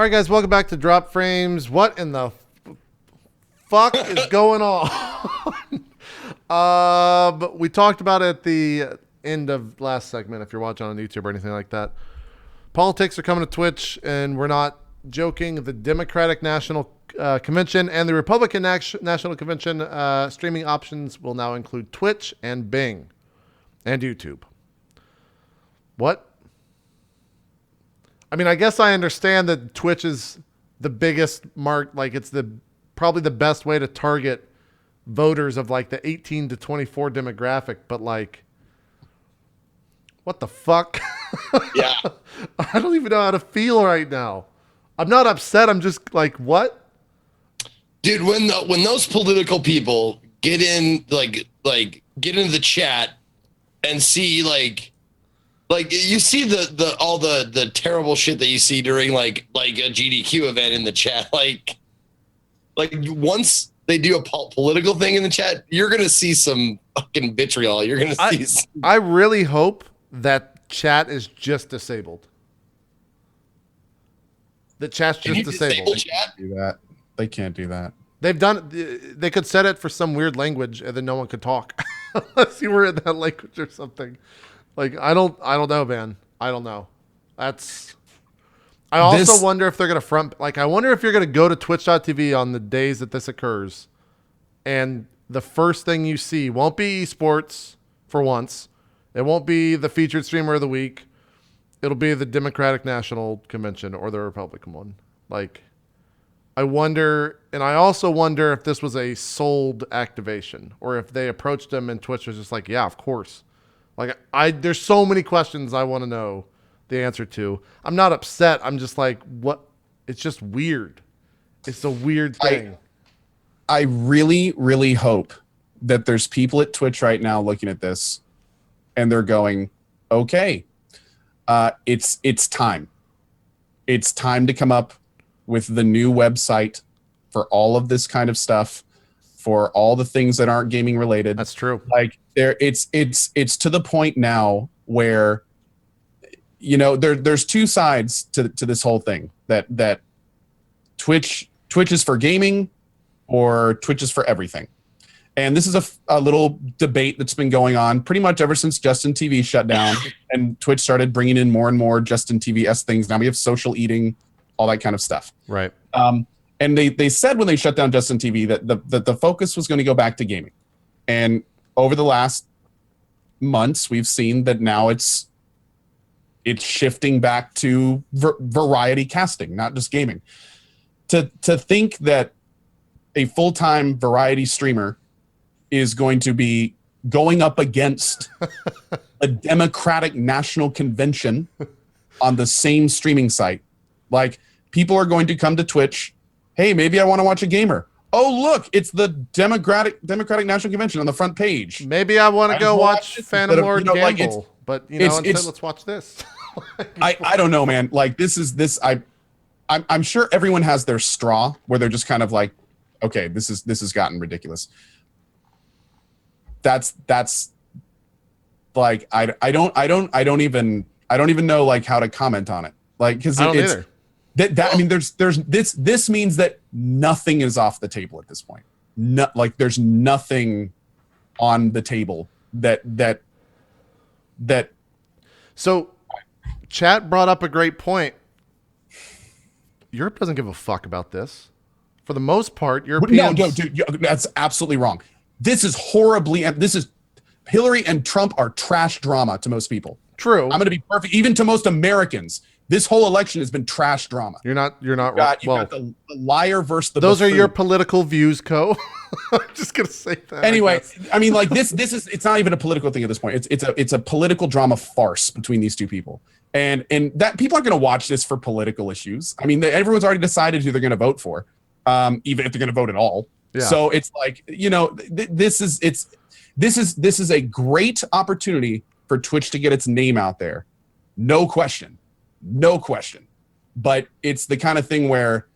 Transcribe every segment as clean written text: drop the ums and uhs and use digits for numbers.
All right, guys, welcome back to Drop Frames. What in the fuck is going on? But we talked about it at the end of last segment, if you're watching on YouTube or anything like that. Politics are coming to Twitch, and we're not joking. The Democratic National Convention and the Republican National Convention streaming options will now include Twitch and Bing and YouTube. What? I mean, I guess I understand that Twitch is the biggest like it's probably the best way to target voters of like the 18 to 24 demographic, but like, what the fuck? Yeah. I don't even know how to feel right now. I'm not upset. I'm just like, what? Dude, when those political people get in get into the chat and see like you see the all the terrible shit that you see during like a GDQ event in the chat, like once they do a political thing in the chat, you're gonna see some fucking vitriol. You're gonna see. I really hope that chat is just disabled. The chat's just disabled. Chat? Do that. They can't do that. They've done. They could set it for some weird language, and then no one could talk unless you were in that language or something. Like I don't know, man. I don't know. I also wonder if they're gonna front. Like I wonder if you're gonna go to Twitch.tv on the days that this occurs, and the first thing you see won't be esports for once. It won't be the featured streamer of the week. It'll be the Democratic National Convention or the Republican one. Like, I wonder, and I also wonder if this was a sold activation or if they approached them and Twitch was just like, yeah, of course. Like, there's so many questions I want to know the answer to. I'm not upset. I'm just like, what? It's just weird. It's a weird thing. I really, really hope that there's people at Twitch right now looking at this and they're going, okay, it's time. It's time to come up with the new website for all of this kind of stuff, for all the things that aren't gaming related. That's true. Like it's to the point now where, you know, there's two sides to this whole thing, that Twitch is for gaming or Twitch is for everything. And this is a little debate that's been going on pretty much ever since Justin TV shut down and Twitch started bringing in more and more Justin TV-esque things. Now we have social eating, all that kind of stuff. Right. And they said when they shut down Justin TV that the focus was going to go back to gaming. And over the last months, we've seen that now it's shifting back to variety casting, not just gaming. To think that a full-time variety streamer is going to be going up against a Democratic National Convention on the same streaming site. Like, people are going to come to Twitch. Hey, maybe I want to watch a gamer. Oh, look, it's the Democratic National Convention on the front page. Maybe I want to go watch Phantom Lord Gamble, like but instead let's watch this. I don't know, man. Like I'm sure everyone has their straw where they're just kind of like, okay, this has gotten ridiculous. That's like I don't even know like how to comment on it. Like, because it's I mean there's this means that nothing is off the table at this point. Like there's nothing on the table that So chat brought up a great point. Europe doesn't give a fuck about this. For the most part, Europeans... No, dude, that's absolutely wrong. This is Hillary and Trump are trash drama to most people. True. I'm going to be perfect. Even to most Americans, this whole election has been trash drama. You're not You've got the liar versus the Those buffoon. are your political views, Co. I'm just going to say that. Anyway, I mean, like this is, it's not even a political thing at this point. It's a political drama farce between these two people. And that people aren't going to watch this for political issues. I mean, everyone's already decided who they're going to vote for, even if they're going to vote at all. Yeah. So it's like, you know, this is a great opportunity for Twitch to get its name out there. No question. But it's the kind of thing where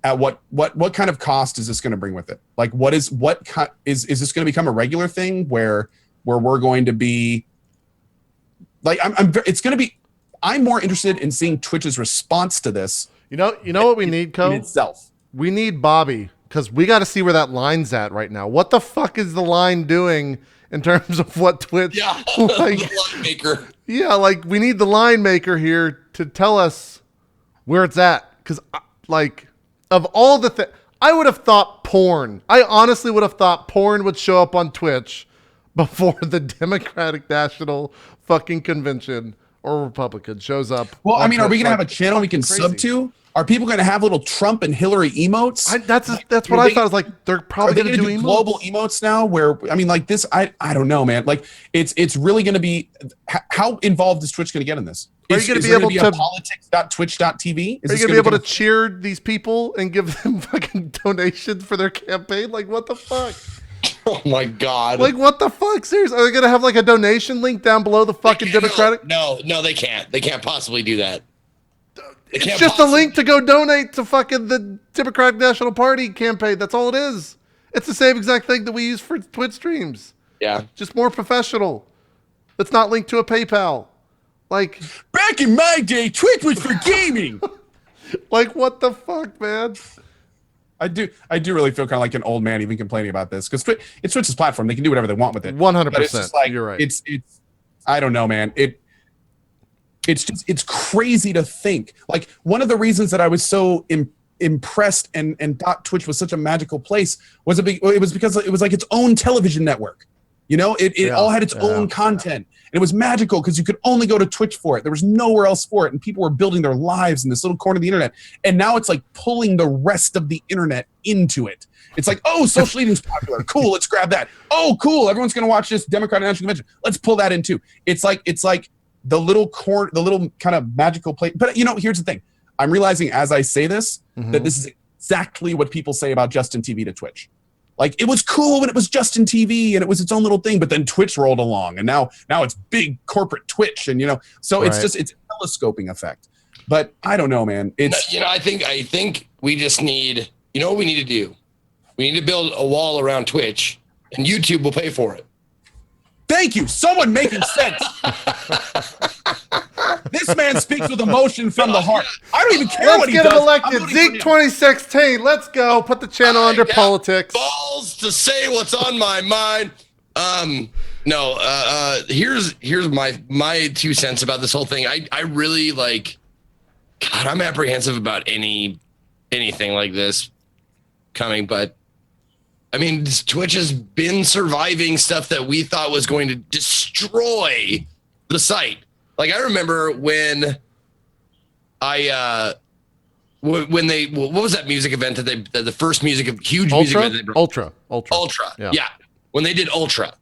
at what kind of cost is this going to bring with it? Like, is this going to become a regular thing where we're going to be like, I'm more interested in seeing Twitch's response to this You know what we need, in Co? itself. We need Bobby, because we got to see where that line's at right now. What the fuck is the line doing in terms of what Twitch? Yeah, like, the line maker. yeah, like we need the line maker here to tell us where it's at. Because, like, of all the things, I would have thought porn. I honestly would have thought porn would show up on Twitch before the Democratic National fucking Convention or Republican shows up. Well, I on mean, are we Twitch. going to have a channel we can crazy. sub to? Are people going to have little Trump and Hillary emotes? That's what I thought. I was like, they're probably going to do emotes. Global emotes now. Where I mean, like this, I don't know, man. Like it's really going to be. How involved is Twitch going to get in this? Are you going to be able to politics.twitch.tv? Are you going to be able to cheer these people and give them fucking donations for their campaign? Like, what the fuck? Oh my god! Like, what the fuck? Seriously, are they going to have like a donation link down below the fucking Democratic? No, they can't. They can't possibly do that. It's just a link to go donate to fucking the Democratic National Party campaign. That's all it is. It's the same exact thing that we use for Twitch streams. Yeah. Just more professional. It's not linked to a PayPal. Like, back in my day, Twitch was for gaming. like, what the fuck, man? I do really feel kind of like an old man even complaining about this because it's Twitch's platform. They can do whatever they want with it. 100%. Like, you're right. It's I don't know, man. It's crazy to think. Like one of the reasons that I was so impressed and thought Twitch was such a magical place was it was because it was like its own television network. You know, it all had its own content. And it was magical because you could only go to Twitch for it. There was nowhere else for it. And people were building their lives in this little corner of the internet. And now it's like pulling the rest of the internet into it. It's like, oh, social eating is popular. Cool, let's grab that. Oh, cool, everyone's going to watch this Democratic National Convention. Let's pull that in too. It's like the little kind of magical place. But you know, here's the thing. I'm realizing as I say this, that this is exactly what people say about Justin TV to Twitch. Like it was cool when it was Justin TV and it was its own little thing, but then Twitch rolled along and now it's big corporate Twitch and so it's a telescoping effect. But I don't know, man. It's I think we just need what we need to do. We need to build a wall around Twitch and YouTube will pay for it. Thank you. Someone making sense. This man speaks with emotion from the heart. I don't even care what he does. Let's get him elected. Zeke 2016. Let's go. Put the channel under politics. Balls to say what's on my mind. Here's my 2 cents about this whole thing. I really God, I'm apprehensive about anything like this coming, but I mean, Twitch has been surviving stuff that we thought was going to destroy the site. Like I remember when what was that music event that the first huge music event they brought? Ultra. Yeah. When they did Ultra.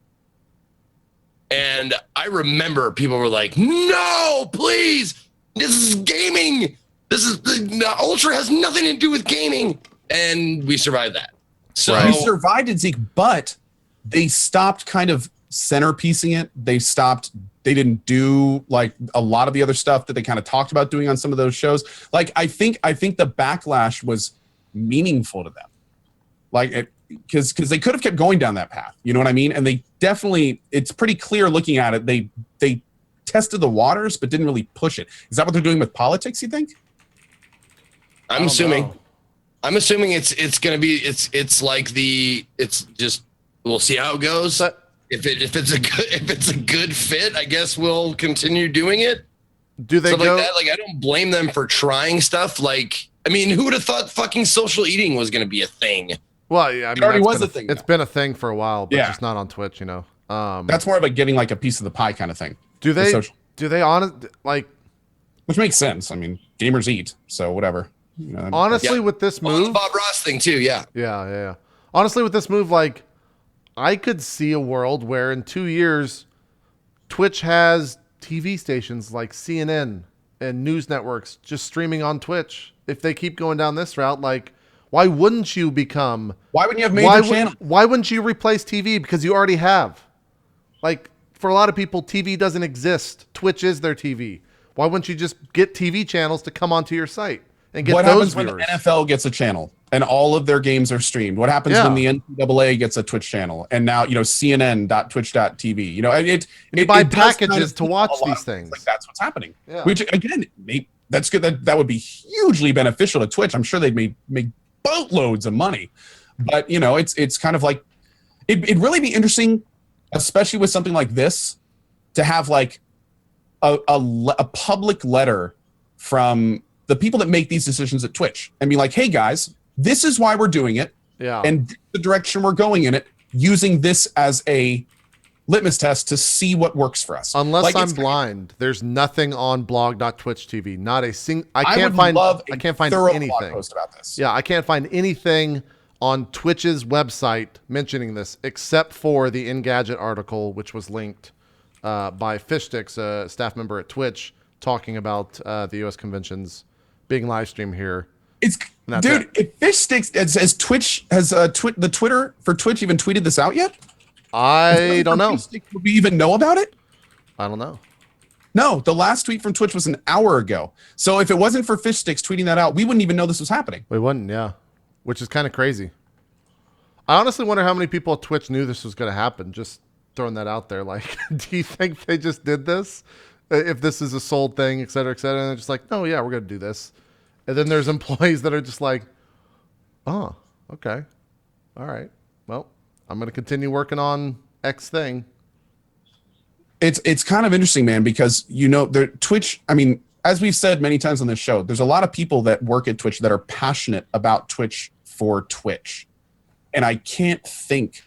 And I remember people were like, "No, please. This is gaming. Ultra has nothing to do with gaming." And we survived that. So we survived it, Zeke, but they stopped kind of centerpiecing it. They didn't do like a lot of the other stuff that they kind of talked about doing on some of those shows. Like I think the backlash was meaningful to them. Like because they could have kept going down that path. You know what I mean? And they definitely, it's pretty clear looking at it. They tested the waters but didn't really push it. Is that what they're doing with politics, you think? I'm assuming it's going to be it's just we'll see how it goes. If it's a good fit, I guess we'll continue doing it. Do they go like that? Like I don't blame them for trying stuff. Like I mean, who would have thought fucking social eating was going to be a thing? Well, yeah, I mean, it already was a thing. It's been a thing for a while, but just not on Twitch. That's more of a getting like a piece of the pie kind of thing. Do they which makes sense. I mean, gamers eat, so whatever. Honestly, with this move, the Bob Ross thing too. Yeah. Honestly, with this move, like, I could see a world where in 2 years, Twitch has TV stations like CNN and news networks just streaming on Twitch. If they keep going down this route, like, why wouldn't you become? Why wouldn't you have major channels? Why wouldn't you replace TV? Because you already have. Like, for a lot of people, TV doesn't exist. Twitch is their TV. Why wouldn't you just get TV channels to come onto your site and get what those happens when viewers? the NFL gets a channel and all of their games are streamed? What happens when the NCAA gets a Twitch channel and now CNN.twitch.tv? You buy packages to watch these things. Like that's what's happening. Which again, that's good. That would be hugely beneficial to Twitch. I'm sure they'd make boatloads of money. But it's kind of like it'd really be interesting, especially with something like this, to have like a public letter from the people that make these decisions at Twitch and be like, hey guys, this is why we're doing it. Yeah. And the direction we're going in it, using this as a litmus test to see what works for us. Unless like, I'm blind, there's nothing on blog.twitch.tv. Not a single. I can't find thorough anything. blog post about this. Yeah, I can't find anything on Twitch's website mentioning this, except for the Engadget article, which was linked by Fishsticks, a staff member at Twitch, talking about the U.S. conventions being live streamed here. If Fishsticks has Twitch has the Twitter for Twitch even tweeted this out yet? I don't know. Would we even know about it? I don't know. No, the last tweet from Twitch was an hour ago. So if it wasn't for Fishsticks tweeting that out, we wouldn't even know this was happening. We wouldn't, yeah. Which is kind of crazy. I honestly wonder how many people at Twitch knew this was going to happen. Just throwing that out there. Like, do you think they just did this? If this is a sold thing, et cetera, and they're just like, no, yeah, we're going to do this. And then there's employees that are just like, oh, okay. All right. Well, I'm going to continue working on X thing. It's kind of interesting, man, because Twitch, I mean, as we've said many times on this show, there's a lot of people that work at Twitch that are passionate about Twitch for Twitch. And I can't think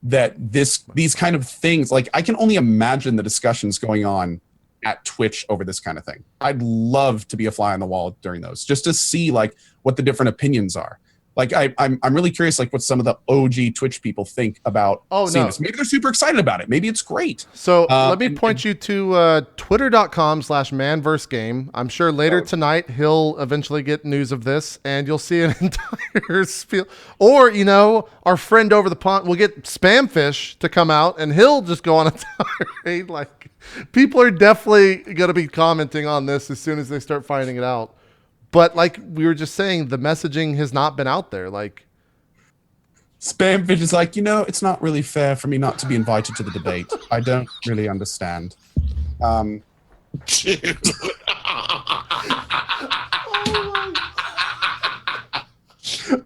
that these kind of things, like I can only imagine the discussions going on at Twitch over this kind of thing. I'd love to be a fly on the wall during those, just to see like what the different opinions are. Like I'm really curious, like what some of the OG Twitch people think about seeing this. Maybe they're super excited about it. Maybe it's great. So let me point you to twitter.com/manversegame. I'm sure later tonight he'll eventually get news of this, and you'll see an entire spiel. Or our friend over the pond will get Spamfish to come out, and he'll just go on a tirade. Like people are definitely going to be commenting on this as soon as they start finding it out. But like we were just saying, the messaging has not been out there. Like Spamfish is like, it's not really fair for me not to be invited to the debate. I don't really understand. Dude.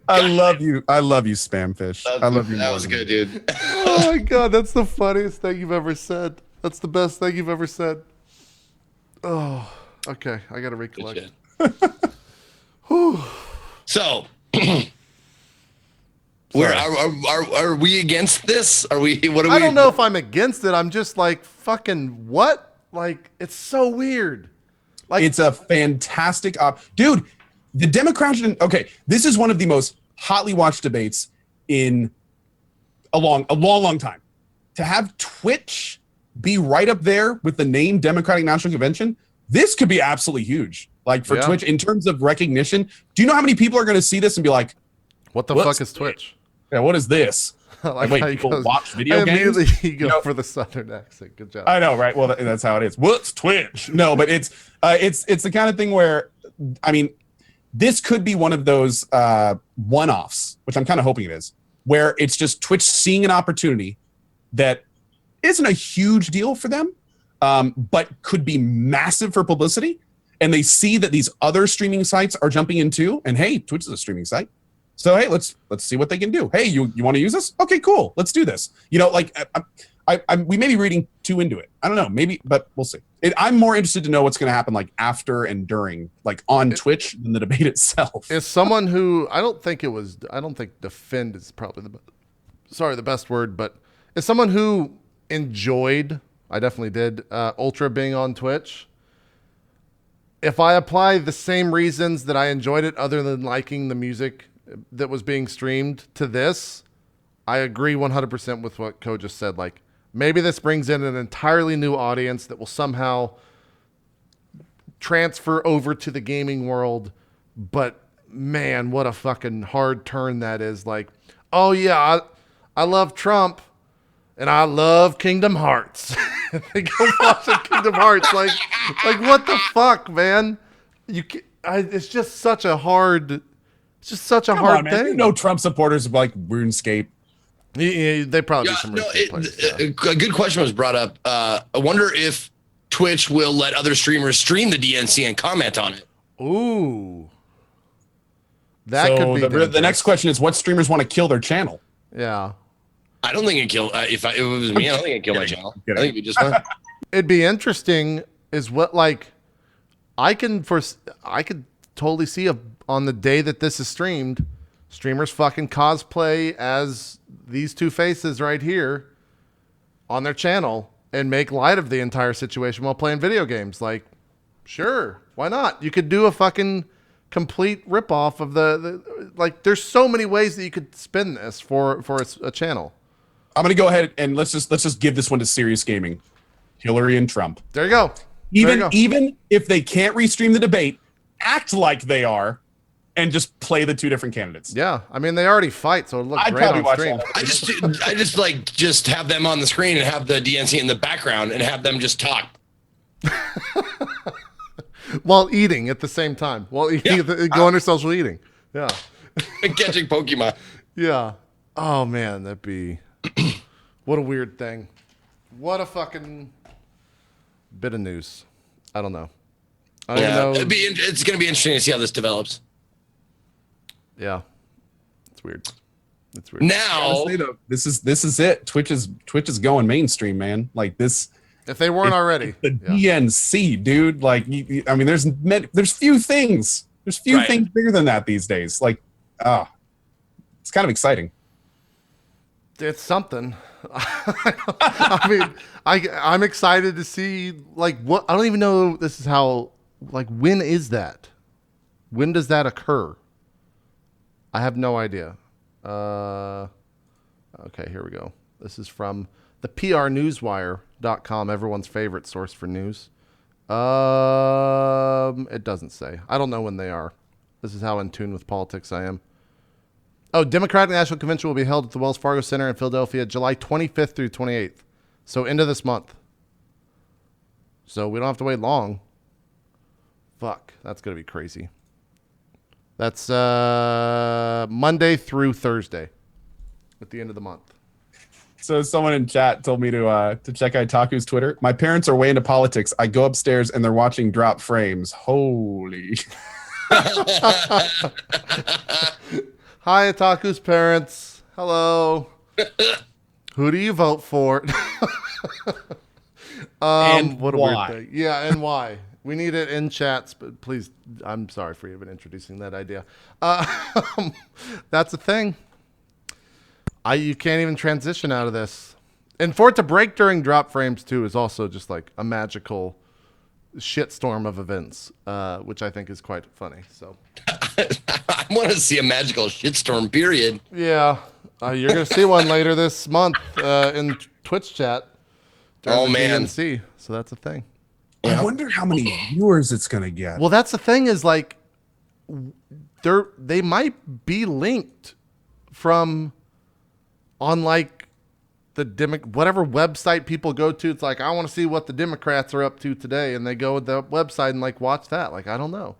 I love you, Spamfish. I love you. That was good, dude. Oh my God, that's the funniest thing you've ever said. That's the best thing you've ever said. Oh, okay. I got to recollect. So, where are we against this? Are we? What are we? I don't know if I'm against it. I'm just like, fucking what? Like, it's so weird. Like, it's a fantastic dude. The Democrats. Okay, this is one of the most hotly watched debates in a long time. To have Twitch be right up there with the name Democratic National Convention, this could be absolutely huge. Like for Twitch, in terms of recognition, do you know how many people are going to see this and be like, what the fuck is Twitch? Yeah, what is this? Like wait, people watch video games? Immediately you go for the Southern accent. Good job. I know, right? Well, that's how it is. What's Twitch? No, but it's the kind of thing where, I mean, this could be one of those one-offs, which I'm kind of hoping it is, where it's just Twitch seeing an opportunity that isn't a huge deal for them, but could be massive for publicity. And they see that these other streaming sites are jumping into, and hey, Twitch is a streaming site. So hey, let's see what they can do. Hey, you want to use this? Okay, cool. Let's do this. Like we may be reading too into it. I don't know, maybe, but we'll see. I'm more interested to know what's going to happen like after and during, like on Twitch, than the debate itself. As someone who I don't think defend is probably the best word, but as someone who enjoyed, I definitely did, Ultra being on Twitch. If I apply the same reasons that I enjoyed it, other than liking the music that was being streamed, to this, I agree 100% with what Cohh just said. Like, maybe this brings in an entirely new audience that will somehow transfer over to the gaming world. But man, what a fucking hard turn that is. Like, oh yeah, I love Trump and I love Kingdom Hearts. They go watching Kingdom Hearts. Like what the fuck, man? It's just such a hard. It's just such a hard thing. Trump supporters like RuneScape. Yeah, they probably do some RuneScape plays. A good question was brought up. I wonder if Twitch will let other streamers stream the DNC and comment on it. Ooh. That could be the next question is, what streamers want to kill their channel? Yeah. I don't think it'd kill. If it was me, I don't think it'd kill my channel. I think it'd be just fine. It'd be interesting. Is what like I could totally see on the day that this is streamed, streamers fucking cosplay as these two faces right here on their channel and make light of the entire situation while playing video games. Like, sure, why not? You could do a fucking complete ripoff of the like. There's so many ways that you could spin this for a channel. I'm gonna go ahead and let's just give this one to serious gaming. Hillary and Trump. There you go. Even if they can't restream the debate, act like they are, and just play the two different candidates. Yeah, I mean they already fight, so it looks I'd great probably on watch stream. that. I just have them on the screen and have the DNC in the background and have them just talk. While eating at the same time. While eating, going to social eating. Yeah. Catching Pokemon. Yeah. Oh man, that'd be what a weird thing. What a fucking bit of news. I don't know. I don't know. It's going to be interesting to see how this develops. Yeah. It's weird. It's weird. Now, this is it. Twitch is going mainstream, man. Like this. If they weren't already. The DNC, dude. Like, I mean, there's few things. There's few things bigger than that these days. Like, it's kind of exciting. It's something. I mean, I'm excited to see like what I don't even know. This is how like when is that? When does that occur? I have no idea. Okay, here we go. This is from the PRNewsWire.com, everyone's favorite source for news. It doesn't say. I don't know when they are. This is how in tune with politics I am. Oh, Democratic National Convention will be held at the Wells Fargo Center in Philadelphia, July 25th through 28th. So end of this month. So we don't have to wait long. Fuck, that's going to be crazy. That's Monday through Thursday at the end of the month. So someone in chat told me to check out Taku's Twitter. My parents are way into politics. I go upstairs and they're watching drop frames. Holy. Hi, Otaku's parents. Hello. Who do you vote for? And what a why? weird thing. Yeah, and why? We need it in chats, but please, I'm sorry for even introducing that idea. That's the thing. You can't even transition out of this. And for it to break during drop frames, too, is also just like a magical shitstorm of events, which I think is quite funny. So I want to see a magical shitstorm, period. yeah, you're gonna see one later this month in Twitch chat. Oh man, DNC. So that's the thing. I wonder how many viewers it's gonna get. Well, that's the thing is like they might be linked from on like the whatever website people go to. It's like, I want to see what the Democrats are up to today, and they go to the website and like watch that. Like, I don't know.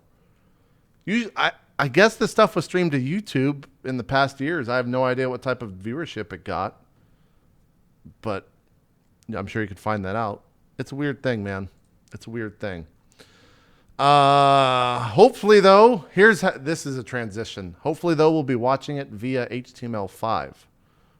I guess this stuff was streamed to YouTube in the past years. I have no idea what type of viewership it got, but I'm sure you could find that out. It's a weird thing, man. It's a weird thing. Hopefully though, this is a transition. Hopefully though, we'll be watching it via HTML5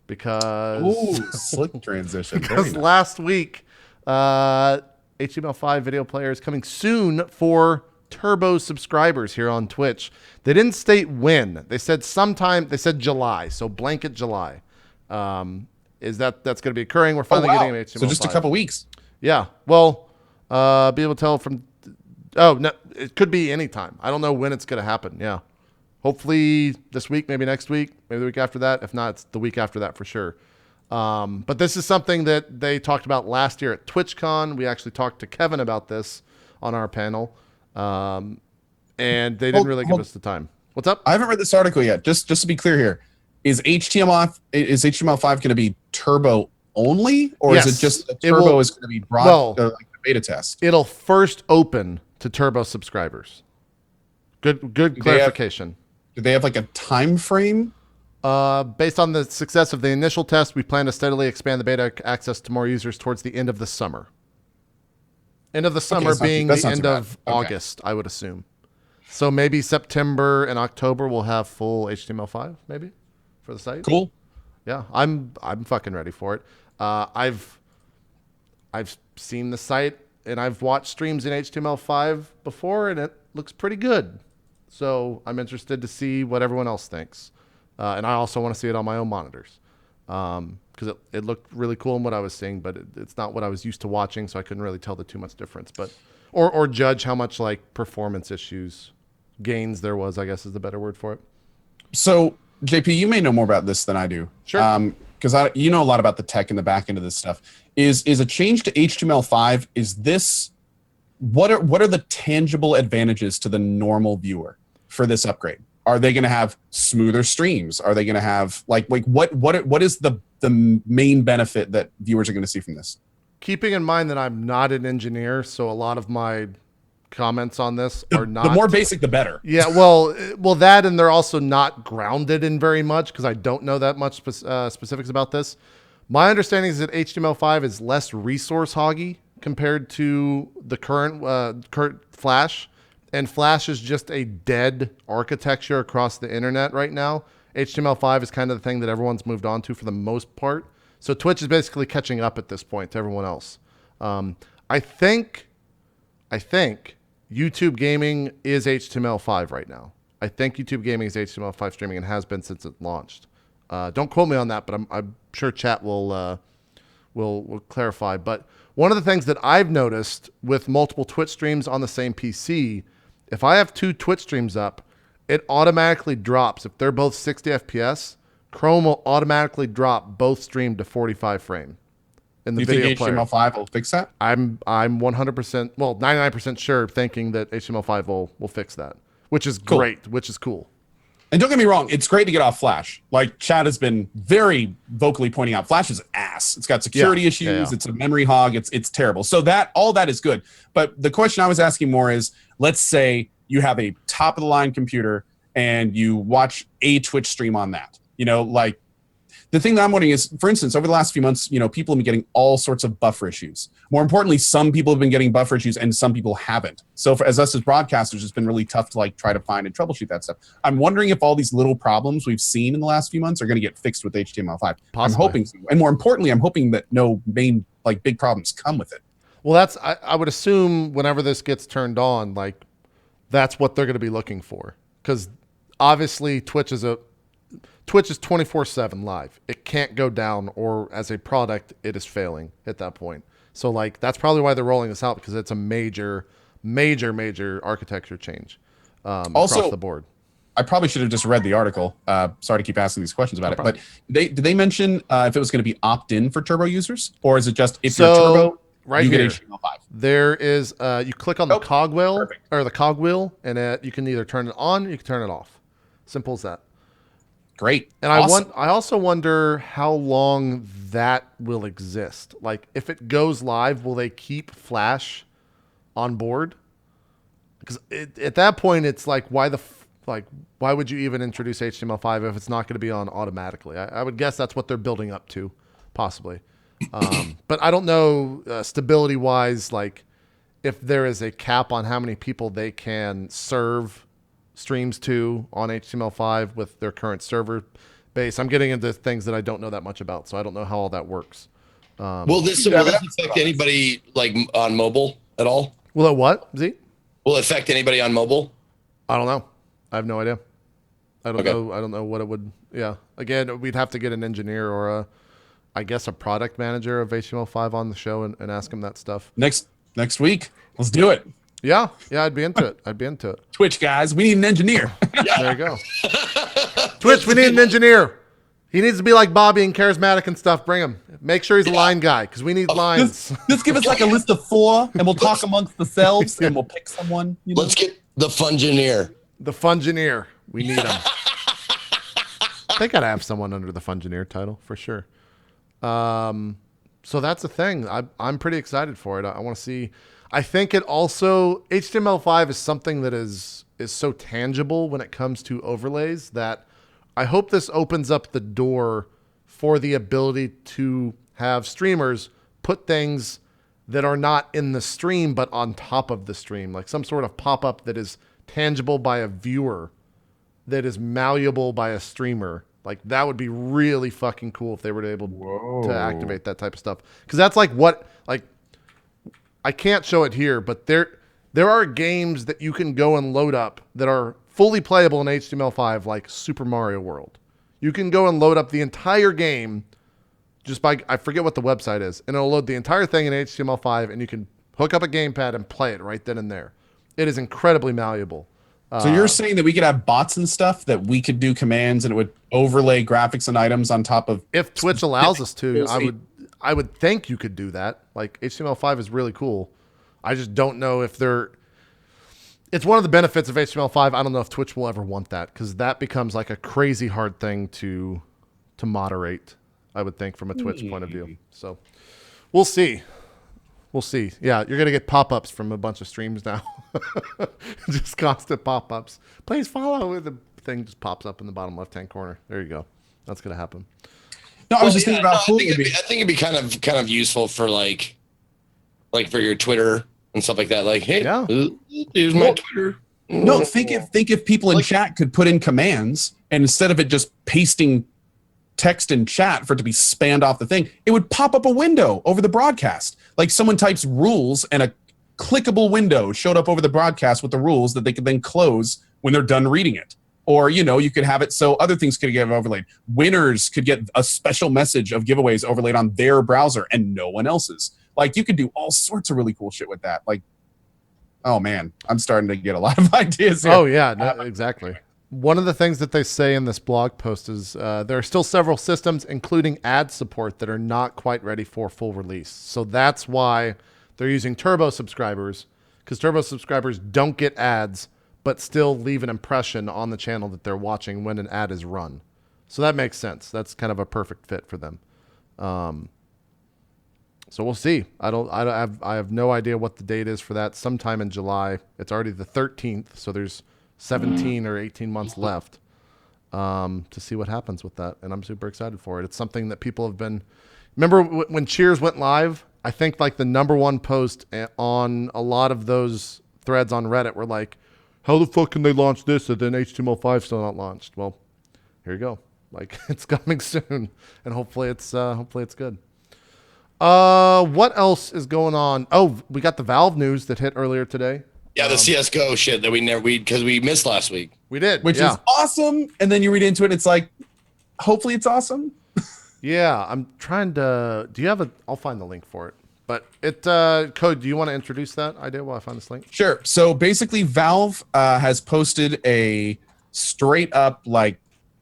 because slick transition. because last week, HTML5 video player is coming soon for Turbo subscribers here on Twitch. They didn't state when. They said sometime. They said July. So blanket July. That's going to be occurring. We're finally getting an HTML5. So just a couple weeks. Yeah. Well, be able to tell from. Oh no, it could be anytime. I don't know when it's going to happen. Yeah. Hopefully this week, maybe next week, maybe the week after that. If not, it's the week after that for sure. But this is something that they talked about last year at TwitchCon. We actually talked to Kevin about this on our panel. And they didn't really give us the time. What's up? I haven't read this article yet. Just to be clear here, is HTML5 going to be turbo only, or Yes. is it just turbo is going to be brought like the beta test? It'll first open to Turbo subscribers. Good clarification. Do they have like a time frame? Based on the success of the initial test, we plan to steadily expand the beta access to more users towards the end of the summer. End of the summer that's not too- being that's the not too end bad. of Okay. August, I would assume. So maybe September and October we'll have full HTML5 maybe for the site. Cool. Yeah, I'm fucking ready for it. I've seen the site and I've watched streams in HTML5 before, and it looks pretty good. So I'm interested to see what everyone else thinks, and I also want to see it on my own monitors because it looked really cool in what I was seeing, but it's not what I was used to watching, so I couldn't really tell the too much difference. But or judge how much like performance issues gains there was, I guess is the better word for it. So, JP, you may know more about this than I do. Sure. Because you know a lot about the tech and the back end of this stuff. Is a change to HTML5? Is this what are the tangible advantages to the normal viewer for this upgrade? Are they going to have smoother streams? Are they going to have like what is the main benefit that viewers are going to see from this? Keeping in mind that I'm not an engineer, so a lot of my comments on this are not. The more basic, the better. Yeah, well, that, and they're also not grounded in very much because I don't know that much specifics about this. My understanding is that HTML5 is less resource hoggy compared to the current Flash, and Flash is just a dead architecture across the internet right now. HTML5 is kind of the thing that everyone's moved on to for the most part. So Twitch is basically catching up at this point to everyone else. I think YouTube gaming is HTML5 right now. I think YouTube gaming is HTML5 streaming and has been since it launched. Don't quote me on that, but I'm sure chat will clarify. But one of the things that I've noticed with multiple Twitch streams on the same PC, if I have two Twitch streams up, it automatically drops. If they're both 60 FPS, Chrome will automatically drop both stream to 45 frame in the Do you video think player. HTML5 will fix that? I'm 100%, well, 99% sure thinking that HTML5 will fix that, which is Cool. great, which is cool. And don't get me wrong, it's great to get off Flash. Like Chad has been very vocally pointing out, Flash is ass. It's got security issues. Yeah. It's a memory hog. It's terrible. So all that is good. But the question I was asking more is, let's say you have a top of the line computer and you watch a Twitch stream on that. You know, like the thing that I'm wondering is, for instance, over the last few months, you know, people have been getting all sorts of buffer issues. More importantly, some people have been getting buffer issues and some people haven't. So as us as broadcasters, it's been really tough to like try to find and troubleshoot that stuff. I'm wondering if all these little problems we've seen in the last few months are going to get fixed with HTML5. Possibly. I'm hoping so. And more importantly, I'm hoping that no main like big problems come with it. Well, I would assume whenever this gets turned on, like that's what they're going to be looking for, because obviously Twitch is 24/7 live. It can't go down, or as a product, it is failing at that point. So like that's probably why they're rolling this out, because it's a major architecture change Also, across the board. I probably should have just read the article. Sorry to keep asking these questions about it, but did they mention if it was going to be opt-in for Turbo users, or is it just if you're Turbo, right you here, get HTML5? there is you click on the cogwheel Perfect. or the cogwheel, and you can either turn it on, or you can turn it off. Simple as that. Great. And Awesome. I also wonder how long that will exist. Like if it goes live, will they keep Flash on board? Because at that point, it's like why would you even introduce HTML5 if it's not going to be on automatically? I would guess that's what they're building up to, possibly. But I don't know stability wise, like if there is a cap on how many people they can serve streams to on HTML5 with their current server base. I'm getting into things that I don't know that much about, so I don't know how all that works. Will this affect anybody like on mobile at all? Will it what, Z? Will it affect anybody on mobile? I don't know. I have no idea. I don't Okay. know. I don't know what it would. Yeah. Again, we'd have to get an engineer or I guess a product manager of HTML5 on the show and ask him that stuff. Next week, let's do it. Yeah. I'd be into it. Twitch guys, we need an engineer. There you go. Twitch, we need an engineer. He needs to be like Bobby and charismatic and stuff. Bring him. Make sure he's a line guy, because we need lines. Just give us like a list of 4, and we'll talk amongst ourselves, and we'll pick someone. You know? Let's get the Fungineer. The Fungineer. We need him. They got to have someone under the Fungineer title for sure. So that's the thing. I'm pretty excited for it. I want to see. I think it also, HTML5 is something that is so tangible when it comes to overlays that I hope this opens up the door for the ability to have streamers put things that are not in the stream but on top of the stream, like some sort of pop-up that is tangible by a viewer, that is malleable by a streamer. Like that would be really fucking cool if they were able to activate that type of stuff. Because that's like what, like, I can't show it here, but there are games that you can go and load up that are fully playable in HTML5, like Super Mario World. You can go and load up the entire game just by, I forget what the website is, and it'll load the entire thing in HTML5, and you can hook up a gamepad and play it right then and there. It is incredibly malleable. So you're saying that we could have bots and stuff that we could do commands and it would overlay graphics and items on top of. If Twitch allows us to, I would think you could do that. Like HTML5 is really cool. I just don't know if they're. It's one of the benefits of HTML5. I don't know if Twitch will ever want that, because that becomes like a crazy hard thing to moderate, I would think, from a Twitch point of view. So we'll see. We'll see. Yeah, you're going to get pop-ups from a bunch of streams now. Just constant pop-ups. Please follow. The thing just pops up in the bottom left-hand corner. There you go. That's going to happen. No, I was just thinking about. I think it'd be kind of useful for like for your Twitter and stuff like that. Like, hey, here's my Twitter. No, think if people in chat could put in commands, and instead of it just pasting text in chat for it to be spammed off the thing, it would pop up a window over the broadcast. Like someone types rules and a clickable window showed up over the broadcast with the rules that they could then close when they're done reading it. Or, you could have it so other things could get overlaid. Winners could get a special message of giveaways overlaid on their browser and no one else's. Like you could do all sorts of really cool shit with that. Like, oh man, I'm starting to get a lot of ideas here. Oh yeah, no, exactly. One of the things that they say in this blog post is there are still several systems, including ad support, that are not quite ready for full release. So that's why they're using Turbo subscribers, because Turbo subscribers don't get ads, but still leave an impression on the channel that they're watching when an ad is run. So that makes sense. That's kind of a perfect fit for them. So we'll see. I have no idea what the date is for that. Sometime in July. It's already the 13th, so there's 17 or 18 months left to see what happens with that. And I'm super excited for it. It's something that people have been... Remember when Cheers went live? I think like the #1 post on a lot of those threads on Reddit were like, how the fuck can they launch this and then HTML5 still not launched? Well, here you go. Like it's coming soon, and hopefully it's good. What else is going on? Oh, we got the Valve news that hit earlier today. Yeah, the CS:GO shit that we missed last week. We did, which is awesome. And then you read into it, it's like, hopefully it's awesome. Yeah, I'm trying to. Do you have I'll find the link for it. But Code, do you want to introduce that idea while I find this link? Sure. So basically, Valve has posted a straight up, like,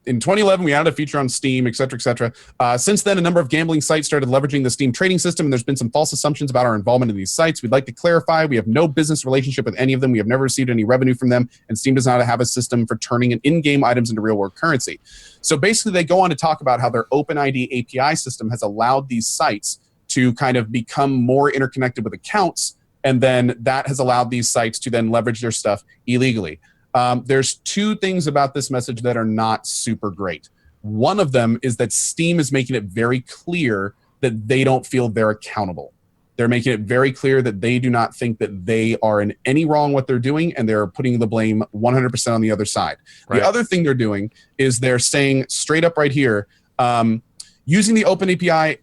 in 2011, we added a feature on Steam, et cetera, et cetera. Since then, a number of gambling sites started leveraging the Steam trading system, and there's been some false assumptions about our involvement in these sites. We'd like to clarify we have no business relationship with any of them. We have never received any revenue from them, and Steam does not have a system for turning in-game items into real-world currency. So basically, they go on to talk about how their OpenID API system has allowed these sites to kind of become more interconnected with accounts, and then that has allowed these sites to then leverage their stuff illegally. There's two things about this message that are not super great. One of them is that Steam is making it very clear that they don't feel they're accountable. They're making it very clear that they do not think that they are in any wrong what they're doing, and they're putting the blame 100% on the other side. Right. The other thing they're doing is they're saying straight up right here, using the OpenID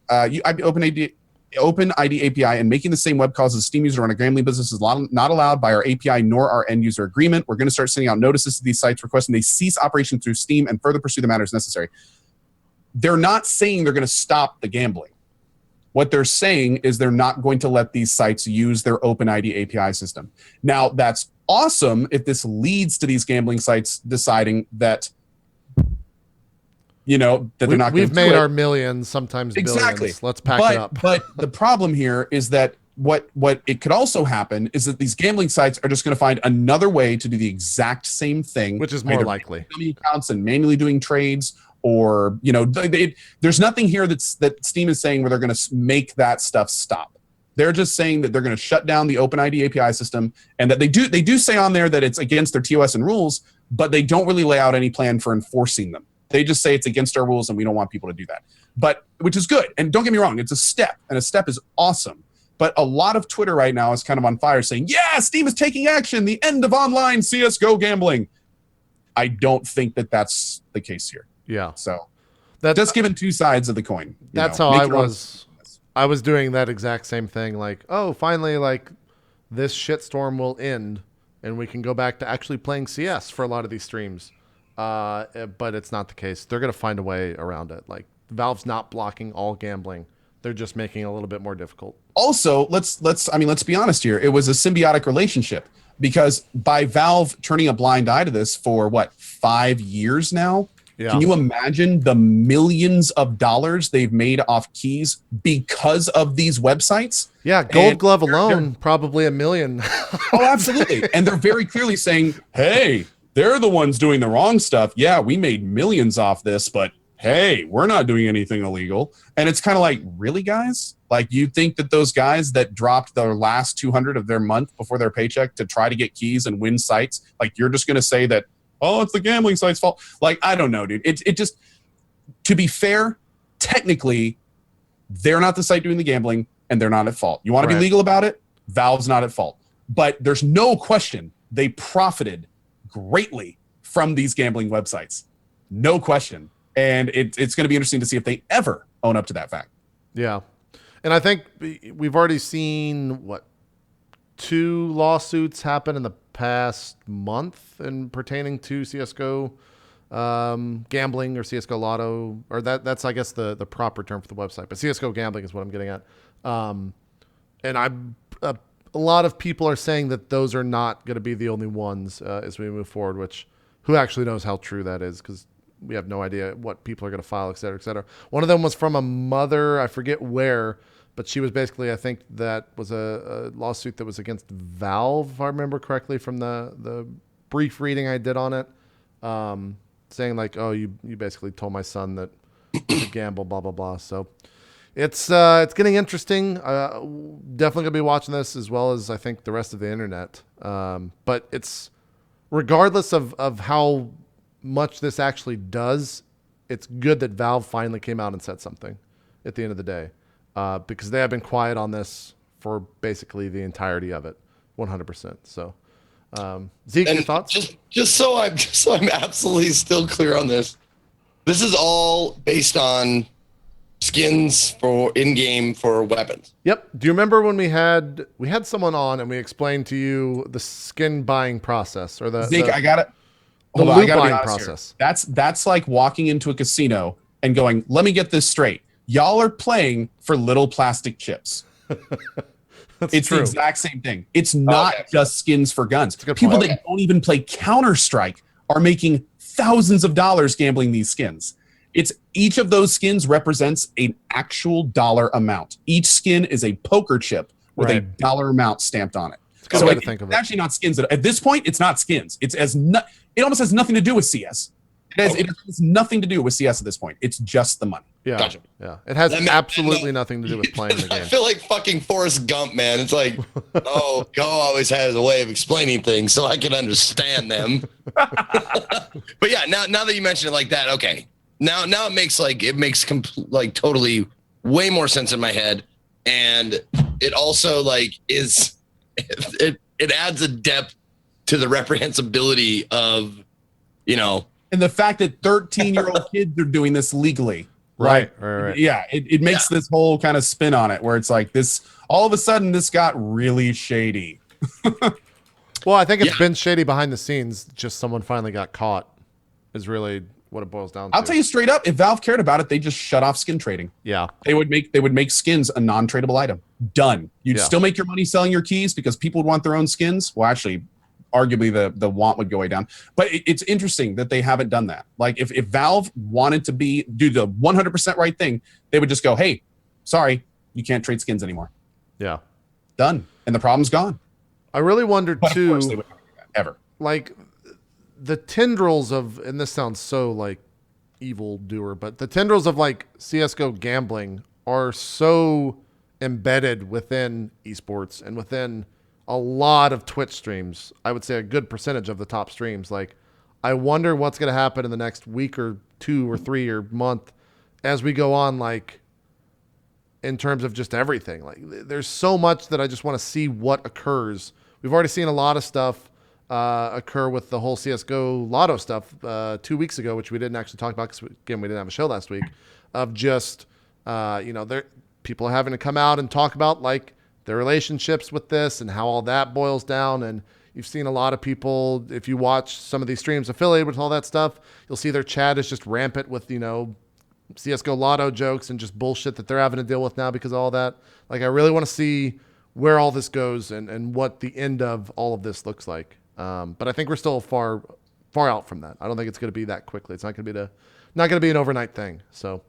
API and making the same web calls as Steam user on a gambling business is not allowed by our API nor our end user agreement. We're going to start sending out notices to these sites requesting they cease operations through Steam and further pursue the matters necessary. They're not saying they're going to stop the gambling. What they're saying is they're not going to let these sites use their OpenID API system. Now, that's awesome if this leads to these gambling sites deciding that that they're not going to do it. We've made our millions, sometimes billions. Let's pack it up. But the problem here is that what it could also happen is that these gambling sites are just going to find another way to do the exact same thing, which is more likely. Accounts and manually doing trades, or there's nothing here that Steam is saying where they're going to make that stuff stop. They're just saying that they're going to shut down the OpenID API system, and that they do say on there that it's against their TOS and rules, but they don't really lay out any plan for enforcing them. They just say it's against our rules and we don't want people to do that. But which is good. And don't get me wrong, it's a step, and a step is awesome. But a lot of Twitter right now is kind of on fire saying, yeah, Steam is taking action, the end of online CSGO gambling. I don't think that that's the case here. Yeah. So That's just given two sides of the coin. That's how I was. I was doing that exact same thing. Like, oh, finally, like this shitstorm will end, and we can go back to actually playing CS for a lot of these streams. But it's not the case. They're gonna find a way around it. Like Valve's not blocking all gambling. They're just making it a little bit more difficult. Also, let's be honest here. It was a symbiotic relationship because by Valve turning a blind eye to this for what, 5 years now? Yeah. Can you imagine the millions of dollars they've made off keys because of these websites? Yeah, Gold Glove alone, probably $1 million. Oh, absolutely. And they're very clearly saying, hey, they're the ones doing the wrong stuff. Yeah, we made millions off this, but hey, we're not doing anything illegal. And it's kind of like, really, guys? Like, you think that those guys that dropped their last 200 of their month before their paycheck to try to get keys and win sites, like, you're just going to say that, oh, it's the gambling site's fault? Like, I don't know, dude. It just, to be fair, technically, they're not the site doing the gambling, and they're not at fault. You want to be legal about it? Valve's not at fault. But there's no question they profited greatly from these gambling websites. No question. And it's going to be interesting to see if they ever own up to that fact. Yeah. And I think we've already seen, 2 lawsuits happen in the past month in pertaining to CSGO gambling or CSGO Lotto, or that's, I guess, the proper term for the website. But CSGO gambling is what I'm getting at. And a lot of people are saying that those are not going to be the only ones as we move forward, which who actually knows how true that is, because we have no idea what people are going to file, et cetera, et cetera. One of them was from a mother, I forget where, but she was basically, I think that was a lawsuit that was against Valve, if I remember correctly from the brief reading I did on it, saying like, oh, you basically told my son that to gamble, blah, blah, blah. So it's getting interesting. Definitely gonna be watching this, as well as I think the rest of the internet. But it's, regardless of how much this actually does, it's good that Valve finally came out and said something at the end of the day, because they have been quiet on this for basically the entirety of it, 100%. So, Zeke, your thoughts? Just so I'm absolutely still clear on this. This is all based on skins for in-game for weapons. Yep. Do you remember when we had someone on and we explained to you the skin buying process, or Zeke, I got it. The loot buying process. Here. That's like walking into a casino and going, let me get this straight. Y'all are playing for little plastic chips. It's true. The exact same thing. It's not just skins for guns. People that don't even play Counter-Strike are making thousands of dollars gambling these skins. It's each of those skins represents an actual dollar amount. Each skin is a poker chip with a dollar amount stamped on it. It's a good way to think of it. It's actually not skins. At this point, it's not skins. It almost has nothing to do with CS. It has nothing to do with CS at this point. It's just the money. Yeah, gotcha. Yeah. It has absolutely nothing to do with playing the game. I feel like fucking Forrest Gump, man. It's like, oh, Go always has a way of explaining things so I can understand them. But yeah, now that you mention it like that, okay. Now it makes totally way more sense in my head, and it also it adds a depth to the reprehensibility of, and the fact that 13-year-old kids are doing this legally. Right. Yeah, it makes this whole kind of spin on it where it's like this, all of a sudden this got really shady. Well, I think it's been shady behind the scenes. Just someone finally got caught is really what it boils down to. I'll tell you straight up, if Valve cared about it, they just shut off skin trading. Yeah. They would make skins a non-tradable item. Done. You'd still make your money selling your keys because people would want their own skins. Well, actually, arguably the want would go way down. But it's interesting that they haven't done that. Like if Valve wanted to do the 100% right thing, they would just go, hey, sorry, you can't trade skins anymore. Yeah. Done. And the problem's gone. I really wondered But too. Of course they wouldn't do that, ever. Like the tendrils of, and this sounds so like evil doer, but the tendrils of like CSGO gambling are so embedded within esports and within a lot of Twitch streams. I would say a good percentage of the top streams. Like, I wonder what's going to happen in the next week or 2 or 3 or month as we go on, like, in terms of just everything. Like there's so much that I just want to see what occurs. We've already seen a lot of stuff occur with the whole CSGO Lotto stuff 2 weeks ago, which we didn't actually talk about because, again, we didn't have a show last week, of just, people having to come out and talk about like their relationships with this and how all that boils down. And you've seen a lot of people, if you watch some of these streams affiliated with all that stuff, you'll see their chat is just rampant with, CSGO Lotto jokes and just bullshit that they're having to deal with now because of all that. Like, I really want to see where all this goes and what the end of all of this looks like. But I think we're still far out from that. I don't think it's going to be that quickly. It's not going to be an overnight thing. So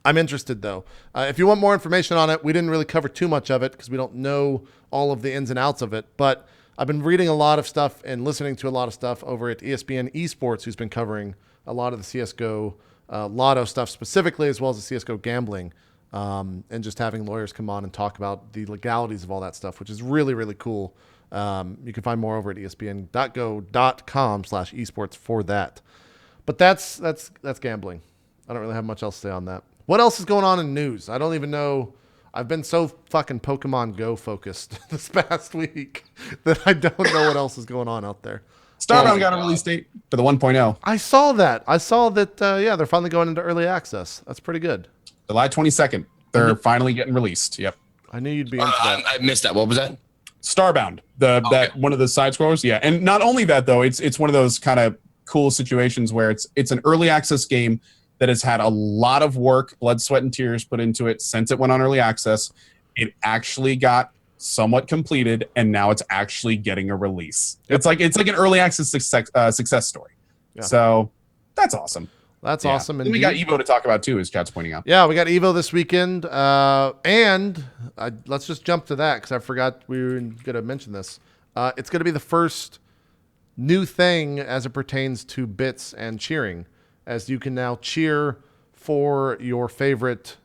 I'm interested though. If you want more information on it, we didn't really cover too much of it because we don't know all of the ins and outs of it. But I've been reading a lot of stuff and listening to a lot of stuff over at ESPN Esports, who's been covering a lot of the CSGO Lotto stuff specifically, as well as the CSGO gambling, and just having lawyers come on and talk about the legalities of all that stuff, which is really, really cool. You can find more over at espn.go.com/esports for that. But that's gambling. I don't really have much else to say on that. What else is going on in news? I don't even know. I've been so fucking Pokemon Go focused this past week that I don't know what else is going on out there. Starbound got a release date for the 1.0. I saw that. They're finally going into early access. That's pretty good. July 22nd. They're finally getting released. Yep. I knew you'd be into that. I missed that. What was that? Starbound, that one of the side scrollers. Yeah. And not only that though, it's one of those kind of cool situations where it's an early access game that has had a lot of work, blood, sweat, and tears put into it since it went on early access. It actually got somewhat completed, and now it's actually getting a release. It's like an early access success story. Yeah. So that's awesome. That's awesome. And we got Evo to talk about too, as Chat's pointing out. Yeah, we got Evo this weekend, and let's just jump to that because I forgot we were going to mention this. It's going to be the first new thing as it pertains to bits and cheering, as you can now cheer for your favorite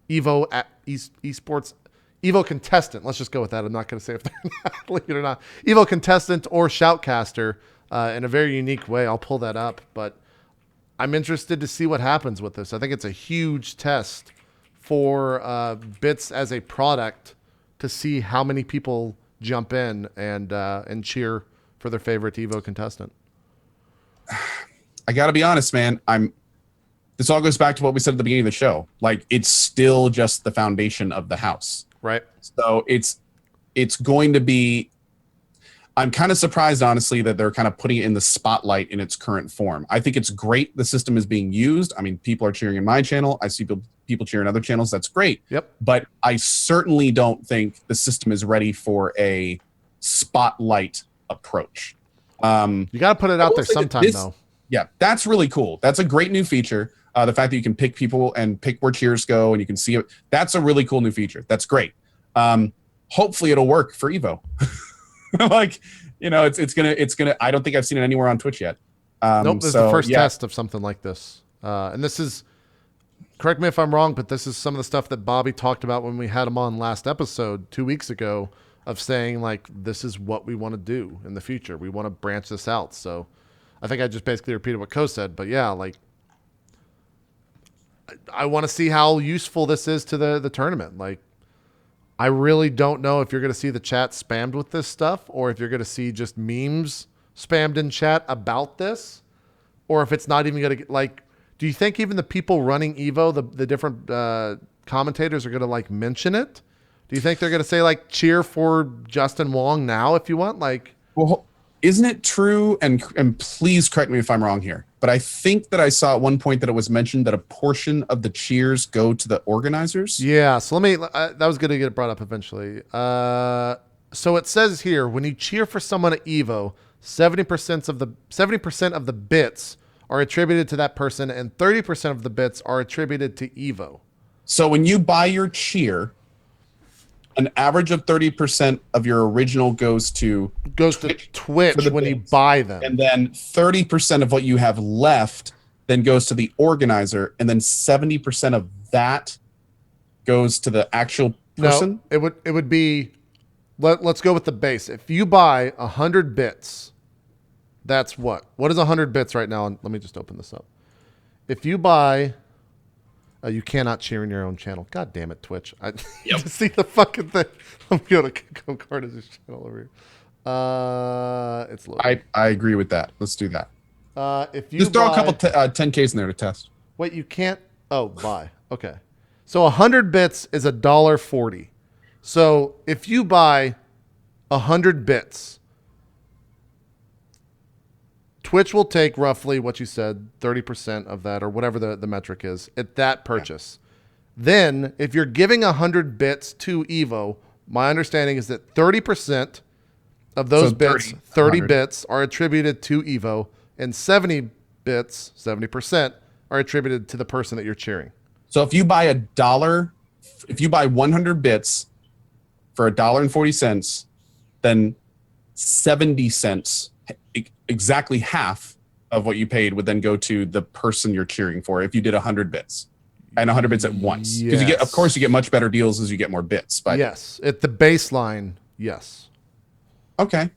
Evo esports Evo contestant. Let's just go with that. I'm not going to say if they're an athlete or not. Evo contestant or shoutcaster in a very unique way. I'll pull that up, but I'm interested to see what happens with this. I think it's a huge test for bits as a product to see how many people jump in and cheer for their favorite Evo contestant. I got to be honest, man. This all goes back to what we said at the beginning of the show. Like, it's still just the foundation of the house. Right. So it's going to be, I'm kind of surprised, honestly, that they're kind of putting it in the spotlight in its current form. I think it's great the system is being used. I mean, people are cheering in my channel. I see people cheering in other channels. That's great. Yep. But I certainly don't think the system is ready for a spotlight approach. You got to put it out there sometime, though. Yeah, that's really cool. That's a great new feature. The fact that you can pick people and pick where cheers go and you can see it. That's a really cool new feature. That's great. Hopefully it'll work for Evo. It's gonna. I don't think I've seen it anywhere on Twitch yet. Nope, this is the first test of something like this. And this is, correct me if I'm wrong, but this is some of the stuff that Bobby talked about when we had him on last episode 2 weeks ago, of saying like, this is what we want to do in the future. We want to branch this out. So I think I just basically repeated what Ko said, but yeah, like, I want to see how useful this is to the tournament. Like, I really don't know if you're going to see the chat spammed with this stuff, or if you're going to see just memes spammed in chat about this, or if it's not even going to get, like, do you think even the people running Evo, the different commentators, are going to like mention it? Do you think they're going to say like, cheer for Justin Wong now if you want? Like, well, isn't it true? And please correct me if I'm wrong here, but I think that I saw at one point that it was mentioned that a portion of the cheers go to the organizers. Yeah. So let me, that was going to get brought up eventually. So it says here, when you cheer for someone at Evo, 70% of the bits are attributed to that person, and 30% of the bits are attributed to Evo. So when you buy your cheer, an average of 30% of your original goes to Twitch when you buy them. And then 30% of what you have left then goes to the organizer, and then 70% of that goes to the actual person? No, it would be, let's go with the base. If you buy 100 bits, that's what? What is 100 bits right now? And let me just open this up. If you buy You cannot cheer in your own channel. God damn it, Twitch. I Yep. see the fucking thing. I'm going to CohhCarnage's channel over here. It's loading. I agree with that. Let's do that. If you Just throw buy, a couple 10Ks in there to test. wait, you can't. Oh, buy. Okay. So 100 bits is $1.40. So if you buy 100 bits, Twitch will take roughly what you said, 30% of that, or whatever the metric is, at that purchase. Yeah. Then, if you're giving 100 bits to Evo, my understanding is that 30% of those bits, 30 bits, are attributed to Evo, and 70 bits, 70%, are attributed to the person that you're cheering. So if you buy if you buy 100 bits for $1.40, then 70 cents, exactly half of what you paid, would then go to the person you're cheering for if you did 100 bits. And 100 bits at once. Because of course, you get much better deals as you get more bits. But yes, at the baseline, yes. Okay.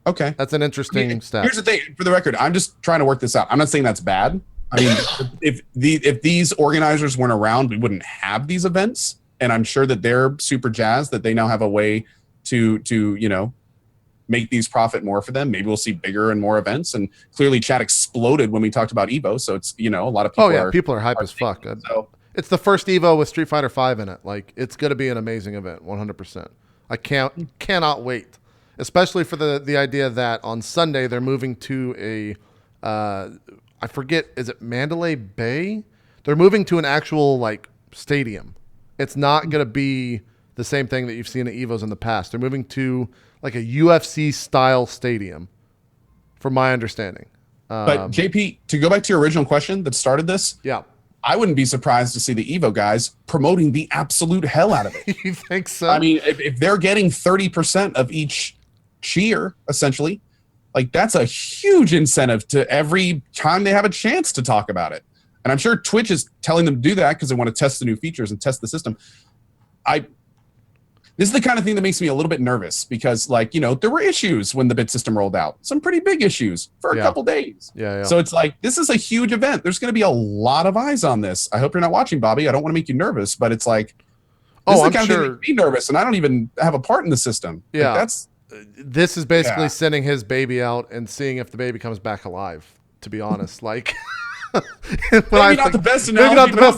That's an interesting stat. Here's the thing, for the record, I'm just trying to work this out. I'm not saying that's bad. I mean, if these organizers weren't around, we wouldn't have these events. And I'm sure that they're super jazzed that they now have a way to make these profit more for them. Maybe we'll see bigger and more events. And clearly chat exploded when we talked about Evo. So it's, a lot of people people are hype as fuck. So it's the first Evo with Street Fighter V in it. Like, it's going to be an amazing event, 100%. I cannot wait, especially for the idea that on Sunday they're moving to I forget, is it Mandalay Bay? They're moving to an actual like stadium. It's not going to be the same thing that you've seen at Evos in the past. They're moving to like a UFC style stadium, from my understanding. But JP, to go back to your original question that started this, yeah, I wouldn't be surprised to see the Evo guys promoting the absolute hell out of it. You think so? I mean, if they're getting 30% of each cheer, essentially, like that's a huge incentive to every time they have a chance to talk about it. And I'm sure Twitch is telling them to do that because they want to test the new features and test the system. This is the kind of thing that makes me a little bit nervous because, there were issues when the bit system rolled out. Some pretty big issues for a couple days. Yeah. So it's like, this is a huge event. There's going to be a lot of eyes on this. I hope you're not watching, Bobby. I don't want to make you nervous, but it's like, this is the kind of thing that makes me nervous, and I don't even have a part in the system. Yeah. Like, this is basically sending his baby out and seeing if the baby comes back alive, to be honest. Like, maybe not the best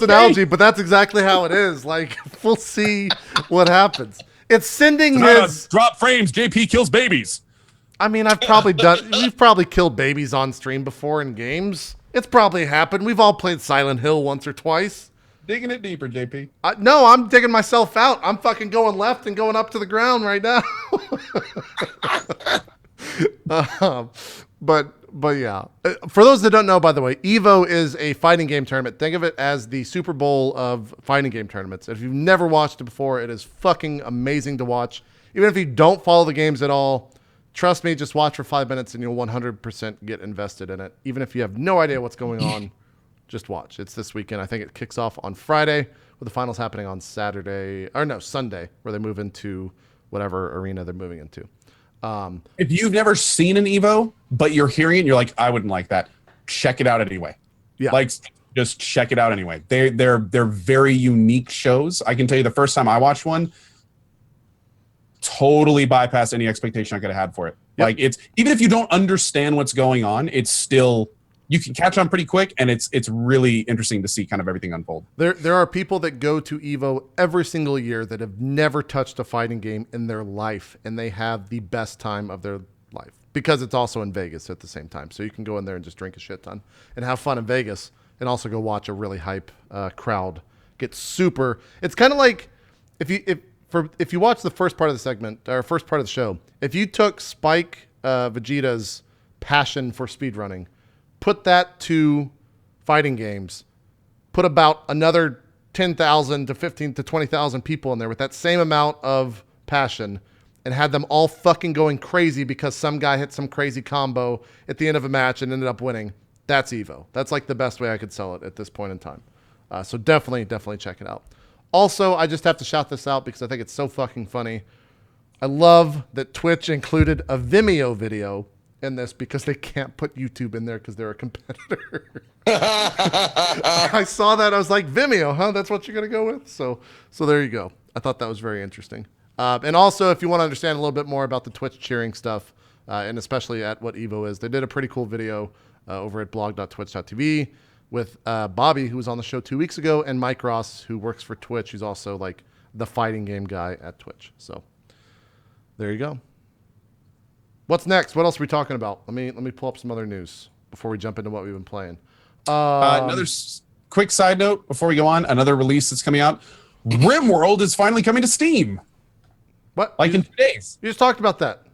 analogy, but that's exactly how it is. Like, we'll see what happens. It's sending his drop frames. JP kills babies. I mean, we've probably killed babies on stream before in games. It's probably happened. We've all played Silent Hill once or twice. Digging it deeper, JP. No, I'm digging myself out. I'm fucking going left and going up to the ground right now. But yeah. For those that don't know, by the way, Evo is a fighting game tournament. Think of it as the Super Bowl of fighting game tournaments. If you've never watched it before, it is fucking amazing to watch. Even if you don't follow the games at all, trust me, just watch for 5 minutes and you'll 100% get invested in it. Even if you have no idea what's going on, just watch. It's this weekend. I think it kicks off on Friday with the finals happening on Sunday, where they move into whatever arena they're moving into. If you've never seen an Evo, but you're hearing it and you're like, I wouldn't like that, check it out anyway. Yeah. Like, just check it out anyway. They're very unique shows. I can tell you the first time I watched one, totally bypassed any expectation I could have had for it. Yep. Like, it's, even if you don't understand what's going on, it's still, you can catch on pretty quick, and it's really interesting to see kind of everything unfold. There are people that go to Evo every single year that have never touched a fighting game in their life, and they have the best time of their life because it's also in Vegas at the same time. So you can go in there and just drink a shit ton and have fun in Vegas, and also go watch a really hype crowd get super. It's kind of like if you watch the first part of the segment or first part of the show, if you took Spike Vegeta's passion for speedrunning, put that to fighting games, put about another 10,000 to 15 to 20,000 people in there with that same amount of passion and had them all fucking going crazy because some guy hit some crazy combo at the end of a match and ended up winning. That's Evo. That's like the best way I could sell it at this point in time. So definitely check it out. Also, I just have to shout this out because I think it's so fucking funny. I love that Twitch included a Vimeo video in this because they can't put YouTube in there because they're a competitor. I saw that. I was like, Vimeo, huh? That's what you're going to go with? So there you go. I thought that was very interesting. And also, if you want to understand a little bit more about the Twitch cheering stuff, and especially at what Evo is, they did a pretty cool video over at blog.twitch.tv with Bobby, who was on the show 2 weeks ago, and Mike Ross, who works for Twitch, who's also like the fighting game guy at Twitch. So there you go. What's next? What else are we talking about? Let me pull up some other news before we jump into what we've been playing. Another quick side note before we go on. Another release that's coming out. RimWorld is finally coming to Steam. What? Like in 2 days. You just talked about that.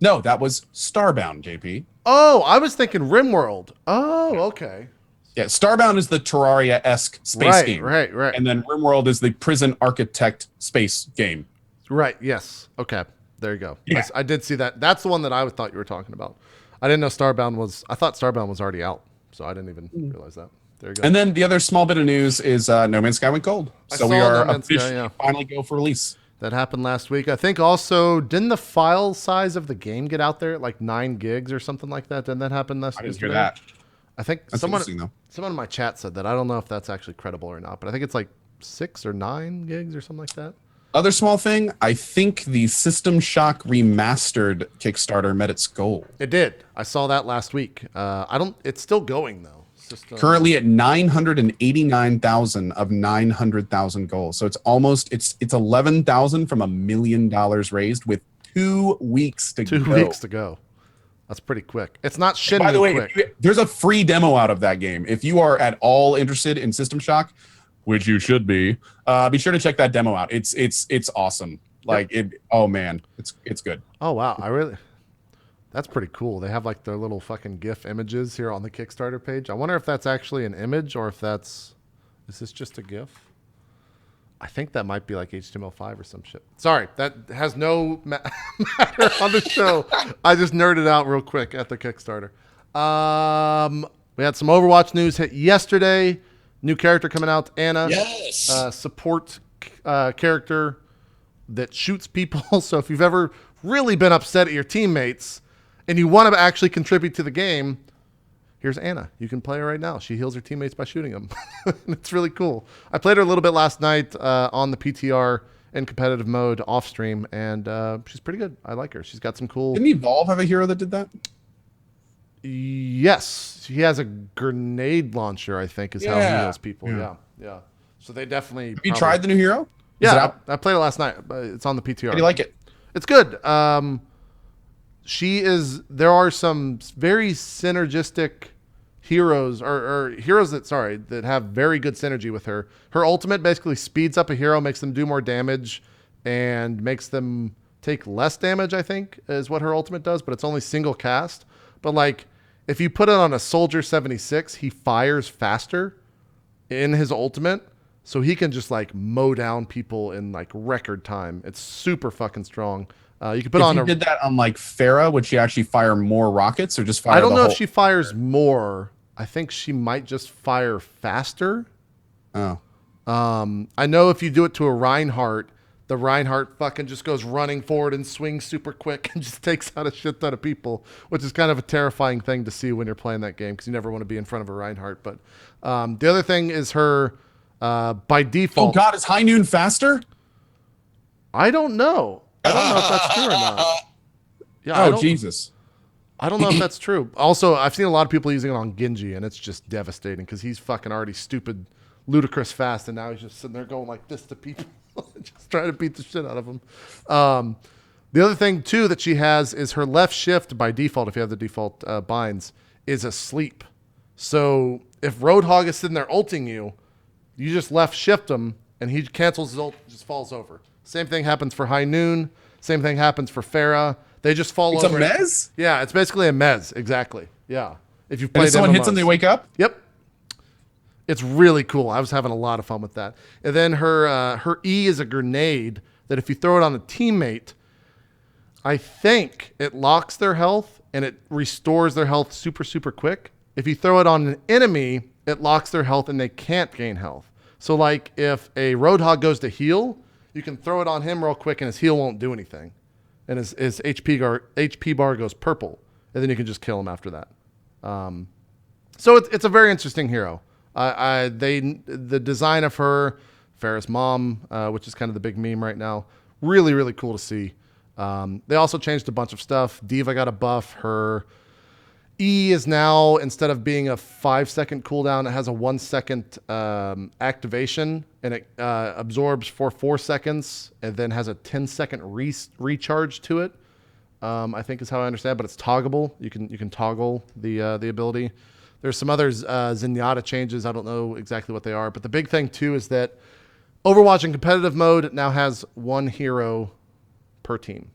No, that was Starbound, JP. Oh, I was thinking RimWorld. Oh, okay. Yeah, Starbound is the Terraria-esque space game. Right. And then RimWorld is the prison architect space game. Right, yes. Okay, there you go. Yeah. I did see that. That's the one that I thought you were talking about. I didn't know Starbound was... I thought Starbound was already out, so I didn't even realize that. There you go. And then the other small bit of news is No Man's Sky went gold. So we are officially finally go for release. That happened last week. I think also, didn't the file size of the game get out there at like 9 gigs or something like that? Didn't that happen last week? I didn't hear that. I think That's someone though. in my chat said that. I don't know if that's actually credible or not, but I think it's like 6 or 9 gigs or something like that. Other small thing, I think the System Shock Remastered Kickstarter met its goal. It did. I saw that last week. It's still going though. It's just, currently at 989,000 of 900,000 goals. So it's almost it's 11,000 from $1 million raised with 2 weeks to go. 2 weeks to go. That's pretty quick. It's not Shinmu By the way, quick. there's a free demo out of that game. If you are at all interested in System Shock, which you should be sure to check that demo out. It's awesome. Like it. Oh man, it's good. Oh wow, that's pretty cool. They have like their little fucking GIF images here on the Kickstarter page. I wonder if that's actually an image or if is this just a GIF? I think that might be like HTML5 or some shit. Sorry, that has no matter on the show. I just nerded out real quick at the Kickstarter. We had some Overwatch news hit yesterday. New character coming out, Anna. Yes. Support character that shoots people. So if you've ever really been upset at your teammates and you want to actually contribute to the game, here's Anna. You can play her right now. She heals her teammates by shooting them. It's really cool. I played her a little bit last night on the PTR in competitive mode off stream, and she's pretty good. I like her. She's got some cool... Didn't Evolve have a hero that did that? Yes. She has a grenade launcher, I think, is how he heals people. Yeah. So they definitely... Have you tried the new hero? Yeah, I played it last night. It's on the PTR. How do you like it? It's good. There are some very synergistic heroes or heroes that have very good synergy with her. Her ultimate basically speeds up a hero, makes them do more damage, and makes them take less damage, I think, is what her ultimate does, but it's only single cast. But like, if you put it on a Soldier 76, he fires faster in his ultimate, so he can just like mow down people in like record time. It's super fucking strong. You can put if you did that on like Pharah, would she actually fire more rockets or just fire? I don't know if she fires more. I think she might just fire faster. Oh. I know if you do it to a Reinhardt, the Reinhardt fucking just goes running forward and swings super quick and just takes out a shit ton of people, which is kind of a terrifying thing to see when you're playing that game because you never want to be in front of a Reinhardt. But the other thing is her by default. Oh God, is High Noon faster? I don't know. I don't know if that's true or not. Yeah. Jesus. I don't know if that's true. Also, I've seen a lot of people using it on Genji, and it's just devastating because he's fucking already stupid, ludicrous fast, and now he's just sitting there going like this to people, just trying to beat the shit out of them. The other thing, too, that she has is her left shift by default, if you have the default binds, is asleep. So if Roadhog is sitting there ulting you, you just left shift him, and he cancels his ult, just falls over. Same thing happens for High Noon. Same thing happens for Pharah. They just fall over. It's a mez? Yeah, it's basically a mez. Exactly. Yeah. If you've played and if someone MMOs. hits them, they wake up? Yep. It's really cool. I was having a lot of fun with that. And then her E is a grenade that if you throw it on a teammate, I think it locks their health and it restores their health super, super quick. If you throw it on an enemy, it locks their health and they can't gain health. So like if a Roadhog goes to heal, you can throw it on him real quick and his heal won't do anything. And his HP bar goes purple. and then you can just kill him after that. So it's a very interesting hero. The design of her, Farrah's mom, which is kind of the big meme right now, really, really cool to see. They also changed a bunch of stuff. Diva got a buff. Her E is now, instead of being a 5-second cooldown, it has a 1-second activation, and it absorbs for 4 seconds, and then has a 10-second recharge to it. I think is how I understand, but it's toggleable. You can toggle the ability. There's some other Zenyatta changes. I don't know exactly what they are, but the big thing too is that Overwatch in competitive mode now has 1 hero per team.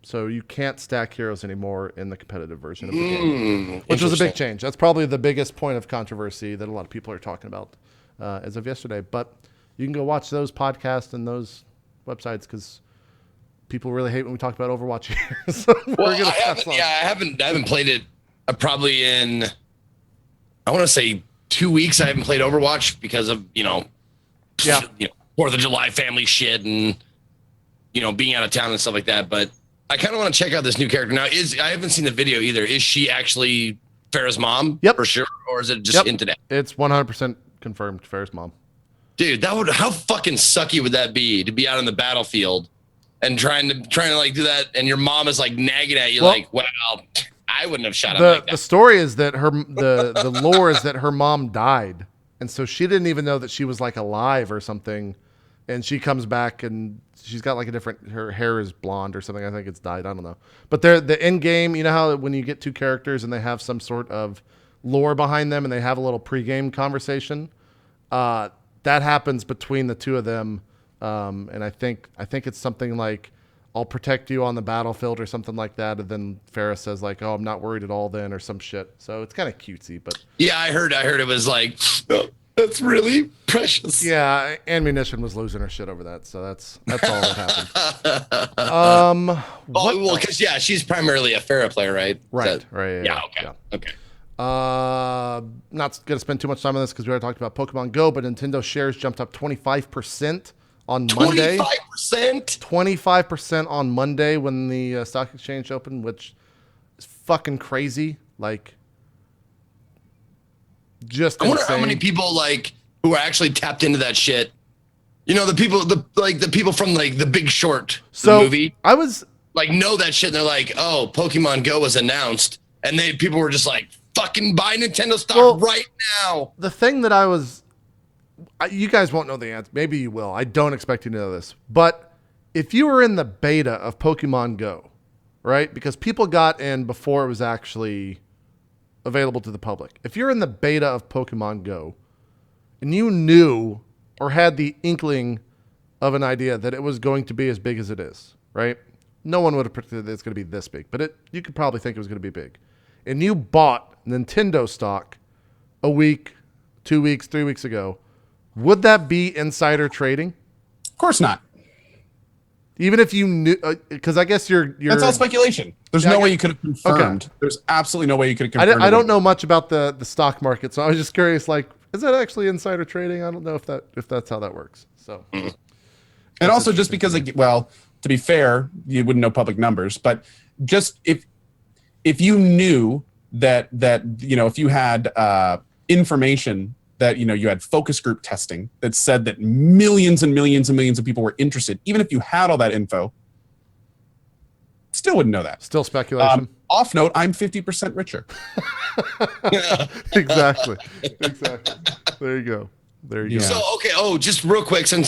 So you can't stack heroes anymore in the competitive version of the game, which was a big change. That's probably the biggest point of controversy that a lot of people are talking about as of yesterday. But you can go watch those podcasts and those websites because people really hate when we talk about Overwatch here. So well, I haven't played it probably in, I want to say 2 weeks. I haven't played Overwatch because of, 4th of July family shit and, being out of town and stuff like that. But I kind of want to check out this new character. Now, I haven't seen the video either. Is she actually Farrah's mom? Yep. For sure? Or is it just hinted at? It's 100% confirmed Farrah's mom. Dude, how fucking sucky would that be to be out on the battlefield and trying to like do that, and your mom is like nagging at you like, well, I wouldn't have shot him like that. The story is that the lore is that her mom died, and so she didn't even know that she was like alive or something, and she comes back and she's got like her hair is blonde or something. I think it's dyed. I don't know. But the end game, you know how when you get 2 characters and they have some sort of lore behind them and they have a little pregame conversation, that happens between the 2 of them. And I think it's something like, I'll protect you on the battlefield or something like that. And then Farrah says like, oh, I'm not worried at all then, or some shit. So it's kind of cutesy, but yeah, I heard it was like, oh, that's really precious. Yeah. Ammunition was losing her shit over that. So that's all that happened. Well, cause she's primarily a Farrah player, right? Right. Right. Yeah. Okay. Not going to spend too much time on this because we already talked about Pokemon Go, but Nintendo shares jumped up 25% on Monday. 25% on Monday when the stock exchange opened, which is fucking crazy. Like, just I wonder insane. how many people like who are actually tapped into that shit. The people from like The Big Short, the movie. I was like, know that shit. And they're like, oh, Pokemon Go was announced, and people were just like, fucking buy Nintendo stock right now. The thing that you guys won't know the answer. Maybe you will. I don't expect you to know this. But if you were in the beta of Pokemon Go, right? Because people got in before it was actually available to the public. If you're in the beta of Pokemon Go and you knew or had the inkling of an idea that it was going to be as big as it is, right? No one would have predicted that it's going to be this big, but you could probably think it was going to be big. And you bought Nintendo stock a week, 2 weeks, 3 weeks ago, would that be insider trading? Of course not. Even if you knew, because I guess you're that's all speculation. There's no way you could have confirmed. Okay. There's absolutely no way you could have confirmed. I don't know much about the stock market, so I was just curious. Like, is that actually insider trading? I don't know if that's how that works. So, and also just because, to be fair, you wouldn't know public numbers, but just if you knew that if you had information that you had focus group testing that said that millions and millions and millions of people were interested, even if you had all that info, still wouldn't know that. Still speculation. Off note, I'm 50% richer. Exactly. There you go. So okay. Oh, just real quick, and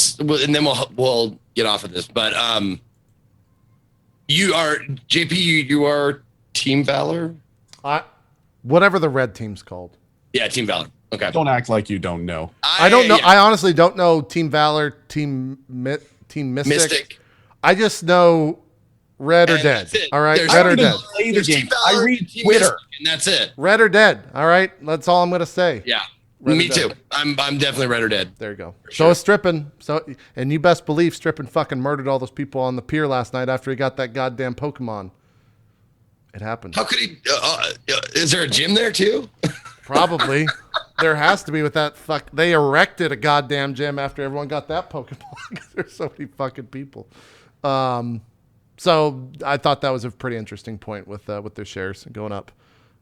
then we'll get off of this. But you are JP. You are Team Valor. Whatever the red team's called. Yeah, Team Valor. Okay. Don't act like you don't know. I don't know. Yeah. I honestly don't know Team Valor, Team Mystic. I just know Red or Dead. All right, Red or Dead. I read Twitter, and that's it. Red or Dead. All right, that's all I'm gonna say. Yeah, me too. I'm definitely Red or Dead. There you go. So is Strippin. And you best believe Strippin fucking murdered all those people on the pier last night after he got that goddamn Pokemon. It happened. How could he? Is there a gym there too? Probably. There has to be with that They erected a goddamn gym after everyone got that Pokemon because there's so many fucking people. So I thought that was a pretty interesting point with their shares going up.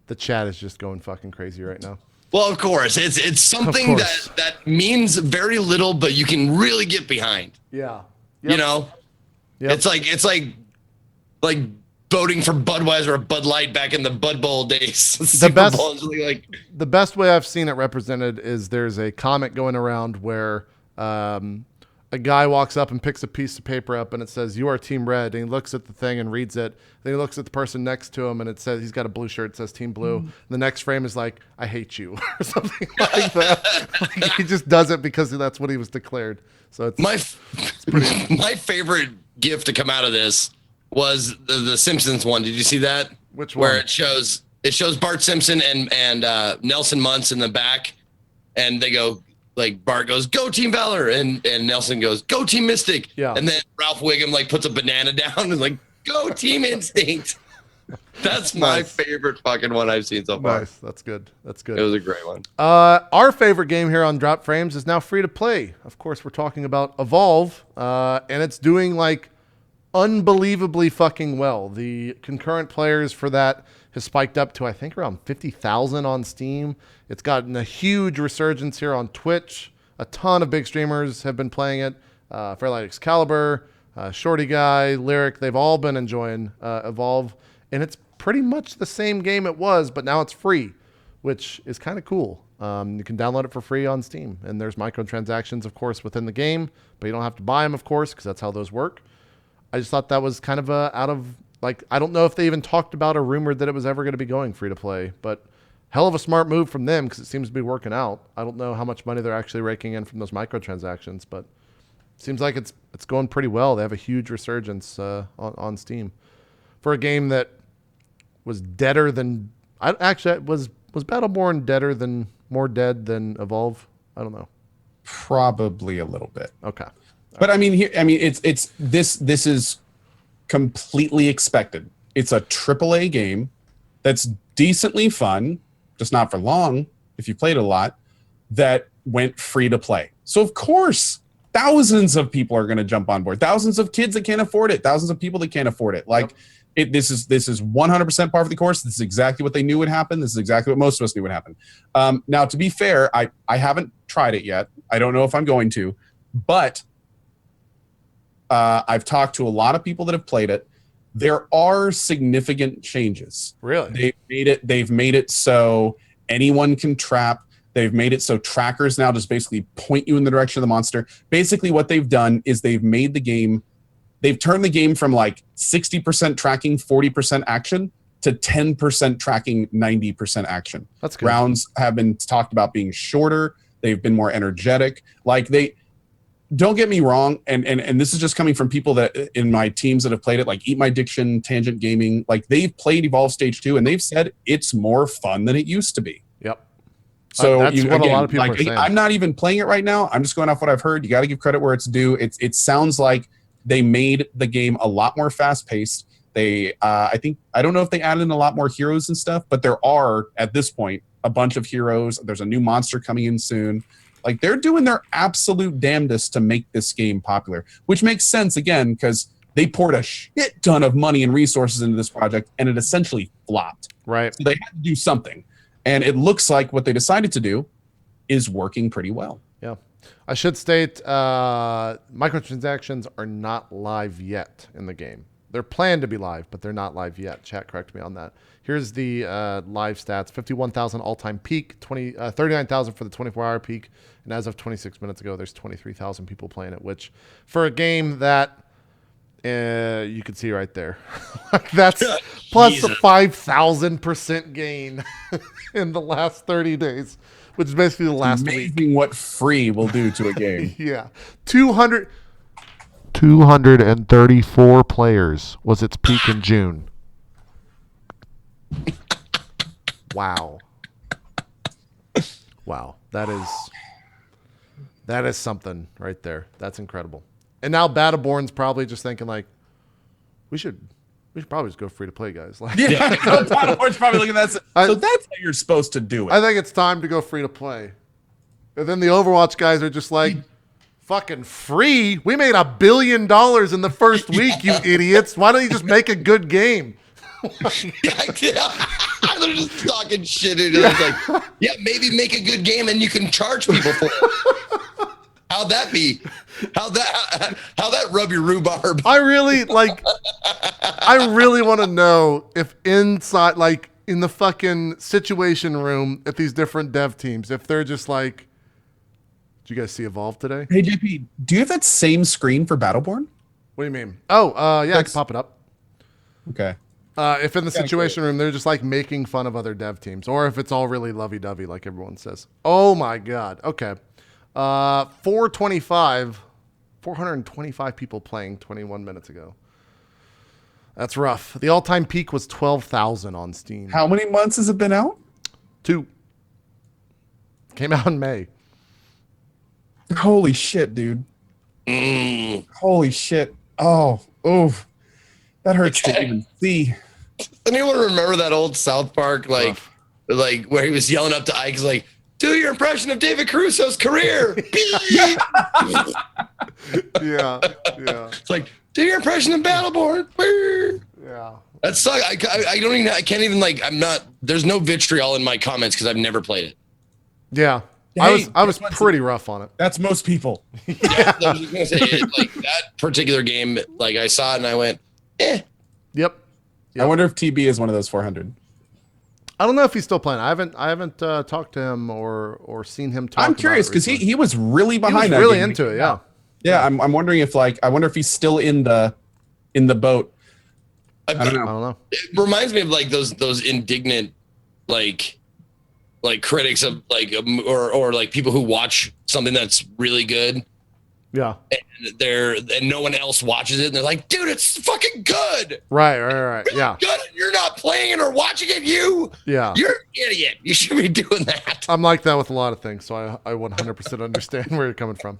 The chat is just going fucking crazy right now. Well, of course, it's something that means very little, but you can really get behind. Yeah. Yep. You know, it's like voting for Budweiser or Bud Light back in the Bud Bowl days. The best way I've seen it represented is there's a comic going around where a guy walks up and picks a piece of paper up and it says, "You are Team Red." And he looks at the thing and reads it. Then he looks at the person next to him and it says, he's got a blue shirt. It says Team Blue. The next frame is like, "I hate you," or something like that. Like, he just does it because that's what he was declared. So it's my favorite GIF to come out of this was the Simpsons one. Did you see that? Which one? Where it shows Bart Simpson and Nelson Muntz in the back, and they go, like, Bart goes, "Go Team Valor," and Nelson goes, "Go Team Mystic." Yeah. And then Ralph Wiggum like puts a banana down and like, "Go Team Instinct." That's my favorite fucking one I've seen so far. Nice. That's good. It was a great one. Our favorite game here on Drop Frames is now free to play. Of course, we're talking about Evolve, and it's doing like unbelievably fucking well. The concurrent players for that has spiked up to, I think, around 50,000 on Steam. It's gotten a huge resurgence here on Twitch. A ton of big streamers have been playing it. Fairlight Excalibur, Shorty Guy, Lyric, they've all been enjoying Evolve. And it's pretty much the same game it was, but now it's free, which is kind of cool. You can download it for free on Steam. And there's microtransactions, of course, within the game, but you don't have to buy them, of course, because that's how those work. I just thought that was kind of out of, like, I don't know if they even talked about or rumored that it was ever going to be going free to play, but hell of a smart move from them because it seems to be working out. I don't know how much money they're actually raking in from those microtransactions, but it seems like it's going pretty well. They have a huge resurgence on Steam for a game that was deader than, was Battleborn more dead than Evolve? I don't know. Probably a little bit. Okay. But I mean, this is completely expected. It's a AAA game that's decently fun, just not for long if you played a lot, that went free to play. So of course, thousands of people are going to jump on board. Thousands of kids that can't afford it. Thousands of people that can't afford it. Like, this is 100% par for the course. This is exactly what they knew would happen. This is exactly what most of us knew would happen. Now, to be fair, I haven't tried it yet. I don't know if I'm going to, but I've talked to a lot of people that have played it. There are significant changes. Really? They've made it so anyone can trap. They've made it so trackers now just basically point you in the direction of the monster. Basically, what they've done is they've turned the game from like 60% tracking, 40% action to 10% tracking, 90% action. That's good. Rounds have been talked about being shorter. They've been more energetic. Like, don't get me wrong, and this is just coming from people that in my teams that have played it, like Eat My Diction, Tangent Gaming, like they've played Evolve Stage 2 and they've said it's more fun than it used to be. Yep. So that's what a lot of people are saying. I'm not even playing it right now. I'm just going off what I've heard. You got to give credit where it's due. It sounds like they made the game a lot more fast paced. I don't know if they added in a lot more heroes and stuff, but there are at this point a bunch of heroes. There's a new monster coming in soon. Like, they're doing their absolute damnedest to make this game popular, which makes sense, again, because they poured a shit ton of money and resources into this project, and it essentially flopped. Right. So they had to do something. And it looks like what they decided to do is working pretty well. Yeah. I should state microtransactions are not live yet in the game. They're planned to be live, but they're not live yet. Chat, correct me on that. Here's the live stats. 51,000 all-time peak, 39,000 for the 24-hour peak, and as of 26 minutes ago, there's 23,000 people playing it, which for a game that you can see right there, that's plus a 5,000% gain in the last 30 days, which is basically the last week. Amazing what free will do to a game. Yeah. 234 players was its peak in June. Wow. That is something right there. That's incredible. And now Battleborn's probably just thinking like, we should probably just go free to play, guys. Like, Yeah, Battleborn's probably looking at that. So that's how you're supposed to do it. I think it's time to go free to play. And then the Overwatch guys are just like, Fucking free? We made $1 billion in the first week, you idiots. Why don't you just make a good game? They're just talking shit. And it's like, yeah, maybe make a good game and you can charge people for it. How'd that be? How that rub your rhubarb? I really want to know if inside, like in the fucking situation room at these different dev teams, if they're just like, did you guys see Evolve today? Hey JP, do you have that same screen for Battleborn? What do you mean? Oh, yeah, I can pop it up. Okay. If in the situation room, they're just like making fun of other dev teams, or if it's all really lovey-dovey, like everyone says. Oh my God. Okay. 425 people playing 21 minutes ago. That's rough. The all-time peak was 12,000 on Steam. How many months has it been out? 2. Came out in May. Holy shit, dude. Holy shit. Oh, oof. That hurts to even see. Anyone remember that old South Park, like where he was yelling up to Ike, like, do your impression of David Caruso's career. Yeah. It's like, do your impression of Battleborn. Yeah. That sucks. I can't even there's no vitriol in my comments because I've never played it. Yeah. Hey, I was pretty rough on it. That's most people. Yeah, I was just gonna say, like that particular game, like I saw it and I went, eh. Yep. I wonder if TB is one of those 400. I don't know if he's still playing. I haven't talked to him or seen him talk. I'm curious because he was really behind. He was really into it. Yeah. Yeah. I'm wondering if I wonder if he's still in the boat. I don't know. It reminds me of like those indignant like critics of like or like people who watch something that's really good. Yeah. And no one else watches it and they're like, dude, it's fucking good. Right. Yeah. Good. You're not playing it or watching it. Yeah. You're an idiot. You should be doing that. I'm like that with a lot of things, so I 100% understand where you're coming from.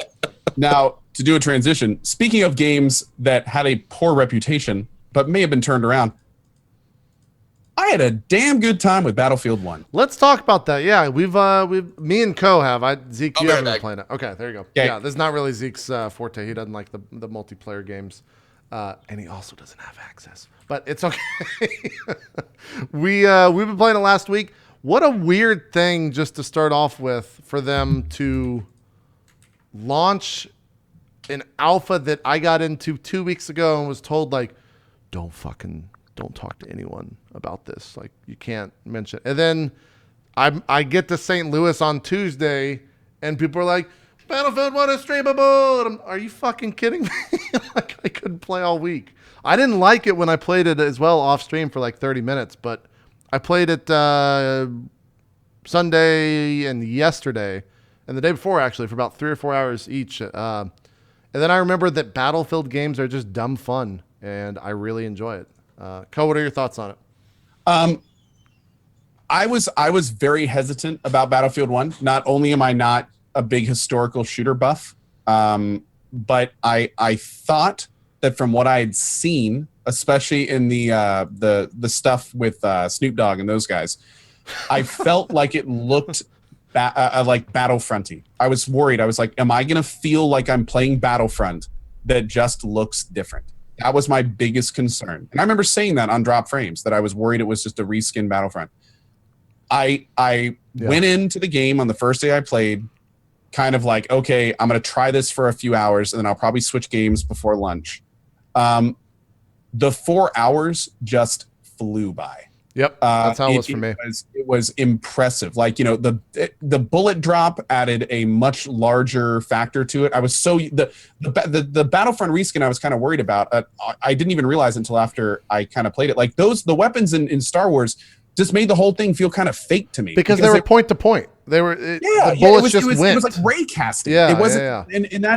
Now, to do a transition, speaking of games that had a poor reputation but may have been turned around, I had a damn good time with Battlefield 1. Let's talk about that. Yeah, we've me and Co have. Zeke, you haven't been playing it. Okay, there you go. Okay. Yeah, this is not really Zeke's forte. He doesn't like the multiplayer games, and he also doesn't have access. But it's okay. We've been playing it last week. What a weird thing just to start off with for them to launch an alpha that I got into 2 weeks ago and was told like, don't talk to anyone about this. Like you can't mention. And then I get to St. Louis on Tuesday and people are like, Battlefield 1 is streamable. Are you fucking kidding me? Like I couldn't play all week. I didn't like it when I played it as well off stream for like 30 minutes, but I played it Sunday and yesterday and the day before actually for about 3 or 4 hours each. And then I remember that Battlefield games are just dumb fun and I really enjoy it. Co, what are your thoughts on it? I was very hesitant about Battlefield 1. Not only am I not a big historical shooter buff, but I thought that from what I had seen, especially in the stuff with Snoop Dogg and those guys, I felt like it looked like Battlefronty. I was worried. I was like, am I going to feel like I'm playing Battlefront that just looks different? That was my biggest concern. And I remember saying that on Drop Frames, that I was worried it was just a reskin Battlefront. I went into the game on the first day I played, kind of like, okay, I'm going to try this for a few hours, and then I'll probably switch games before lunch. The 4 hours just flew by. Yep, that's how it was for me. It was impressive. Like, you know, the bullet drop added a much larger factor to it. I was so the Battlefront reskin I was kind of worried about. I didn't even realize until after I kind of played it. Like the weapons in Star Wars just made the whole thing feel kind of fake to me because they were point to point. They were the bullets just went. It was like ray casting. Yeah, it wasn't. Yeah.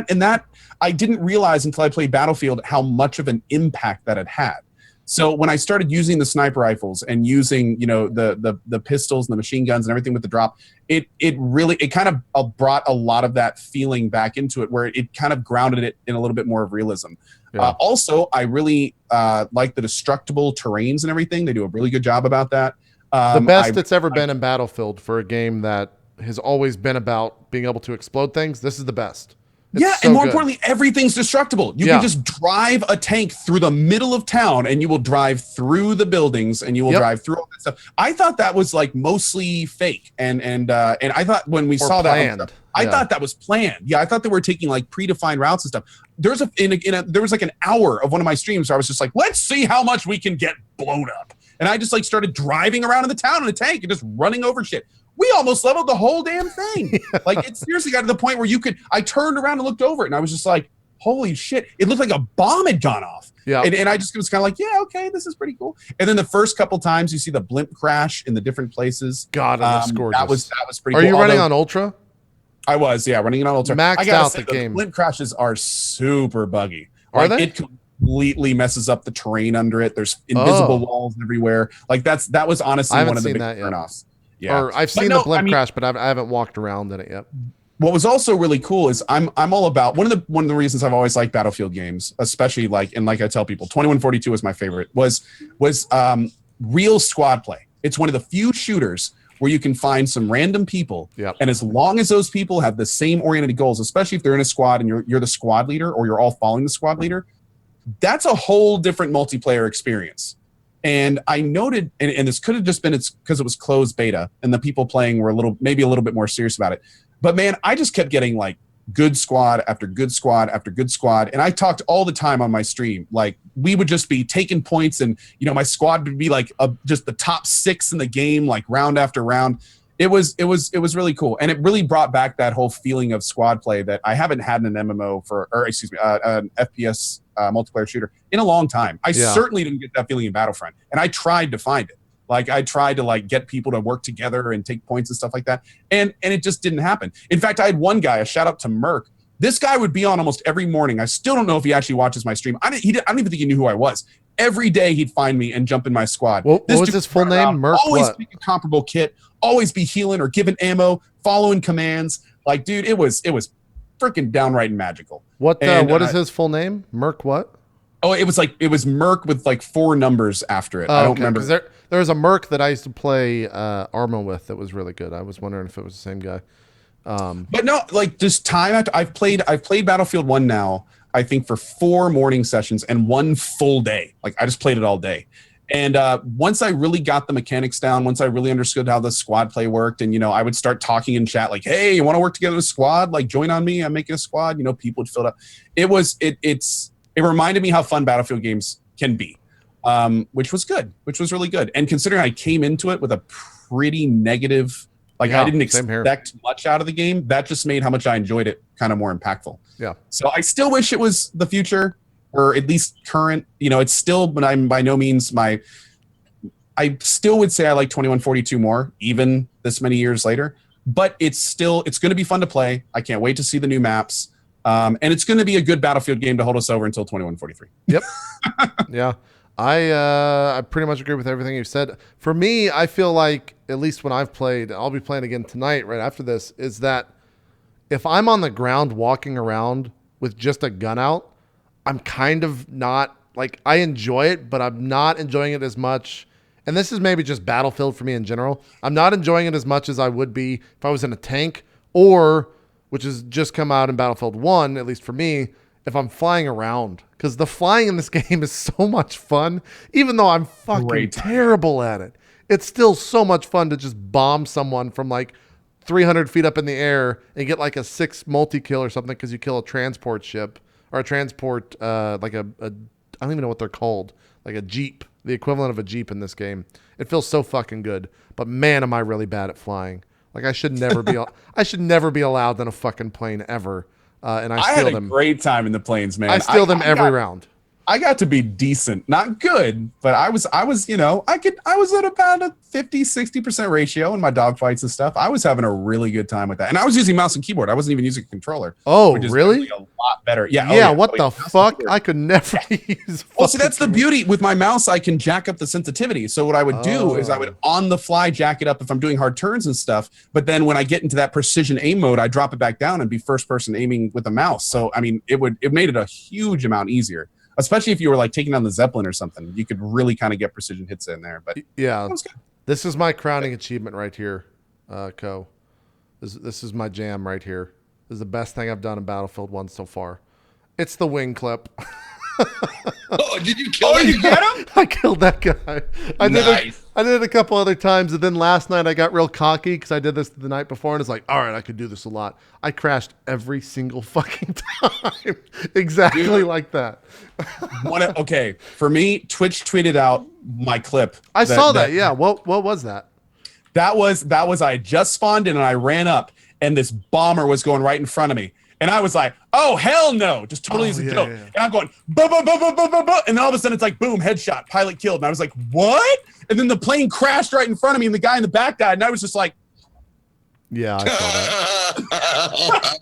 And that I didn't realize until I played Battlefield how much of an impact that it had. So when I started using the sniper rifles and using, you know, the pistols and the machine guns and everything with the drop, it kind of brought a lot of that feeling back into it, where it kind of grounded it in a little bit more of realism. Yeah. Also, I really like the destructible terrains and everything. They do a really good job about that. The best it's ever been in Battlefield for a game that has always been about being able to explode things. This is the best. Yeah, so and more good. importantly, everything's destructible. You Yeah. can just drive a tank through the middle of town, and you will drive through the buildings, and you will Yep. drive through all that stuff. I thought that was like mostly fake, and I thought when we saw planned. that, I thought that was planned. Yeah, I thought they were taking like predefined routes and stuff. There was like an hour of one of my streams where I was just like, let's see how much we can get blown up, and I just like started driving around in the town in a tank and just running over shit. We almost leveled the whole damn thing. Like, it seriously got to the point where I turned around and looked over it, and I was just like, holy shit. It looked like a bomb had gone off. Yeah. And I just was kind of like, yeah, okay, this is pretty cool. And then the first couple times you see the blimp crash in the different places. God, it looks gorgeous. That was pretty cool. Are you running on Ultra? I was, yeah, running it on Ultra. Maxed I gotta out say, the game. Blimp crashes are super buggy. Are like, they? It completely messes up the terrain under it. There's invisible walls everywhere. Like, that was honestly one of the big turnoffs. Yeah. Or I've seen the blimp crash, but I haven't walked around in it yet. What was also really cool is I'm all about one of the reasons I've always liked Battlefield games, especially like I tell people, 2142 is my favorite, was real squad play. It's one of the few shooters where you can find some random people, and as long as those people have the same oriented goals, especially if they're in a squad and you're the squad leader or you're all following the squad leader, that's a whole different multiplayer experience. And I noted, and this could have just been because it was closed beta and the people playing were maybe a little bit more serious about it. But man, I just kept getting like good squad after good squad after good squad. And I talked all the time on my stream. Like, we would just be taking points, and my squad would be like just the top 6 in the game, like round after round. It was really cool, and it really brought back that whole feeling of squad play that I haven't had in an MMO an FPS multiplayer shooter in a long time. I certainly didn't get that feeling in Battlefront, and I tried to find it. Like, I tried to like get people to work together and take points and stuff like that, and it just didn't happen. In fact, I had one guy, a shout out to Merc. This guy would be on almost every morning. I still don't know if he actually watches my stream. I don't even think he knew who I was. Every day he'd find me and jump in my squad. What was his full name? Merc always what? Pick a comparable kit. Always be healing or giving ammo, following commands. Like, dude, it was freaking downright magical. What is his full name? Merc what? Oh, it was Merc with like 4 numbers after it. I don't remember. There was a Merc that I used to play Arma with that was really good. I was wondering if it was the same guy. But no, like, just time after I've played Battlefield 1 now, I think for 4 morning sessions and 1 full day. Like, I just played it all day. And once I really got the mechanics down, once I really understood how the squad play worked, and I would start talking in chat like, "Hey, you want to work together as a squad? Like, join on me. I'm making a squad." People would fill it up. It reminded me how fun Battlefield games can be, which was good, which was really good. And considering I came into it with a pretty negative, I didn't expect much out of the game, that just made how much I enjoyed it kind of more impactful. Yeah. So I still wish it was the future, or at least current. It's still, but I'm by no means I still would say I like 2142 more, even this many years later. But it's going to be fun to play. I can't wait to see the new maps. And it's going to be a good Battlefield game to hold us over until 2143. Yep. Yeah. I pretty much agree with everything you've said. For me, I feel like, at least when I've played, I'll be playing again tonight right after this, is that if I'm on the ground walking around with just a gun out, I'm kind of not, like, I enjoy it, but I'm not enjoying it as much. And this is maybe just Battlefield for me in general. I'm not enjoying it as much as I would be if I was in a tank, or, which has just come out in Battlefield 1, at least for me, if I'm flying around. Because the flying in this game is so much fun, even though I'm fucking terrible at it. It's still so much fun to just bomb someone from like 300 feet up in the air and get like a 6 multi-kill or something because you kill a transport ship, or a transport, like I don't even know what they're called, like a Jeep, the equivalent of a Jeep in this game. It feels so fucking good. But man, am I really bad at flying. Like, I should never be allowed in a fucking plane ever. And I steal them. I had a great time in the planes, man. I steal them every round. I got to be decent, not good, but I was, I was at about a 50-60% ratio in my dogfights and stuff. I was having a really good time with that. And I was using mouse and keyboard. I wasn't even using a controller. Oh, which is really? A lot better. Yeah. Yeah. What the fuck? I could never use. Well, see, that's the beauty with my mouse. I can jack up the sensitivity. So what I would do is I would on the fly jack it up if I'm doing hard turns and stuff. But then when I get into that precision aim mode, I drop it back down and be first person aiming with a mouse. So, I mean, it made it a huge amount easier. Especially if you were like taking down the Zeppelin or something, you could really kind of get precision hits in there. But yeah, this is my crowning achievement right here, Co. This is my jam right here. is the best thing I've done in Battlefield 1 so far. It's the wing clip. Oh, did you kill him? You get him? I killed that guy. I did it a couple other times, and then last night I got real cocky because I did this the night before, and it's like, all right, I could do this a lot. I crashed every single fucking time, exactly like that. Okay, for me, Twitch tweeted out my clip. I saw that. Yeah. What was that? That was I just spawned in and I ran up, and this bomber was going right in front of me. And I was like, oh, hell no. Just totally as a joke. Yeah. And I'm going, boom, boom, boom, boom, boom, boom, boom. And then all of a sudden it's like, boom, headshot, pilot killed. And I was like, what? And then the plane crashed right in front of me and the guy in the back died. And I was just like, yeah, I saw that.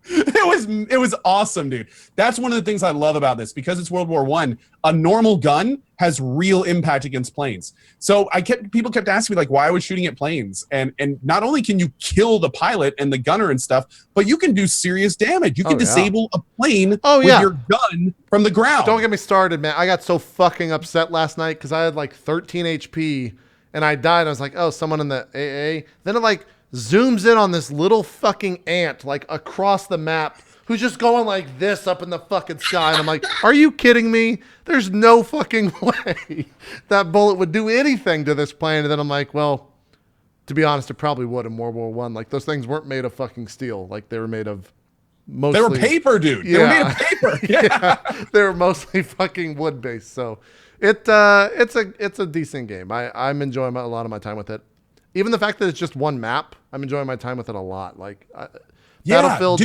It was awesome, dude. That's one of the things I love about this, because it's World War I. A normal gun has real impact against planes. So people kept asking me like why I was shooting at planes, and not only can you kill the pilot and the gunner and stuff, but you can do serious damage. You can disable a plane with your gun from the ground. Don't get me started, man. I got so fucking upset last night because I had like 13 HP and I died. I was like, oh, someone in the AA. Then it like zooms in on this little fucking ant like across the map who's just going like this up in the fucking sky. And I'm like, are you kidding me? There's no fucking way that bullet would do anything to this plane. And then I'm like, well, to be honest, it probably would in World War I. Like those things weren't made of fucking steel. Like they were made of mostly... They were paper, dude. Yeah. They were made of paper. Yeah. They were mostly fucking wood based. So it's a decent game. I'm enjoying a lot of my time with it. Even the fact that it's just one map, I'm enjoying my time with it a lot. Like Battlefield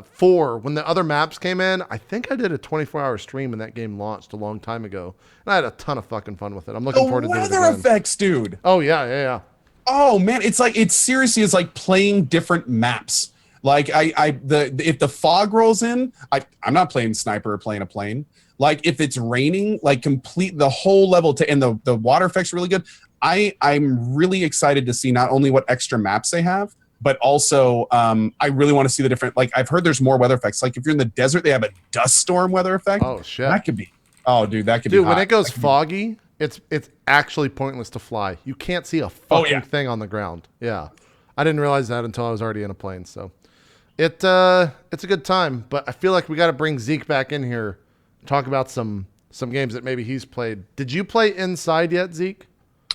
4, when the other maps came in, I think I did a 24-hour stream when that game launched a long time ago, and I had a ton of fucking fun with it. I'm looking forward to doing it again. Weather effects, dude. Oh yeah. Oh man, it's seriously is like playing different maps. Like if the fog rolls in, I'm not playing sniper or playing a plane. Like if it's raining, like complete the whole level and the water effects are really good. I'm really excited to see not only what extra maps they have, but also I really want to see the different, like I've heard there's more weather effects. Like if you're in the desert, they have a dust storm weather effect. Oh shit. That could be, that could be hot. When it goes foggy, it's actually pointless to fly. You can't see a fucking thing on the ground. Yeah. I didn't realize that until I was already in a plane. So it's a good time, but I feel like we got to bring Zeke back in here and talk about some games that maybe he's played. Did you play Inside yet, Zeke?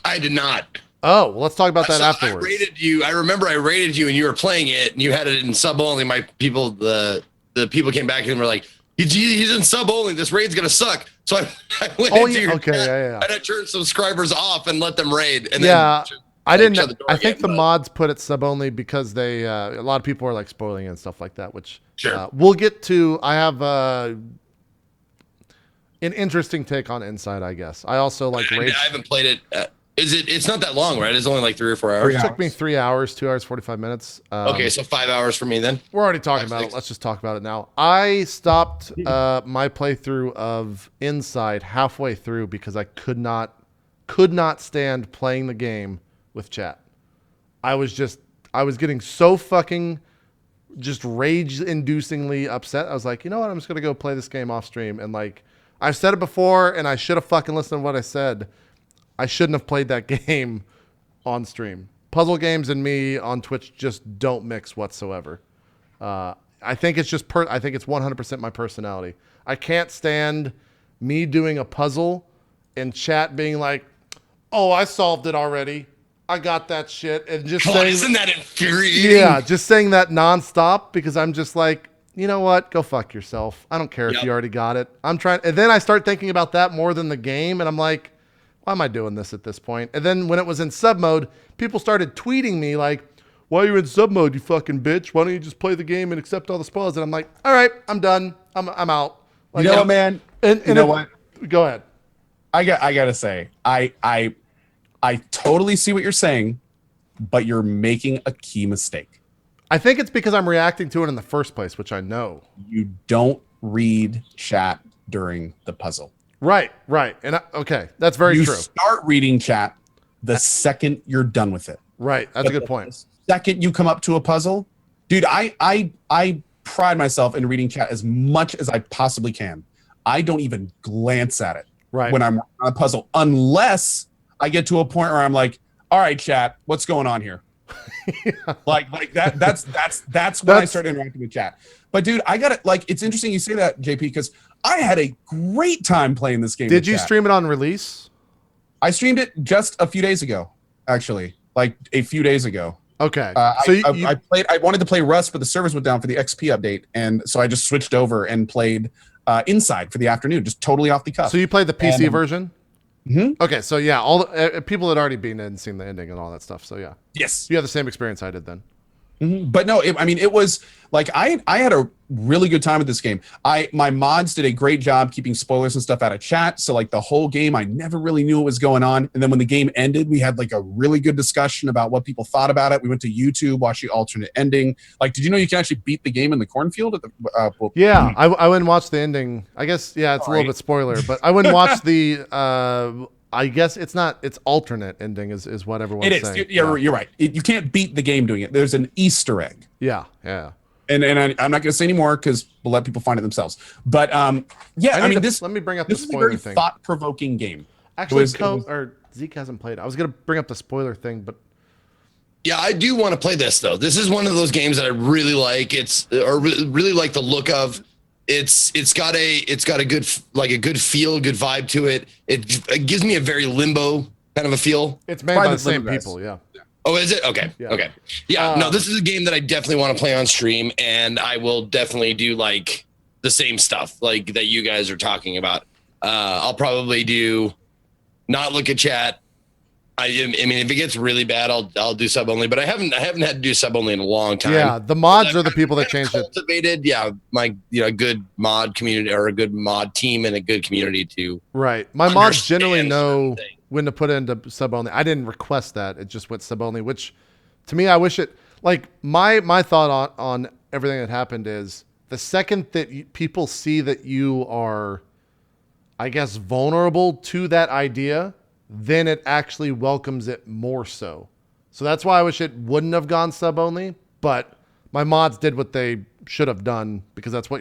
I did not. Oh, well, let's talk about that afterwards. I rated you. I remember I rated you and you were playing it and you had it in sub only. My people, the people came back and were like, he's in sub only. This raid's going to suck. So I went into your chat and I turned subscribers off and let them raid. And then I didn't. I think the mods put it sub only because they a lot of people are like spoiling it and stuff like that, which we'll get to. I have an interesting take on Inside, I guess. I also like I haven't played it. It's not that long, right? It's only like 3 or 4 hours. It took me 3 hours, 2 hours, 45 minutes. Okay, so 5 hours for me then. We're already talking about it. Let's just talk about it now. I stopped my playthrough of Inside halfway through because I could not stand playing the game with chat. I was getting so fucking just rage-inducingly upset. I was like, you know what? I'm just gonna go play this game off stream. And like I've said it before, and I should have fucking listened to what I said. I shouldn't have played that game on stream. Puzzle games and me on Twitch just don't mix whatsoever. I think it's just I think it's 100% my personality. I can't stand me doing a puzzle and chat being like, "Oh, I solved it already. I got that shit," and just saying, isn't that infuriating? Yeah, just saying that nonstop because I'm just like, you know what? Go fuck yourself. I don't care if you already got it. I'm trying, and then I start thinking about that more than the game, and I'm like, why am I doing this at this point? And then when it was in sub mode, people started tweeting me like, why are you in sub mode, you fucking bitch? Why don't you just play the game and accept all the spoils? And I'm like, all right, I'm done. I'm out. Like, you know what, man? And you know what? Go ahead. I gotta say, I totally see what you're saying, but you're making a key mistake. I think it's because I'm reacting to it in the first place, which I know. You don't read chat during the puzzle. Right. And okay, that's very true. You start reading chat the second you're done with it. Right, that's a good point. The second you come up to a puzzle, dude, I pride myself in reading chat as much as I possibly can. I don't even glance at it when I'm on a puzzle, unless I get to a point where I'm like, all right, chat, what's going on here? Like that's when I started interacting with chat. But dude, I got it. Like, it's interesting you say that, JP, because I had a great time playing this game. Did you stream it on release? I streamed it just a few days ago, actually, like a few days ago. Okay. So I played. I wanted to play Rust, but the servers went down for the XP update, and so I just switched over and played Inside for the afternoon, just totally off the cuff. So you played the PC version? Mm-hmm. Okay, so yeah, all the people had already been and seen the ending and all that stuff. So yeah, yes, you had the same experience I did then. Mm-hmm. But no, it was like I had a really good time with this game. My mods did a great job keeping spoilers and stuff out of chat. So like the whole game, I never really knew what was going on. And then when the game ended, we had like a really good discussion about what people thought about it. We went to YouTube, watched the alternate ending. Like, did you know you can actually beat the game in the cornfield? Yeah, I went and watched the ending. I guess it's a little bit spoiler, but I went and watched the. I guess it's not. It's alternate ending is what everyone's saying. It is. You're right. You can't beat the game doing it. There's an Easter egg. Yeah. And I'm not going to say any more because we'll let people find it themselves. But yeah, I mean, let me bring up this the is spoiler a very thing. Thought-provoking game. Actually, Zeke hasn't played it. I was going to bring up the spoiler thing, but yeah, I do want to play this though. This is one of those games that I really like. Really like the look of. It's got a good feel, good vibe to it. It gives me a very Limbo kind of a feel. It's made by the same people, yeah. Oh, is it? Okay. Yeah. Okay. Yeah. No, this is a game that I definitely want to play on stream, and I will definitely do like the same stuff like that you guys are talking about. I'll probably do not look at chat. I mean, if it gets really bad, I'll do sub only, but I haven't had to do sub only in a long time. Yeah, the mods are the people that changed it. Yeah, my good mod community or a good mod team and a good community too. Right, my mods generally know when to put it into sub only. I didn't request that; it just went sub only. Which, to me, I wish it. Like my thought on everything that happened is the second that people see that you are, I guess, vulnerable to that idea, then it actually welcomes it more so. So that's why I wish it wouldn't have gone sub only, but my mods did what they should have done because that's what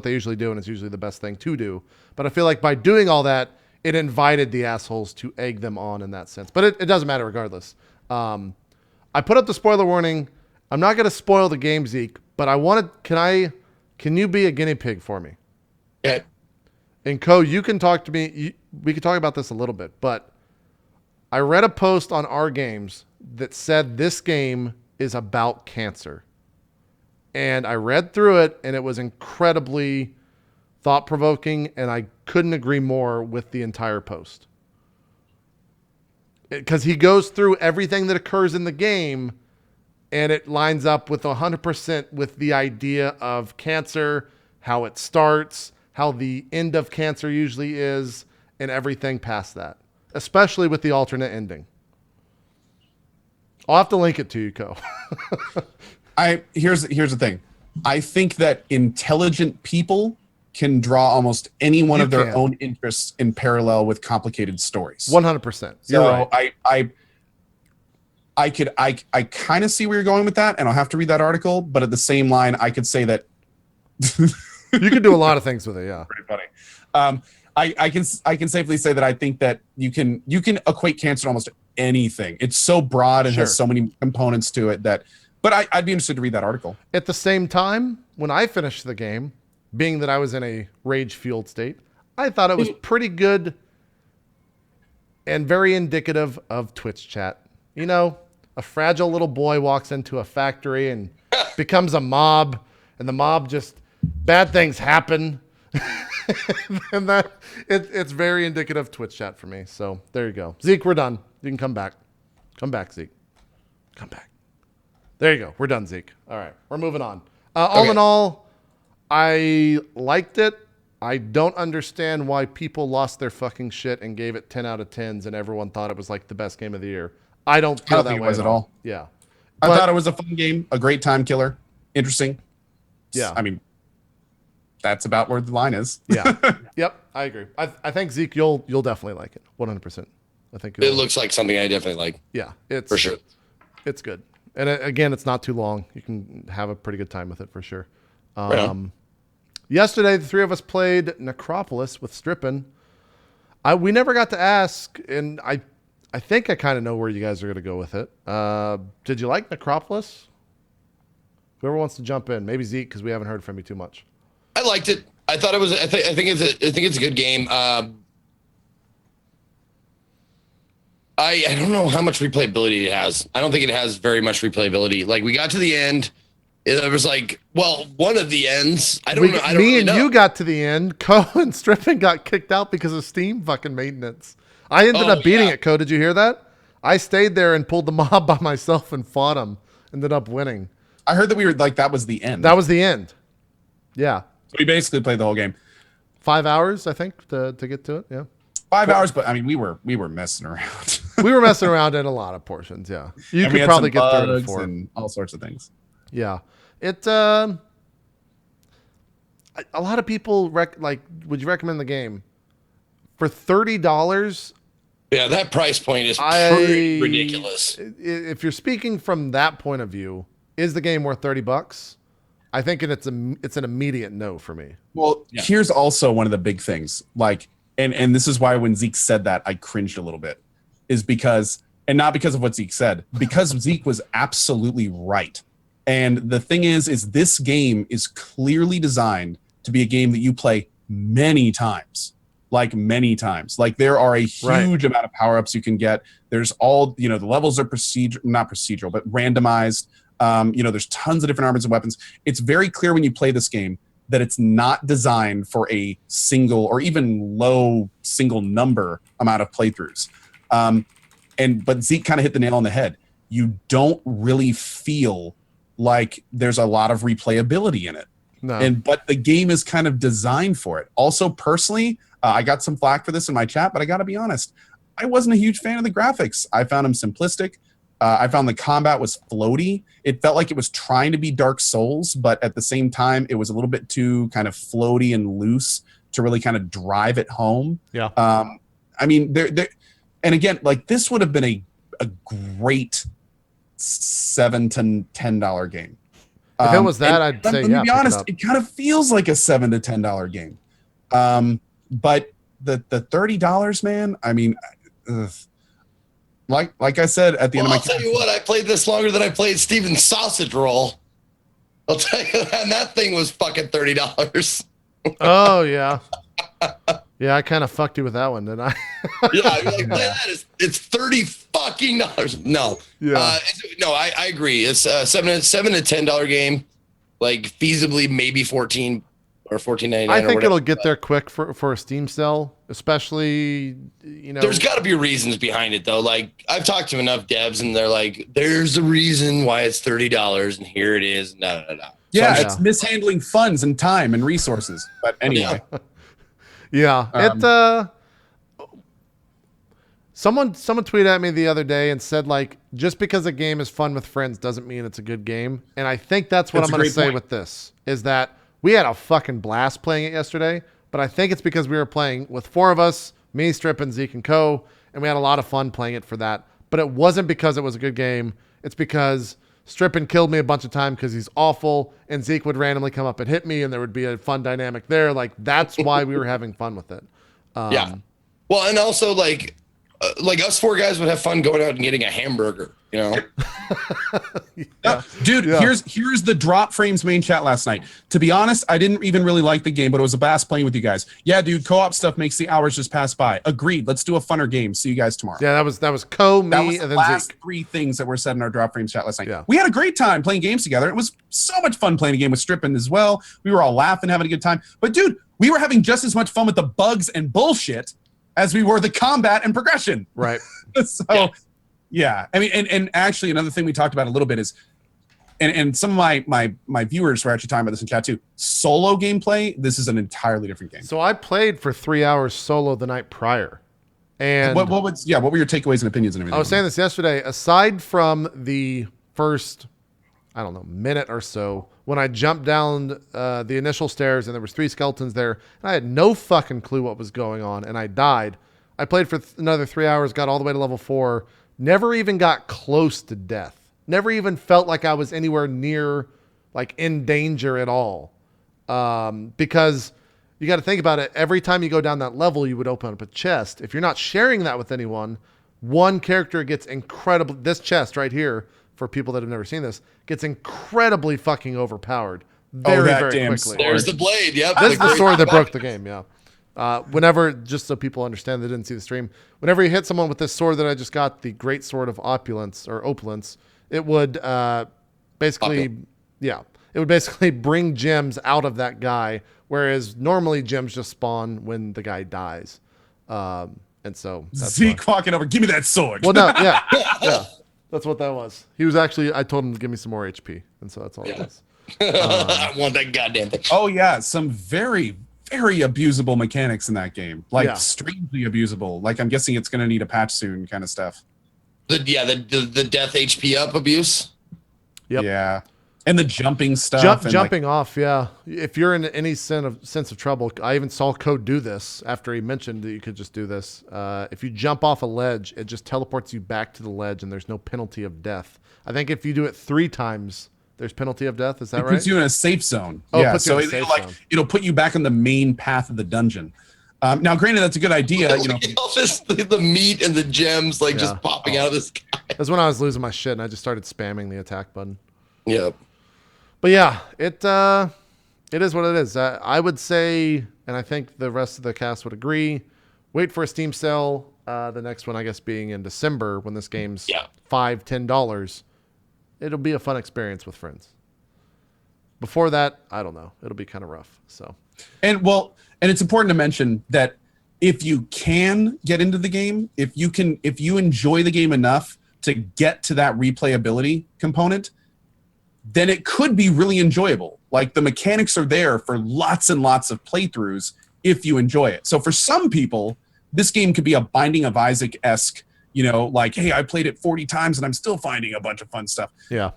they usually do, and it's usually the best thing to do. But I feel like by doing all that, it invited the assholes to egg them on in that sense. But it doesn't matter regardless. I put up the spoiler warning. I'm not going to spoil the game, Zeke, but can you be a guinea pig for me? Yeah. And Co, you can talk to me. We could talk about this a little bit, but I read a post on our games that said this game is about cancer. And I read through it, and it was incredibly thought-provoking, and I couldn't agree more with the entire post. Because he goes through everything that occurs in the game, and it lines up with 100% with the idea of cancer, how it starts, how the end of cancer usually is, and everything past that. Especially with the alternate ending. I'll have to link it to you, Co. Here's the thing. I think that intelligent people can draw almost any one of their own interests in parallel with complicated stories. 100%. So right. I kind of see where you're going with that, and I'll have to read that article, but at the same line, I could say that you can do a lot of things with it, yeah. Pretty funny. I can safely say that I think that you can equate cancer to almost anything. It's so broad and has so many components to it that. But I'd be interested to read that article. At the same time, when I finished the game, being that I was in a rage-fueled state, I thought it was pretty good and very indicative of Twitch chat. You know, a fragile little boy walks into a factory and becomes a mob, and the mob just bad things happen. And it's very indicative of Twitch chat for me. So there you go. Zeke, we're done. You can come back. Come back, Zeke. Come back. There you go. We're done, Zeke. All right. We're moving on. All in all, I liked it. I don't understand why people lost their fucking shit and gave it 10 out of 10s and everyone thought it was like the best game of the year. I don't feel that think way it was at all. Yeah. I thought it was a fun game, a great time killer, interesting. Yeah. I mean, that's about where the line is. Yeah. Yep. I agree. I think Zeke, you'll definitely like it. 100%. I think it looks like something I definitely like. Yeah. It's for sure. It's good. And again, it's not too long. You can have a pretty good time with it for sure. Yesterday, the three of us played Necropolis with Strippin. We never got to ask, and I I think I kind of know where you guys are going to go with it. Did you like Necropolis? Whoever wants to jump in, maybe Zeke, because we haven't heard from you too much. I liked it. I thought it was. I think it's a good game. I don't know how much replayability it has. I don't think it has very much replayability. Like we got to the end, it was like, well, one of the ends. I don't know. I don't me really and know. you got to the end. Co and Stripping got kicked out because of Steam fucking maintenance. I ended up beating it. Co, did you hear that? I stayed there and pulled the mob by myself and fought him. Ended up winning. I heard that we were like that was the end. That was the end. Yeah. So we basically played the whole game. 5 hours, I think, to get to it. Yeah. 5 hours, but I mean, we were messing around. We were messing around in a lot of portions. Yeah. You And could we had probably some get through it in bugs 4. and all sorts of things. Yeah. It. A lot of people would you recommend the game for $30? Yeah, that price point is pretty ridiculous. If you're speaking from that point of view, is the game worth $30? I think it's an immediate no for me. Well, here's also one of the big things. Like, and this is why when Zeke said that, I cringed a little bit, is because, and not because of what Zeke said, because Zeke was absolutely right. And the thing is this game is clearly designed to be a game that you play many times. Like many times. Like there are a huge amount of power-ups you can get. There's all, the levels are not procedural, but randomized. There's tons of different armors and weapons. It's very clear when you play this game that it's not designed for a single or even low single number amount of playthroughs. But Zeke kind of hit the nail on the head. You don't really feel like there's a lot of replayability in it. No. But the game is kind of designed for it. Also, personally, I got some flack for this in my chat, but I got to be honest. I wasn't a huge fan of the graphics. I found them simplistic. I found the combat was floaty. It felt like it was trying to be Dark Souls, but at the same time, it was a little bit too kind of floaty and loose to really kind of drive it home. Yeah. I mean, and again, like this would have been a great $7 to $10 game. If it was that, I'd say, to be honest, it kind of feels like a $7 to $10 game. But the $30, man, I mean, like I said at the end of my. I'll tell you what, I played this longer than I played Steven's Sausage Roll. I'll tell you, and that thing was fucking $30. Oh yeah, yeah. I kind of fucked you with that one, didn't I? Yeah, you're like, that it's $30 fucking dollars. No, yeah, no, I agree. It's a $7 to $10 game, like feasibly maybe 14 or $14.99. I think it'll get there quick for a Steam sale, especially There's got to be reasons behind it though. Like I've talked to enough devs, and they're like, "There's a reason why it's $30, and here it is." No. Yeah, it's mishandling funds and time and resources. But anyway, yeah. Someone tweeted at me the other day and said, like, just because a game is fun with friends doesn't mean it's a good game. And I think that's what I'm going to say with this, is that we had a fucking blast playing it yesterday, but I think it's because we were playing with 4 of us, me, Strip, and Zeke and Co., and we had a lot of fun playing it for that. But it wasn't because it was a good game. It's because Strippin killed me a bunch of times because he's awful, and Zeke would randomly come up and hit me, and there would be a fun dynamic there. Like, that's why we were having fun with it. Yeah. Well, and also, like us 4 guys would have fun going out and getting a hamburger, Yeah. Dude, here's the Drop Frames main chat last night. To be honest, I didn't even really like the game, but it was a blast playing with you guys. Yeah, dude, co-op stuff makes the hours just pass by. Agreed. Let's do a funner game. See you guys tomorrow. Yeah, that was Co, me, that was and the then last Zeke. 3 things that were said in our Drop Frames chat last night. Yeah. We had a great time playing games together. It was so much fun playing a game with Strippin as well. We were all laughing, having a good time. But dude, we were having just as much fun with the bugs and bullshit as we were the combat and progression. Right. So, yeah. I mean, and actually another thing we talked about a little bit is, and some of my viewers were actually talking about this in chat too. Solo gameplay, this is an entirely different game. So I played for 3 hours solo the night prior. And what were your takeaways and opinions and everything? I was saying this yesterday, aside from the first, I don't know, minute or so, when I jumped down the initial stairs and there was 3 skeletons there, and I had no fucking clue what was going on, and I died. I played for another 3 hours, got all the way to level 4, never even got close to death. Never even felt like I was anywhere near, like, in danger at all. Because you got to think about it. Every time you go down that level, you would open up a chest. If you're not sharing that with anyone, one character gets incredible. This chest right here, for people that have never seen this, gets incredibly fucking overpowered very, that very damn quickly. sword. There's the blade. Yep. This is the great sword that weapon. broke the game, yeah. Whenever, just so people understand they didn't see the stream, whenever you hit someone with this sword that I just got, the Great Sword of Opulence, or Opulence, it would basically, it would basically bring gems out of that guy, whereas normally gems just spawn when the guy dies. And so that's Zeke walking over, give me that sword. well, no, yeah, yeah, that's what that was. He was actually, I told him to give me some more HP, and so that's all it was. I want that goddamn thing. Oh yeah, some very, very abusable mechanics in that game. Like Yeah. extremely abusable. Like I'm guessing it's gonna need a patch soon, kind of stuff. The death HP up abuse. Yep. Yeah, and the jumping stuff. and, Jumping off, yeah. If you're in any sense of trouble, I even saw Code do this after he mentioned that you could just do this. If you jump off a ledge, it just teleports you back to the ledge, and there's no penalty of death. I think if you do it 3 times, there's penalty of death. Is that it right? puts you in a safe zone. Oh, it Yeah, puts you so in a safe zone. it'll put you back on the main path of the dungeon. Now, granted, that's a good idea. You know, All this, the meat and the gems like Yeah. just popping out of this guy. That's when I was losing my shit, and I just started spamming the attack button. Yep. But yeah, it is what it is. I would say, and I think the rest of the cast would agree, wait for a Steam sale. The next one, I guess, being in December when this game's $5-10. It'll be a fun experience with friends. Before that, I don't know. It'll be kind of rough. So, and it's important to mention that if you can get into the game, if you enjoy the game enough to get to that replayability component, then it could be really enjoyable. Like the mechanics are there for lots and lots of playthroughs if you enjoy it. So for some people, this game could be a Binding of Isaac-esque, like, hey, I played it 40 times and I'm still finding a bunch of fun stuff. yeah.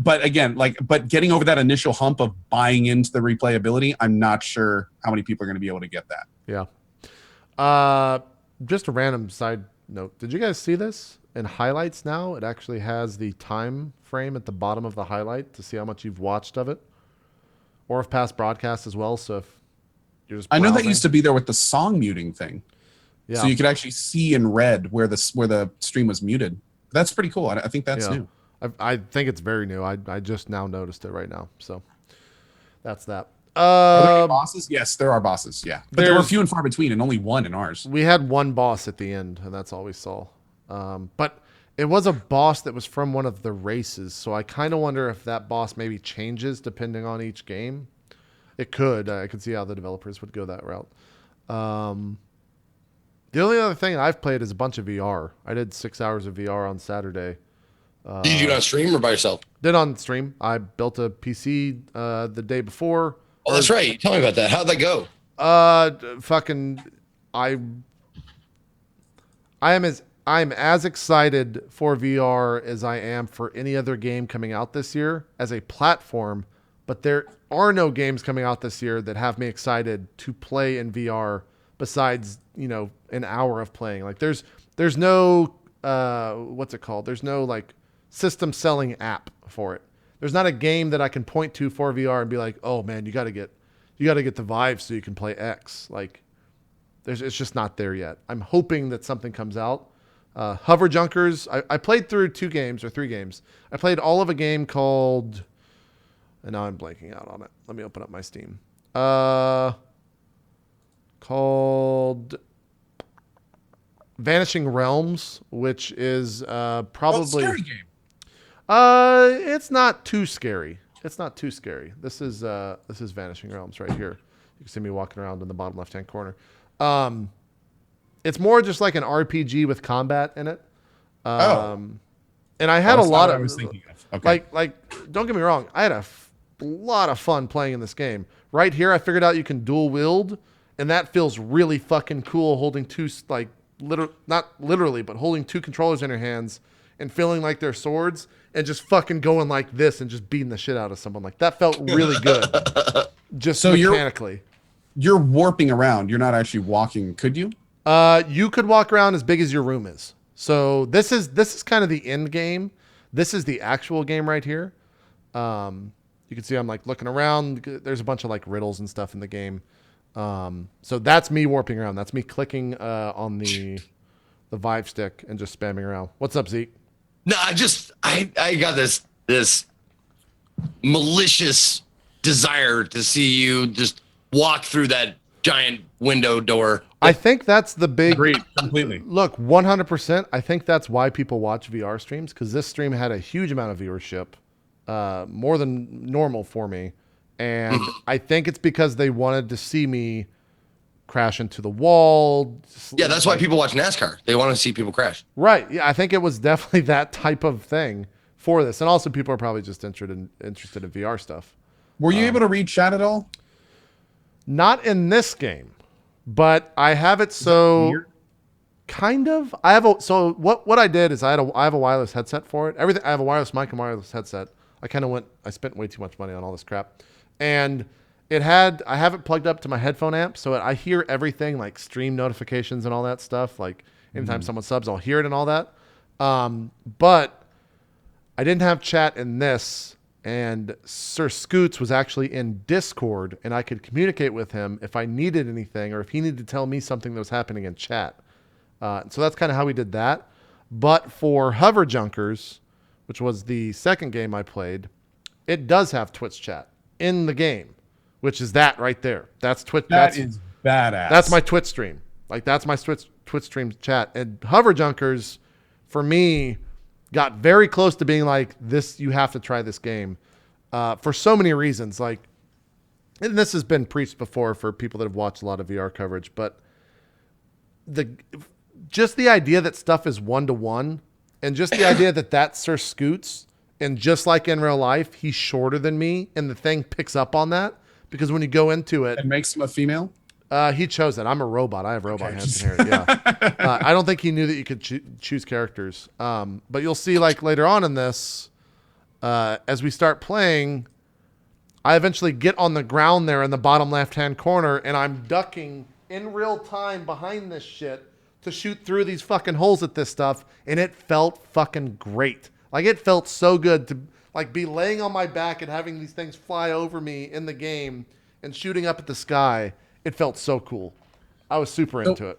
But again, but getting over that initial hump of buying into the replayability, I'm not sure how many people are going to be able to get that. Yeah. Just a random side note. Did you guys see this? In highlights now, it actually has the time frame at the bottom of the highlight to see how much you've watched of it. Or if past broadcasts as well. So if you're just I know that browsing- used to be there with the song muting thing. Yeah. So you could actually see in red where the stream was muted. That's pretty cool. I think that's new. I think it's very new. I just now noticed it right now. So that's that. Are there any bosses? Yes, there are bosses. Yeah, but there were There's- few and far between, and only one in ours. We had one boss at the end, and that's all we saw. But it was a boss that was from one of the races, so I kind of wonder if that boss maybe changes depending on each game. It could. I could see how the developers would go that route. The only other thing I've played is a bunch of VR. I did 6 hours of VR on Saturday. Did you do it on stream or by yourself? Did on stream. I built a PC the day before. Oh, that's right. Tell me about that. How'd that go? I'm as excited for VR as I am for any other game coming out this year as a platform, but there are no games coming out this year that have me excited to play in VR besides, an hour of playing. Like there's no what's it called? There's no like system selling app for it. There's not a game that I can point to for VR and be like, "Oh man, you got to get the Vive so you can play X." Like it's just not there yet. I'm hoping that something comes out. Hover Junkers, I played through 2 games or 3 games. I played all of a game called, and now I'm blanking out on it. Let me open up my Steam. Called Vanishing Realms, which is probably scary game. It's not too scary. It's not too scary. This is Vanishing Realms right here. You can see me walking around in the bottom left-hand corner. It's more just like an RPG with combat in it. And I had a That's not lot what of I was thinking of. Okay. like don't get me wrong, I had a lot of fun playing in this game. Right here, I figured out you can dual wield, and that feels really fucking cool. Holding two not literally, but holding 2 controllers in your hands and feeling like they're swords and just fucking going like this and just beating the shit out of someone. Like that felt really good. Just So mechanically. You're warping around. You're not actually walking. Could you? You could walk around as big as your room is. So this is kind of the end game. This is the actual game right here. You can see I'm like looking around. There's a bunch of like riddles and stuff in the game. So that's me warping around. That's me clicking on the the Vive stick and just spamming around. What's up, Zeke? No, I got this malicious desire to see you just walk through that giant window door. I think that's the big Agreed completely. look. 100%. I think that's why people watch VR streams, because this stream had a huge amount of viewership, more than normal for me, and I think it's because they wanted to see me crash into the wall. Yeah, that's why people watch NASCAR. They want to see people crash. Right. Yeah, I think it was definitely that type of thing for this, and also people are probably just interested in VR stuff. Were you able to read chat at all? Not in this game, but I have it so Weird? kind of. I have a so what I did is I have a wireless headset for it. Everything I have a wireless mic and wireless headset. I spent way too much money on all this crap, and I have it plugged up to my headphone amp, so I hear everything like stream notifications and all that stuff. Like anytime someone subs, I'll hear it and all that. But I didn't have chat in this, and Sir Scoots was actually in Discord, and I could communicate with him if I needed anything or if he needed to tell me something that was happening in chat. So that's kind of how we did that. But for Hover Junkers, which was the second game I played, it does have Twitch chat in the game, which is that right there. That's Twitch. That is badass. That's my Twitch stream. Like that's my Twitch stream chat. And Hover Junkers, for me, got very close to being like this. You have to try this game for so many reasons. Like, and this has been preached before for people that have watched a lot of VR coverage, but just the idea that stuff is 1-to-1, and just the idea that that's Sir Scoots, and just like in real life, he's shorter than me, and the thing picks up on that because when you go into it, It makes him a female? he chose it. I'm a robot. I have robot hands in here. Yeah. I don't think he knew that you could choose characters. But you'll see like later on in this, as we start playing, I eventually get on the ground there in the bottom left-hand corner, and I'm ducking in real time behind this shit to shoot through these fucking holes at this stuff, and it felt fucking great. Like it felt so good to like be laying on my back and having these things fly over me in the game and shooting up at the sky. It felt so cool. I was super into it.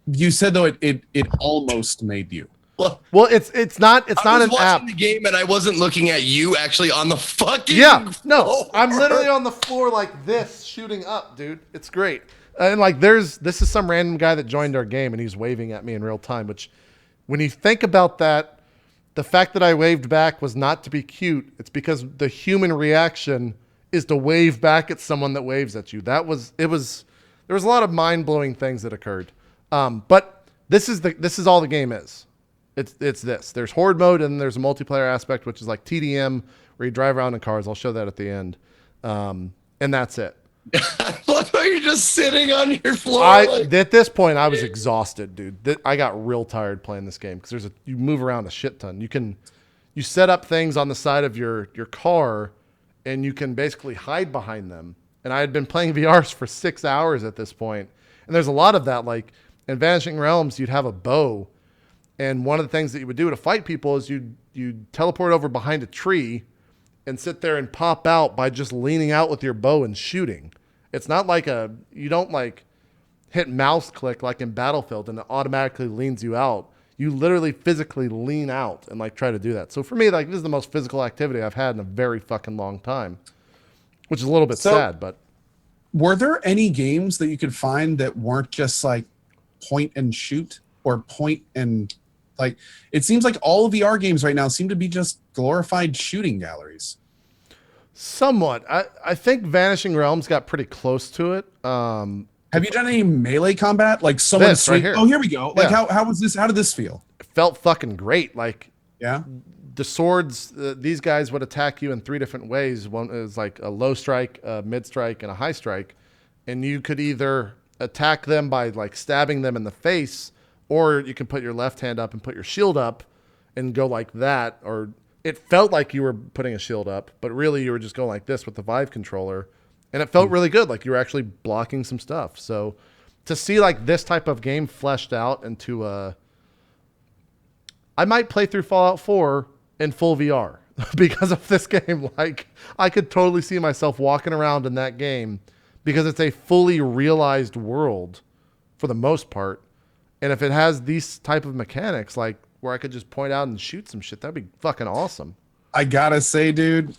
You said though it almost made you. Well, It's not I was an watching app. the game and I wasn't looking at you actually on the fucking Yeah, no, floor. I'm literally on the floor like this, shooting up, dude. It's great. And like, this is some random guy that joined our game, and he's waving at me in real time. Which, when you think about that, the fact that I waved back was not to be cute. It's because the human reaction is to wave back at someone that waves at you. There was a lot of mind blowing things that occurred. But this is all the game is. It's this. There's horde mode and there's a multiplayer aspect, which is like TDM, where you drive around in cars. I'll show that at the end. And that's it. I love how you're just sitting on your floor. At this point, I was exhausted, dude. I got real tired playing this game because you move around a shit ton. You set up things on the side of your car, and you can basically hide behind them. And I had been playing VRs for 6 hours at this point, and there's a lot of that. Like in Vanishing Realms, you'd have a bow, and one of the things that you would do to fight people is you'd teleport over behind a tree and sit there and pop out by just leaning out with your bow and shooting. It's not like you don't like hit mouse click like in Battlefield and it automatically leans you out. You literally physically lean out and like try to do that. So for me, like this is the most physical activity I've had in a very fucking long time, which is a little bit sad, but. Were there any games that you could find that weren't just like point and shoot or point and like, it seems like all VR games right now seem to be just glorified shooting galleries. Somewhat. I think Vanishing Realms got pretty close to it. Have you done any melee combat? Like someone This right here. Oh, here we go. Like Yeah. how was this? How did this feel? It felt fucking great. Like Yeah. the swords, these guys would attack you in 3 different ways. One is like a low strike, a mid strike, and a high strike. And you could either attack them by like stabbing them in the face, or you can put your left hand up and put your shield up and go like that. Or it felt like you were putting a shield up, but really you were just going like this with the Vive controller. And it felt really good. Like you were actually blocking some stuff. So to see like this type of game fleshed out into I might play through Fallout 4 in full VR because of this game. Like I could totally see myself walking around in that game because it's a fully realized world for the most part. And if it has these type of mechanics, like where I could just point out and shoot some shit, that'd be fucking awesome. I gotta say, dude,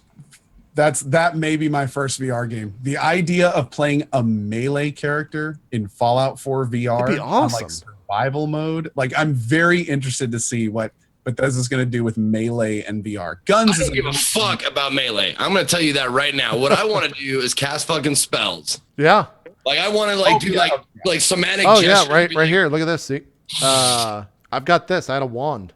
that may be my first VR game. The idea of playing a melee character in Fallout 4 VR It'd be on awesome. like survival mode, like I'm very interested to see what Bethesda's gonna do with melee and VR. Guns I don't give a fuck about melee. I'm gonna tell you that right now. What I want to do is cast fucking spells. Yeah. Like I want to do like somatic. Oh gestures, yeah, right like, here. Look at this. See, I've got this. I had a wand.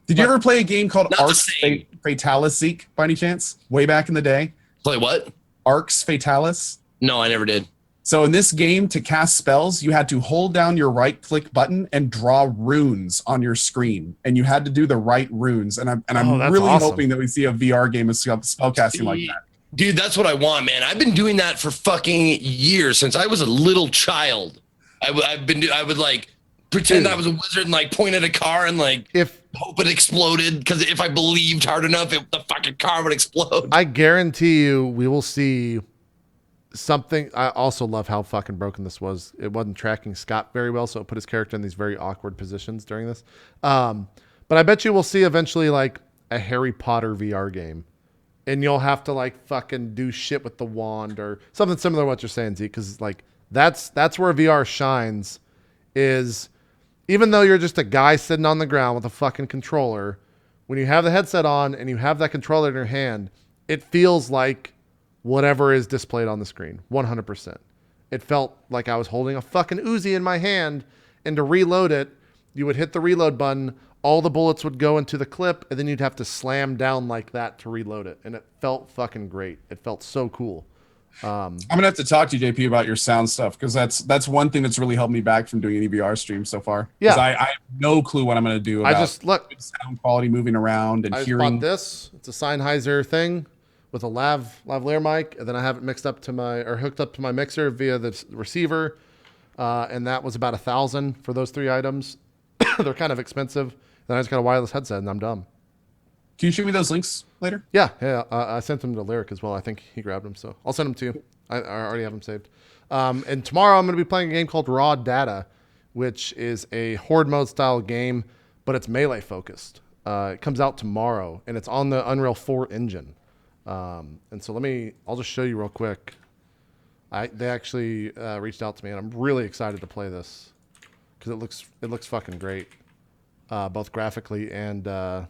Did you ever play a game called Not the Arx same. Fatalis by any chance? Way back in the day? Play what? Arx Fatalis? No, I never did. So in this game, to cast spells, you had to hold down your right-click button and draw runes on your screen, and you had to do the right runes. And I'm that's really awesome. hoping that we see a VR game of spellcasting like that. Dude, that's what I want, man. I've been doing that for fucking years since I was a little child. I would like pretend I was a wizard and like point at a car and like hope it exploded, because if I believed hard enough, the fucking car would explode. I guarantee you, we will see something. I also love how fucking broken this was. It wasn't tracking Scott very well, so it put his character in these very awkward positions during this. But I bet you we'll see eventually like a Harry Potter VR game. And you'll have to like fucking do shit with the wand or something similar to what you're saying, Z, because like that's where VR shines. Is even though you're just a guy sitting on the ground with a fucking controller, when you have the headset on and you have that controller in your hand, it feels like whatever is displayed on the screen. 100%. It felt like I was holding a fucking Uzi in my hand, and to reload it, you would hit the reload button. All the bullets would go into the clip, and then you'd have to slam down like that to reload it. And it felt fucking great. It felt so cool. I'm gonna have to talk to you, JP, about your sound stuff, because that's one thing that's really held me back from doing any VR streams so far. Yeah, I have no clue what I'm gonna do about I just look sound quality, moving around, and I hearing. bought this. It's a Sennheiser thing with a lavalier mic, and then I have it mixed up to hooked up to my mixer via the receiver, and that was about $1,000 for those 3 items. They're kind of expensive. Then I just got a wireless headset, and I'm done. Can you shoot me those links later? Yeah. I sent them to Lyric as well. I think he grabbed them, so I'll send them to you. I already have them saved. And tomorrow I'm going to be playing a game called Raw Data, which is a horde mode style game, but it's melee focused. It comes out tomorrow, and it's on the Unreal 4 engine. And so I'll just show you real quick. They actually reached out to me, and I'm really excited to play this because it looks fucking great, both graphically and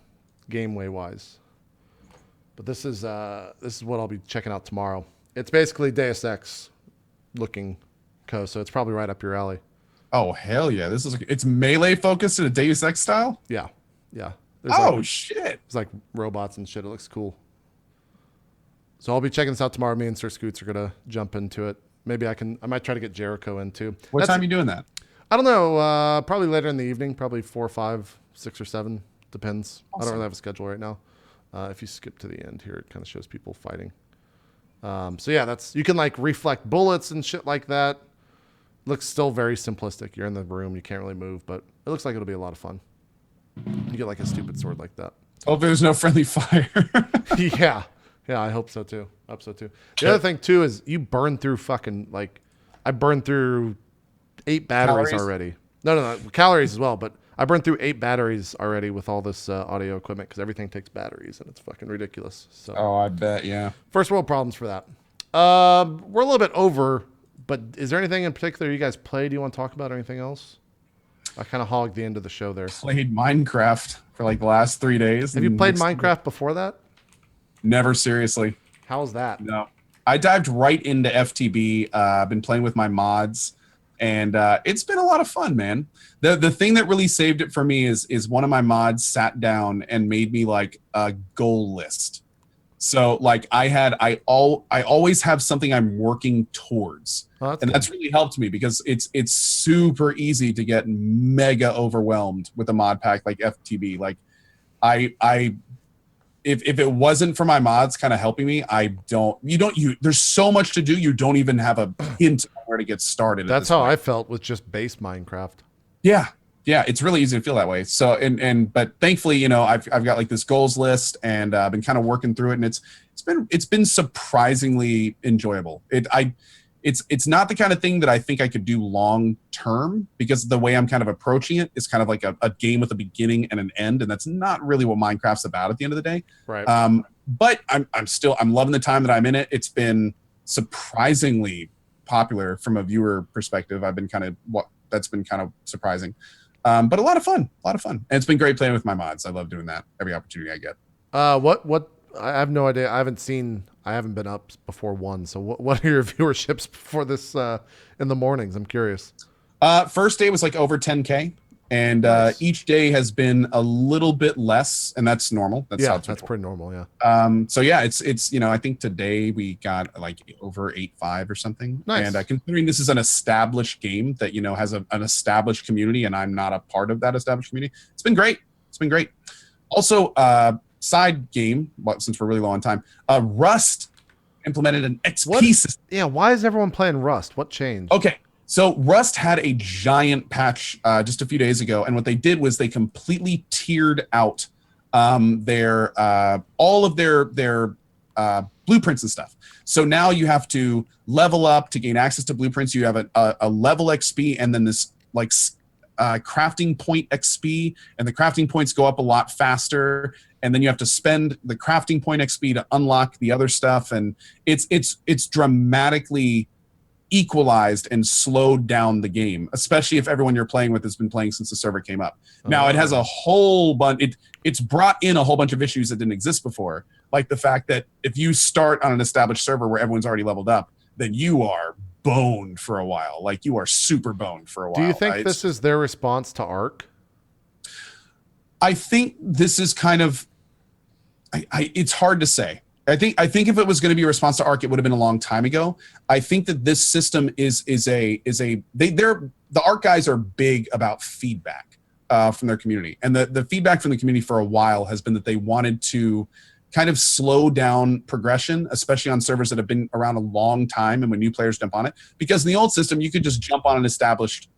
gameway wise. But this is what I'll be checking out tomorrow. It's basically Deus Ex looking code, so it's probably right up your alley. Oh hell yeah! It's melee focused in a Deus Ex style. Yeah. Shit! It's like robots and shit. It looks cool. So I'll be checking this out tomorrow. Me and Sir Scoots are gonna jump into it. Maybe I might try to get Jericho in too. What time are you doing that? I don't know. Probably later in the evening. Probably 4 or 5, 6 or 7. Depends. Awesome. I don't really have a schedule right now. If you skip to the end here, it kind of shows people fighting. So yeah, you can like reflect bullets and shit like that. Looks still very simplistic. You're in the room, you can't really move, but it looks like it'll be a lot of fun. You get like a stupid sword like that. Oh, there's no friendly fire. Yeah, I hope so too. The other thing too is you burn through fucking like I burned through 8 batteries already. No, calories as well, but I burned through 8 batteries already with all this audio equipment because everything takes batteries and it's fucking ridiculous. So Oh, I bet, yeah. first world problems for that. We're a little bit over, but is there anything in particular you guys played you want to talk about or anything else? I kind of hogged the end of the show there. Played Minecraft for like the last 3 days. Have you played Minecraft before that? Never, seriously. How's that? No. I dived right into FTB. I've been playing with my mods, and it's been a lot of fun, man. The thing that really saved it for me is one of my mods sat down and made me like a goal list. So like I always have something I'm working towards. Oh, That's really helped me because it's super easy to get mega overwhelmed with a mod pack like FTB. Like if it wasn't for my mods kind of helping me, there's so much to do. You don't even have a hint of where to get started. That's how I felt with just base Minecraft. Yeah. It's really easy to feel that way. So, but thankfully, I've got like this goals list and I've been kind of working through it, and it's been surprisingly enjoyable. it's not the kind of thing that I think I could do long term, because the way I'm kind of approaching it is kind of like a game with a beginning and an end, and that's not really what Minecraft's about at the end of the day. Right. But I'm loving the time that I'm in it. It's been surprisingly popular from a viewer perspective. That's been kind of surprising. But a lot of fun. And it's been great playing with my mods. I love doing that every opportunity I get. What I have no idea. I haven't been up before 1. So what are your viewerships before this in the mornings? I'm curious. First day was like over 10K, and Nice. each day has been a little bit less, and that's normal. That's pretty normal. Yeah. So yeah, it's I think today we got like over 8.5 or something. Nice. And considering this is an established game that has an established community, and I'm not a part of that established community, it's been great. Also, side game, since we're really low on time, Rust implemented an XP system. Yeah. Why is everyone playing Rust? What changed? Okay. So Rust had a giant patch just a few days ago, and what they did was they completely tiered out all of their blueprints and stuff. So now you have to level up to gain access to blueprints. You have a level XP, and then this like crafting point XP, and the crafting points go up a lot faster. And then you have to spend the crafting point XP to unlock the other stuff, and it's dramatically equalized and slowed down the game, especially if everyone you're playing with has been playing since the server came up. Now it has a whole bunch. It's brought in a whole bunch of issues that didn't exist before, like the fact that if you start on an established server where everyone's already leveled up, then you are boned for a while. Like you are super boned for a while. Do you think this is their response to Ark? I think this is kind of. It's hard to say. I think if it was going to be a response to Ark, it would have been a long time ago. I think that this system the Ark guys are big about feedback from their community, and the feedback from the community for a while has been that they wanted to kind of slow down progression, especially on servers that have been around a long time and when new players jump on it. Because in the old system, you could just jump on an established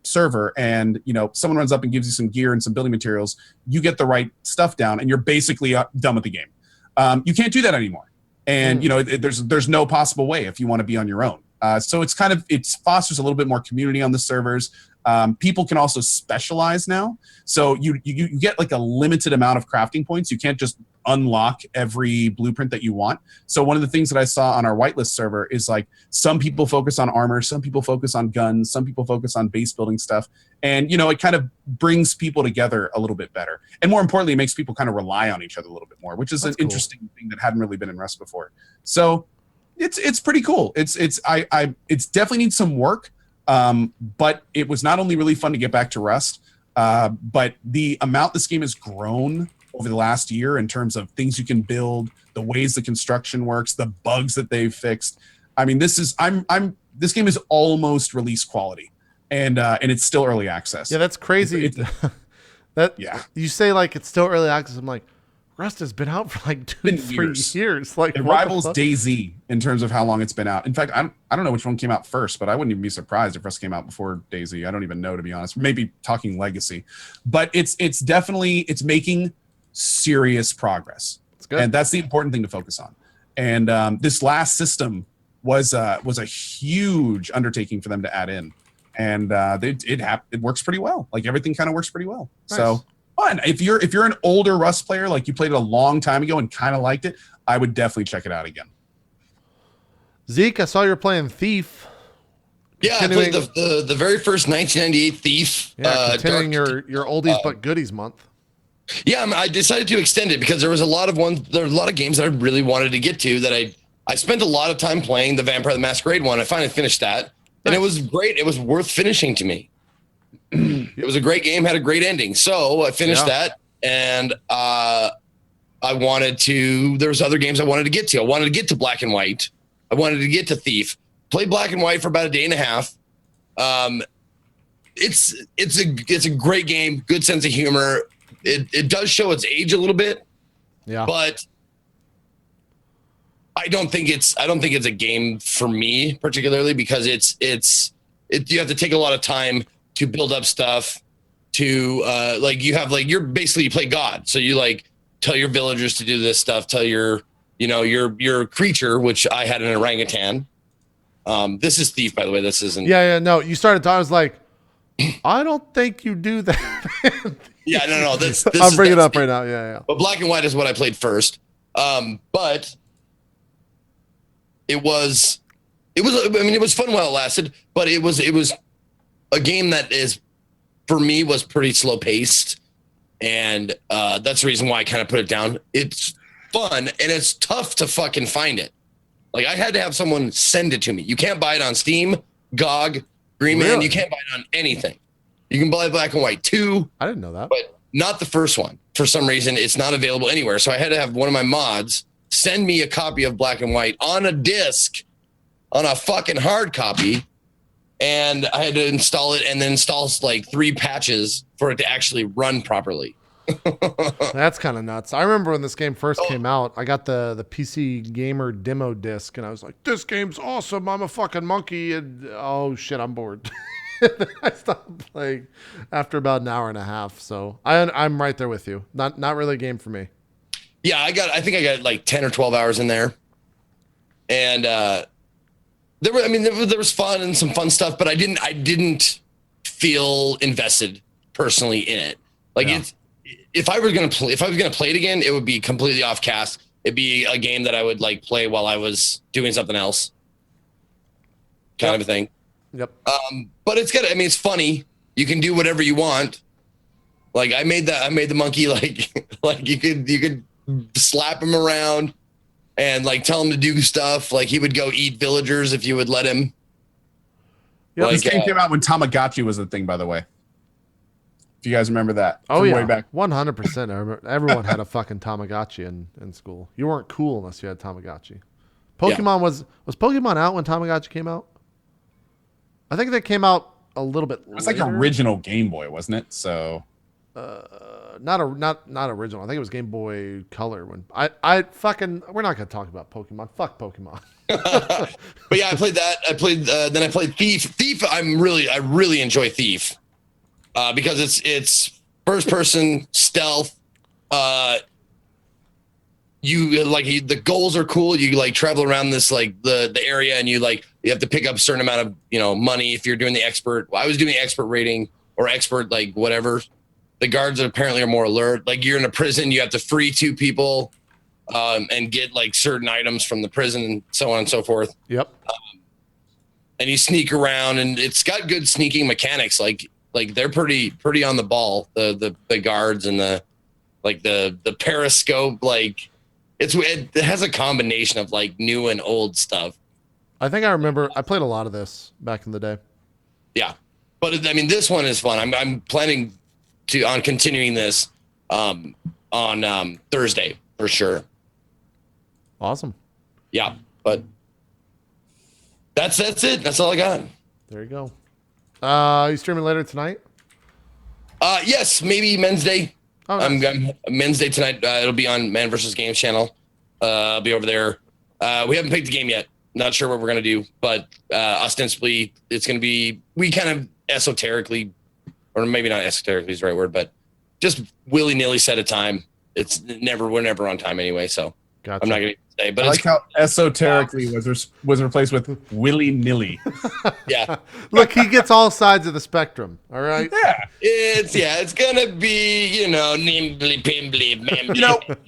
server and someone runs up and gives you some gear and some building materials, you get the right stuff down, and you're basically done with the game. You can't do that anymore, and there's no possible way if you want to be on your own. So it fosters a little bit more community on the servers. People can also specialize now, so you get like a limited amount of crafting points. You can't just unlock every blueprint that you want. So one of the things that I saw on our whitelist server is like some people focus on armor, some people focus on guns, some people focus on base building stuff, and it kind of brings people together a little bit better, and more importantly, it makes people kind of rely on each other a little bit more, which is an interesting thing that hadn't really been in Rust before. So it's pretty cool. It's definitely needs some work. But it was not only really fun to get back to Rust, but the amount this game has grown over the last year in terms of things you can build, the ways the construction works, the bugs that they've fixed. I mean, this game is almost release quality, and it's still early access. Yeah, that's crazy. You say like it's still early access. I'm like, Rust has been out for like 2-3 years. Like it rivals DayZ in terms of how long it's been out. In fact, I don't know which one came out first, but I wouldn't even be surprised if Rust came out before DayZ. I don't even know, to be honest. Maybe talking legacy, but it's definitely making serious progress. That's good. And that's the important thing to focus on. And this last system was a huge undertaking for them to add in, and it works pretty well. Like everything kind of works pretty well. Nice. So. Fun. If you're an older Rust player, like you played it a long time ago and kind of liked it, I would definitely check it out again. Zeke, I saw you're playing Thief. Yeah, I played the very first 1998 Thief. Yeah, continuing your oldies but goodies month. Yeah, I decided to extend it because there was a lot of games that I really wanted to get to that I spent a lot of time playing. The Vampire the Masquerade one, I finally finished that, and it was great. It was worth finishing to me. It was a great game, had a great ending. So I finished that, and I wanted to. There was other games I wanted to get to. I wanted to get to Black and White. I wanted to get to Thief. Played Black and White for about a day and a half. It's a great game. Good sense of humor. It does show its age a little bit. Yeah. But I don't think it's a game for me particularly because you have to take a lot of time to build up stuff to you play God. So you like tell your villagers to do this stuff, tell your creature, which I had an orangutan, This is Thief, by the way. This isn't. Yeah. No, you started. I was like, I don't think you do that. Yeah, no. This I'm bringing it that's up right now. Yeah. But Black and White is what I played first. But it was. I mean, it was fun while it lasted. But it was a game that is, for me, was pretty slow paced, and that's the reason why I kind of put it down. It's fun and it's tough to fucking find it. Like I had to have someone send it to me. You can't buy it on Steam, GOG, Green Man. Really? You can't buy it on anything. You can buy Black and White 2, I didn't know that. but not the first one. For some reason, it's not available anywhere. So I had to have one of my mods send me a copy of Black and White on a disc, on a fucking hard copy. And I had to install it and then install like 3 patches for it to actually run properly. That's kind of nuts. I remember when this game first came out, I got the PC Gamer demo disc, and I was like, this game's awesome. I'm a fucking monkey. And oh, shit, I'm bored. I stopped playing after about an hour and a half. So I'm right there with you. Not really a game for me. Yeah, I think I got like 10 or 12 hours in there. And there was fun and some fun stuff, but I didn't feel invested personally in it. Like if I was gonna play it again, it would be completely off cast. It'd be a game that I would like play while I was doing something else, kind of a thing. Yep. But it's good. I mean, it's funny. You can do whatever you want. Like I made the monkey like you could slap him around and like tell him to do stuff. Like he would go eat villagers if you would let him. Yep. This game came out when Tamagotchi was a thing, by the way. If you guys remember that. Oh from yeah, way back. 100%. Everyone had a fucking Tamagotchi in school. You weren't cool unless you had Tamagotchi. Pokemon was Pokemon out when Tamagotchi came out? I think they came out a little bit. It was like original Game Boy, wasn't it? So not original. I think it was Game Boy Color when I fucking. We're not gonna talk about Pokemon. Fuck Pokemon. But yeah, I played that. Then I played Thief. Thief. I really enjoy Thief. Because it's first person stealth. The goals are cool. You like travel around this like the area, and you have to pick up a certain amount of money if you're doing the expert. Well, I was doing the expert rating or expert like whatever. The guards apparently are more alert. Like you're in a prison, you have to free 2 people, and get like certain items from the prison and so on and so forth. Yep. And you sneak around, and it's got good sneaking mechanics. Like they're pretty on the ball. The guards and the periscope. Like it has a combination of like new and old stuff. I think I remember. I played a lot of this back in the day. Yeah, but I mean this one is fun. I'm planning on continuing this on Thursday for sure. Awesome. Yeah, but that's it. That's all I got. There you go. Are you streaming later tonight? Yes, maybe Men's Day. Oh, nice. I'm Men's Day tonight. It'll be on Man vs. Games channel. I'll be over there. We haven't picked the game yet. Not sure what we're gonna do, but ostensibly it's gonna be. We kind of esoterically, or maybe not esoterically is the right word, but just willy nilly set a time. We're never on time anyway, so Gotcha. I'm not gonna say. But I like how esoterically was replaced with willy nilly. Yeah. Look, he gets all sides of the spectrum. All right. Yeah. It's gonna be nimbly pimbly.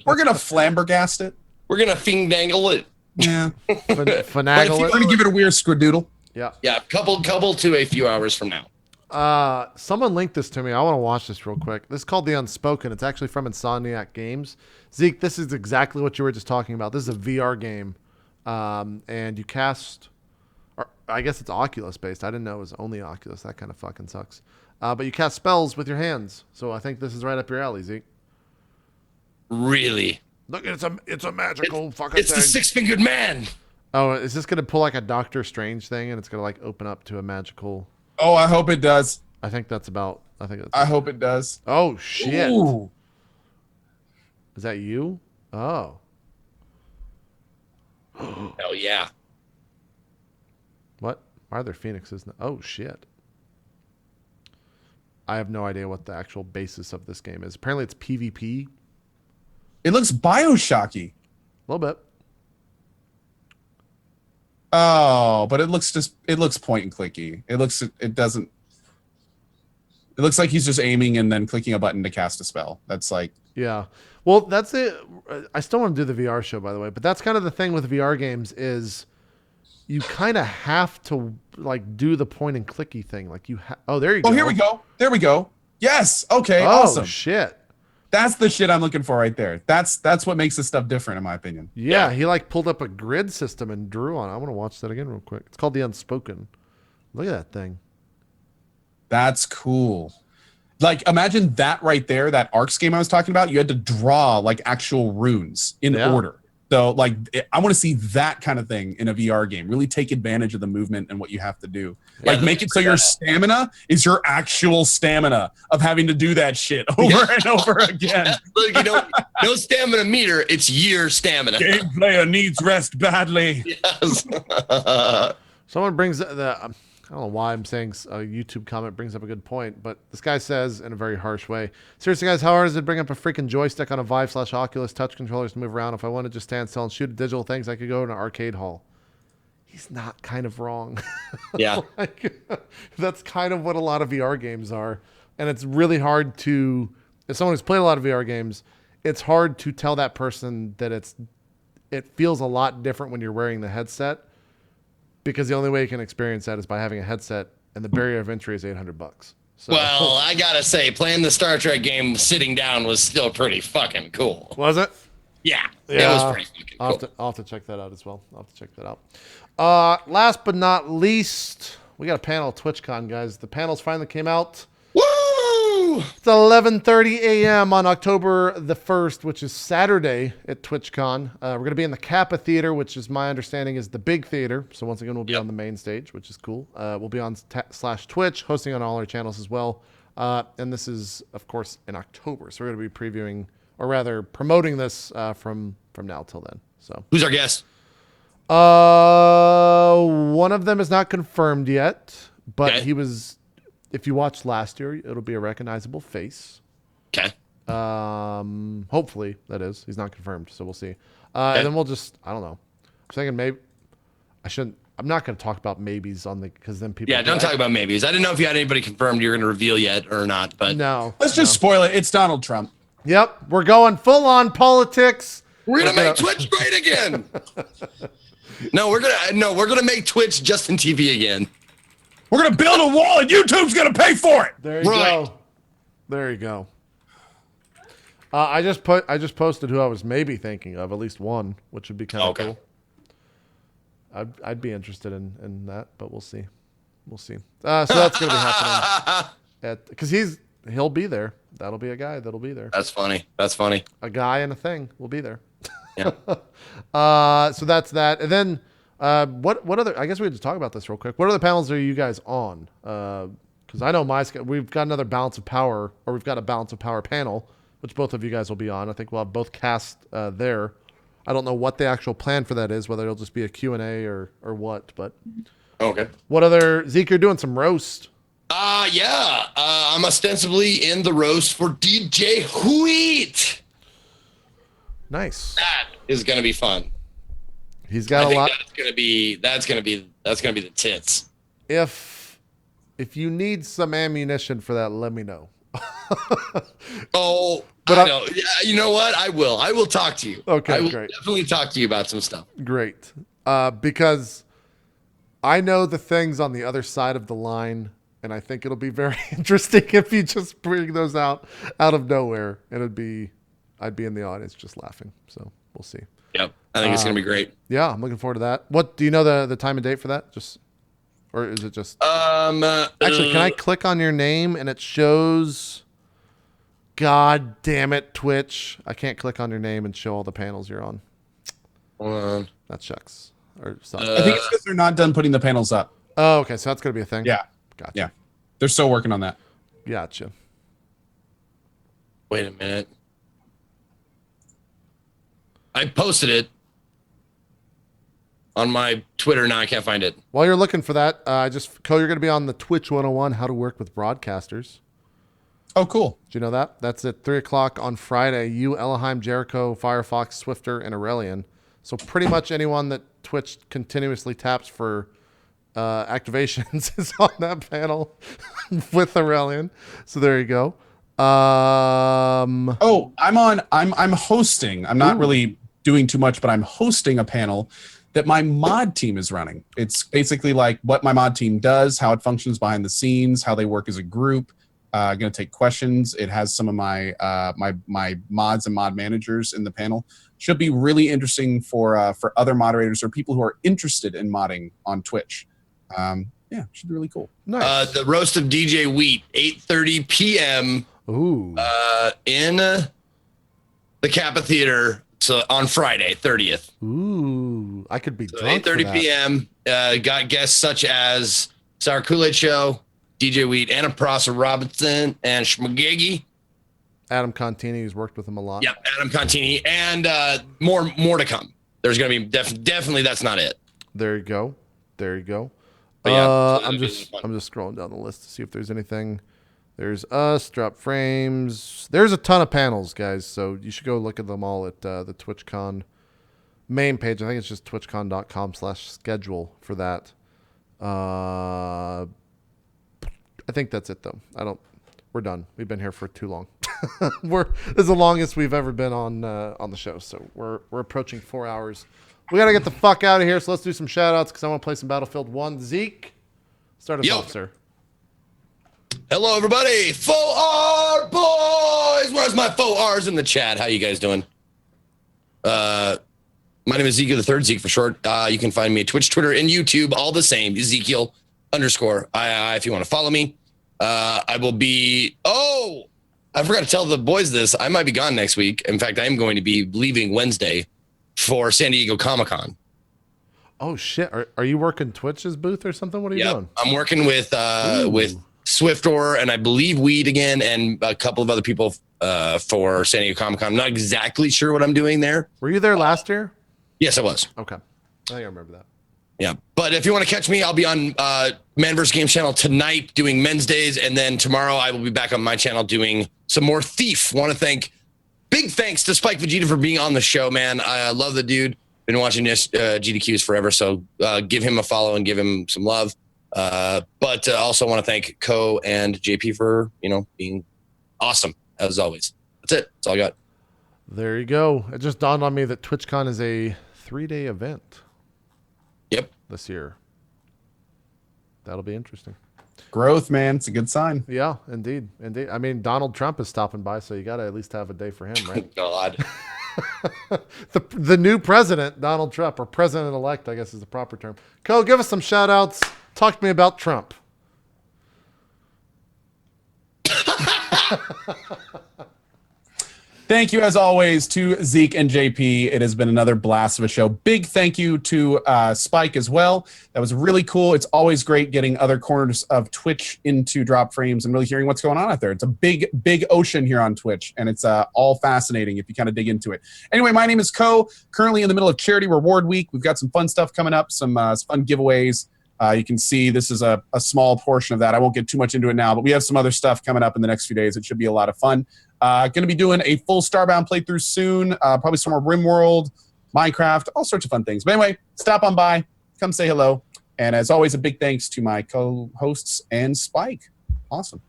We're gonna flambergast it. We're gonna fing dangle it. Yeah. Finagle We're it. gonna give it a weird squadoodle. Yeah. Yeah, couple to a few hours from now. Someone linked this to me. I want to watch this real quick. This is called The Unspoken. It's actually from Insomniac Games. Zeke, this is exactly what you were just talking about. This is a VR game. And you cast, or I guess it's Oculus based. I didn't know it was only Oculus. That kind of fucking sucks. But you cast spells with your hands. So I think this is right up your alley, Zeke. Really? Look, it's a magical fucking It's thing. the 6-fingered man. Oh, is this going to pull like a Doctor Strange thing and it's going to like open up to a magical... Oh, I hope it does. I think that's... I hope it does. Oh, shit. Ooh. Is that you? Oh. Hell yeah. What? Why are there phoenixes? Oh, shit. I have no idea what the actual basis of this game is. Apparently it's PvP. It looks Bioshocky. A little bit. Oh, but it looks point and clicky. It looks like he's just aiming and then clicking a button to cast a spell. That's like, Yeah. Well, that's it. I still want to do the VR show, by the way, but that's kind of the thing with VR games is you kind of have to like do the point and clicky thing. Like oh, there you go. oh, here we go. There we go. Yes. Okay. Oh, awesome. shit. That's the shit I'm looking for right there. That's what makes this stuff different, in my opinion. Yeah, he like pulled up a grid system and drew on it. I want to watch that again real quick. It's called The Unspoken. Look at that thing. That's cool. Like, imagine that right there, that Arcs game I was talking about. You had to draw like actual runes in order. So, like, I want to see that kind of thing in a VR game. Really take advantage of the movement and what you have do. Yeah, like, make it so your stamina is your actual stamina of having to do that shit over and over again. Look, no stamina meter. It's your stamina. Game player needs rest badly. Yes. Someone brings I don't know why I'm saying a YouTube comment brings up a good point, but this guy says in a very harsh way, seriously, guys, how hard is it to bring up a freaking joystick on a Vive/Oculus touch controllers to move around? If I want to just stand still and shoot at digital things, I could go to an arcade hall. He's not kind of wrong. Yeah. Like, that's kind of what a lot of VR games are. And it's really hard to, as someone who's played a lot of VR games, it's hard to tell that person that it feels a lot different when you're wearing the headset. Because the only way you can experience that is by having a headset, and the barrier of entry is $800. So, Well, I gotta say, playing the Star Trek game sitting down was still pretty fucking cool. was it? Yeah, it was pretty fucking I'll cool. have to check that out as well. I'll have to check that out. Last but not least, we got a panel at TwitchCon, guys. The panels finally came out. Woo! It's 11:30 a.m. on October the 1st, which is Saturday at TwitchCon. We're going to be in the Kappa Theater, which is my understanding is the big theater. So once again, we'll be on the main stage, which is cool. We'll be on /Twitch, hosting on all our channels as well. And this is, of course, in October. So we're going to be previewing, or rather promoting this from now till then. So Who's our guest? one of them is not confirmed yet, but Okay. he was. If you watched last year, it'll be a recognizable face. Okay. Hopefully that is. He's not confirmed, so we'll see. And then we'll just, I don't know. I'm thinking maybe I shouldn't. I'm not going to talk about maybes on the because then people. Yeah, don't talk about maybes. I didn't know if you had anybody confirmed you're going to reveal yet or not, but No. Let's just spoil it. It's Donald Trump. Yep, we're going full on politics. we're gonna make Twitch great again. We're gonna make Twitch Justin TV again. We're gonna build a wall, and YouTube's gonna pay for it. There you Right. go. There you go. I just posted who I was maybe thinking of, at least one, which would be kind of Okay. cool. I'd be interested in that, but we'll see. We'll see. So that's gonna be happening because he'll be there. That'll be a guy that'll be there. That's funny. That's funny. A guy and a thing will be there. Yeah. So that's that. And then what other? I guess we had to talk about this real quick. What other panels are you guys on? Because I know we've got another balance of power, or we've got a balance of power panel, which both of you guys will be on. I think we'll have both cast there. I don't know what the actual plan for that is, whether it'll just be a Q&A or what. But Okay. what other Zeke? You're doing some roast. Yeah. I'm ostensibly in the roast for DJ Wheat. Nice. That is gonna be fun. He's I got a think lot. that's gonna be the tits. If you need some ammunition for that, let me know. Oh, But I I- know. Yeah, you know what? I will talk to you. Okay, I will great. definitely talk to you about some stuff. Great. Because I know the things on the other side of the line, and I think it'll be very interesting if you just bring those out of nowhere, and I'd be in the audience just laughing. So we'll see. Yep. I think it's gonna be great. Yeah, I'm looking forward to that. What do you know the time and date for that? Or is it just actually? Can I click on your name and it shows? God damn it, Twitch! I can't click on your name and show all the panels you're on. Hold on. That shucks. Or sucks. I think it's because they're not done putting the panels up. Oh, okay. So that's gonna be a thing. Yeah. Gotcha. Yeah. They're still working on that. Gotcha. Wait a minute. I posted it on my Twitter. Now I can't find it. While you're looking for that, you're going to be on the Twitch 101, How to Work with Broadcasters. Oh, cool. Do you know that? That's at 3 o'clock on Friday. You, Elohim, Jericho, Firefox, Swifter, and Aurelian. So pretty much anyone that Twitch continuously taps for activations is on that panel with Aurelian. So there you go. Oh, I'm hosting. I'm not really doing too much, but I'm hosting a panel that my mod team is running. It's basically like what my mod team does, how it functions behind the scenes, how they work as a group. Going to take questions. It has some of my my mods and mod managers in the panel. Should be really interesting for other moderators or people who are interested in modding on Twitch. Yeah, should be really cool. Nice. The roast of DJ Wheat, 8:30 p.m. Ooh. In the Kappa Theater. So on Friday, 30th. Ooh, I could be drunk. 8:30 p.m. Got guests such as Sour Kool-Aid Show, DJ Wheat, Anna Prosser Robinson, and Schmagigi. Adam Contini, who's worked with him a lot. Yep, Adam Contini, and more to come. There's going to be definitely. That's not it. There you go. There you go. But yeah, so I'm just scrolling down the list to see if there's anything. There's us, Drop Frames. There's a ton of panels, guys. So you should go look at them all at the TwitchCon main page. I think it's just twitchcon.com/schedule for that. I think that's it though. We're done. We've been here for too long. This is the longest we've ever been on the show. So we're approaching 4 hours. We got to get the fuck out of here. So let's do some shout outs because I want to play some Battlefield 1. Zeke, start us off, sir. Hello, everybody. Faux R boys. Where's my faux R's in the chat? How you guys doing? My name is Ezekiel the Third, Zeke for short. You can find me at Twitch, Twitter, and YouTube, all the same. Ezekiel _ if you want to follow me. I will be. Oh, I forgot to tell the boys this. I might be gone next week. In fact, I am going to be leaving Wednesday for San Diego Comic-Con. Oh shit! Are you working Twitch's booth or something? What are you doing? I'm working with Swiftor and I believe Weed again and a couple of other people for San Diego Comic-Con. I'm not exactly sure what I'm doing there. Were you there last year? Yes, I was. Okay. I think I remember that. Yeah. But if you want to catch me, I'll be on Man vs. Games channel tonight doing Men's Days. And then tomorrow I will be back on my channel doing some more Thief. Want to big thanks to Spike Vegeta for being on the show, man. I love the dude. Been watching this GDQs forever. So give him a follow and give him some love. But also want to thank Co and JP for, being awesome as always. That's it. That's all I got. There you go. It just dawned on me that TwitchCon is a 3-day event. Yep. This year. That'll be interesting. Growth, man. It's a good sign. Yeah, indeed. I mean, Donald Trump is stopping by, so you got to at least have a day for him, right? God. the new president, Donald Trump, or president-elect, I guess is the proper term. Co, give us some shout-outs. Talk to me about Trump. Thank you, as always, to Zeke and JP. It has been another blast of a show. Big thank you to Spike as well. That was really cool. It's always great getting other corners of Twitch into Drop Frames and really hearing what's going on out there. It's a big, big ocean here on Twitch, and it's all fascinating if you kind of dig into it. Anyway, my name is Co. Currently in the middle of Charity Reward Week. We've got some fun stuff coming up, some fun giveaways. You can see this is a small portion of that. I won't get too much into it now, but we have some other stuff coming up in the next few days. It should be a lot of fun. Going to be doing a full Starbound playthrough soon, probably some more RimWorld, Minecraft, all sorts of fun things. But anyway, stop on by, come say hello. And as always, a big thanks to my co-hosts and Spike. Awesome.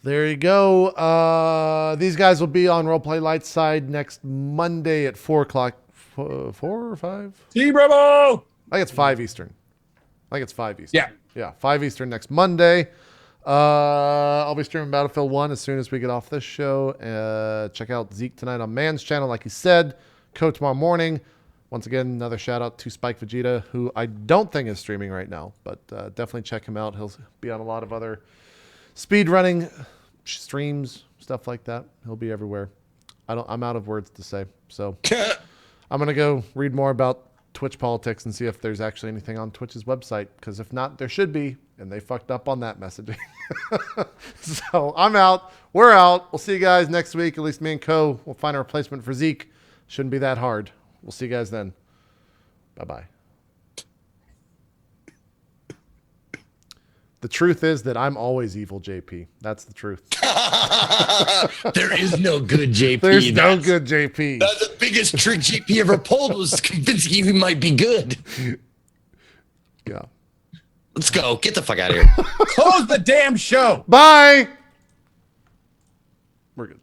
There you go. These guys will be on Roleplay Lightside next Monday at 4 o'clock. 4 or 5? T-Bravo! I think it's 5 Eastern. Yeah. Yeah, 5 Eastern next Monday. I'll be streaming Battlefield 1 as soon as we get off this show. Check out Zeke tonight on Man's channel, like he said. Co tomorrow morning. Once again, another shout out to Spike Vegeta, who I don't think is streaming right now, but definitely check him out. He'll be on a lot of other speed running streams, stuff like that. He'll be everywhere. I'm out of words to say, so I'm gonna go read more about Twitch politics and see if there's actually anything on Twitch's website, because if not, there should be, and they fucked up on that messaging. So I'm out. We're out. We'll see you guys next week. At least me and Co will find a replacement for Zeke. Shouldn't be that hard. We'll see you guys then. Bye-bye. The truth is that I'm always evil, JP. That's the truth. There is no good JP. There's no good JP. That's a biggest trick JP ever pulled was convincing you he might be good. Yeah. Let's go. Get the fuck out of here. Close the damn show. Bye. We're good.